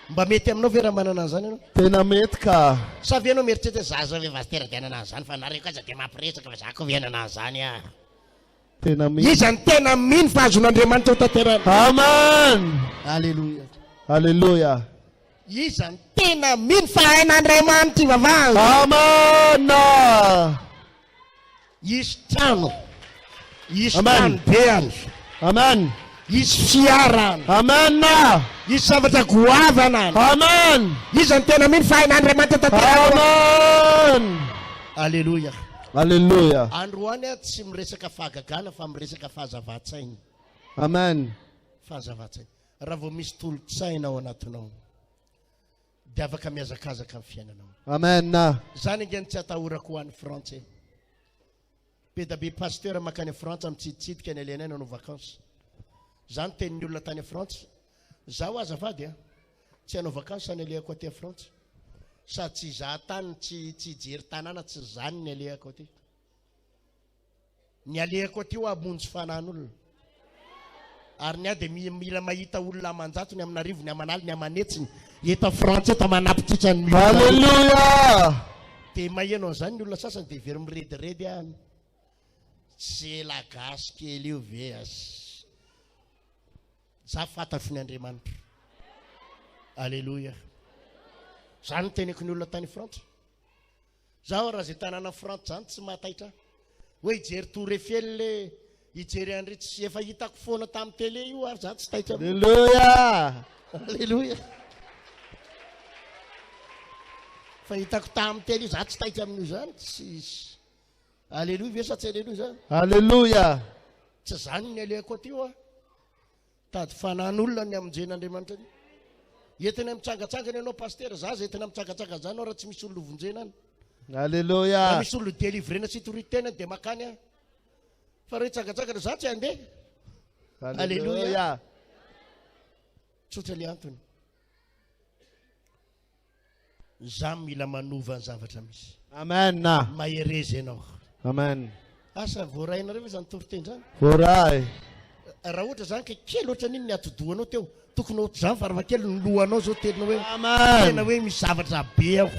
Mba mety aminao ve raha manana an'izany ianao? Tena mety ka. Sa ve anao mieritseritra zaza ve vasitera dia anana an'izany fa nareo kaza dia mampiresaka fa zako ve anana an'izany a. Tena mety. Izany tena mino fa azon'Andriamanitra ho tanterana. Amen. Alleluia. Alleluia. Izany tena mino fa hain'Andriamanitra i vavahany. Amen. Isy trano. Isy Amen. tranobeany. Amen. Isy fiarany. Amen. Isy zavatra goavana. Amen. Izany tena mino fa hain'Andriamanitra tanterana. Amen. Alleluia. Alleluia. Androany a tsy miresaka fahagagana fa miresaka fahazavatsainy. Amen. Fahazavatsainy. Raha vao misy tolotsaina ao anatinao dia afaka miazakazaka amin'ny fiainanao. Amen. Zany ingeny tsy atahorako ho an'ny Frantsay. Be da be pasteur makany Frantsa mitsiditsidika ny alenay nanao vakansa. Zany tenin'ny olona tany Frantsa. Zaho azafady a tsy hanao vakansa ny alehako aty a Frantsa. Sady tsy izaha tany tsy jery tanàna tsy zany ny alehako aty. Ny alehako aty ho amonjy fanan'olona. Ary ny a dia mila mahita olona amanjato ny amin'arivo ny amanaly ny amanetsiny eta Frantsa eta manapititra ny Alleluia. dia maheno an'izany ny olona sasany dia very mirediredy any. Tsy lagasy kely io ve as. Za fantatro ny Andriamanitra. Alleluia. Zany teneko ny olona tany Frantsa. Zaho raha zay tanàna Frantsa zany tsy mahataitra. Hoe ijery Tour Eiffel le ijery andry tsy efa hitako foana tamin'ny télé io ary za tsy taitra. Alleluia. Alleluia. Fa hitako tamin'ny télé io za tsy taitra amin'io zany tsy. Alleluia ve sa tsy alleluia zany? Alleluia. Tsy zany ny alehako aty io a. Tady fanan'olona ny amonjen'Andriamanitra ny. Entina mitsangatsangana ianao pasteur, za zay entina mitsangatsangana zany raha tsy misy olo vonjena any. Alleluia. Raha misy olo délivrena sy toritena dia makany a. Fa rehefa mitsangatsangana za tsy handeha. Alleluia. Tsotra le antony. Za mila manova ny zavatra misy. Amen. Maherezy ianao. Amen. Asa voarainareo ve zany toriteny zany? Voray. Raha ohatra zany ka kely ohatra n'iny ny atodohanao teo. Tokony ohatra zany fa raha kely ny lohanao zao tena hoe Amen. tena hoe misy zavatra be aho.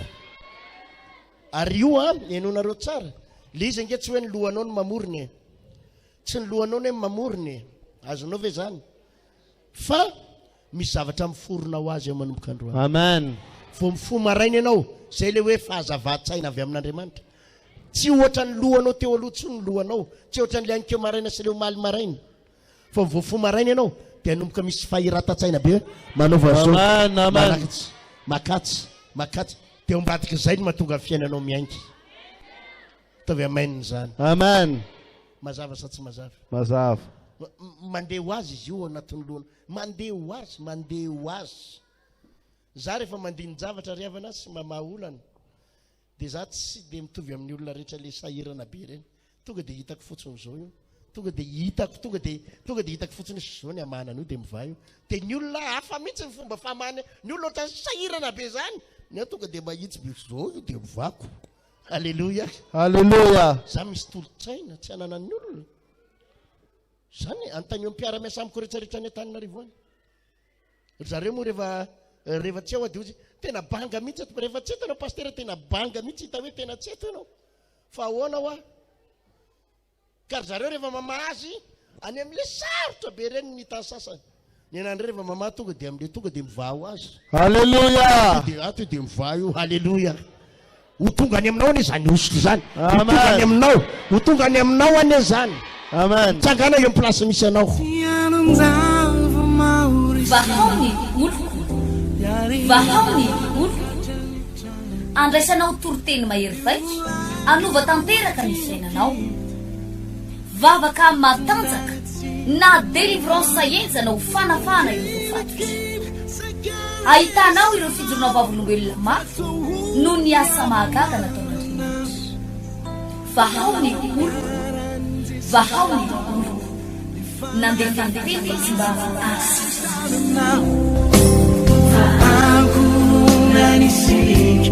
Ary io a enonareo tsara. Le izy ange tsy hoe ny lohanao no mamoriny. Tsy ny lohanao no hoe mamoriny. Azonao ve zany? Fa misy zavatra miforona ho azy eo manomboka androany. Amen. Vao mifo maraina ianao, zay le hoe fahazavatsaina avy amin'Andriamanitra. Tsy ohatra ny lohanao teo aloha tsy ny lohanao, tsy ohatra ny lianikeo maraina sy le omaly maraina. Fa vao fo maraina ianao dia nomboka misy fahiran-tatsaina be manaova zao. Amen. Amen. Makatsy dia ombadika izay no mahatonga ny fiainanao miaingy. Tavy amaininy zany. Amen. Mazava sa tsy mazava? Mazava. Mandeha ho azy izy io anatin'ny lohana. Mandeha ho azy. Za rehefa mandiny zavatra riavana sy mamaha olana dia za tsy dia mitovy amin'ny olona rehetra le sahirana be ireny. Tonga dia hitako fotsiny izao io. Tonga dia hitako fotsiny zao ny amanana io dia mivaha io. Dia ny olona hafa mihitsy ny fomba famahana. Ny olona ohatra sahirana be zany. Ny tonga dia mahitsy be zao io dia mivahako. Alleluia. Alleluia. Za misy tolotsaina tsy hanana ny olona. Zany anontany eo mpiara-miasa amiko rehetrarehetra ny Antananarivo any. Zareo moa rehefa tsy ao dia ozy tena banga mihitsy rehefa tsy eto ianao pasteur tena banga mihitsy hita hoe tena tsy eto ianao. Fa ahoana ho a? Ka zareo rehefa mamaha azy any amin'ile sarotra be ireny ny hitany sasany. Ny anandreo rehefa mamaha tonga dia amin'ile tonga dia mivaha ho azy. Alleluia. Ato dia mivaha io. Alleluia. Ho tonga any aminao ane zany osiko zany. Amen. Ho tonga any aminao. Ho tonga any aminao ane zany. Amen. Tsangana eo amin'ny plasy misy anao. Vahaony oloko. Vahaony oloko. Andraisanao toroteny mahery vaika. Anova tanteraka ny fiainanao. Vavaka matanjaka na délivrance enjana ho fanafana ireo fatotra. Ahitanao ireo fijorona vavolombelona mafy no ny asa mahagaga nataon'Andriamanitra. Vahaony oloko. Vahaony oloko. Nandefandefeny izy mba asitrana. Aku nanisik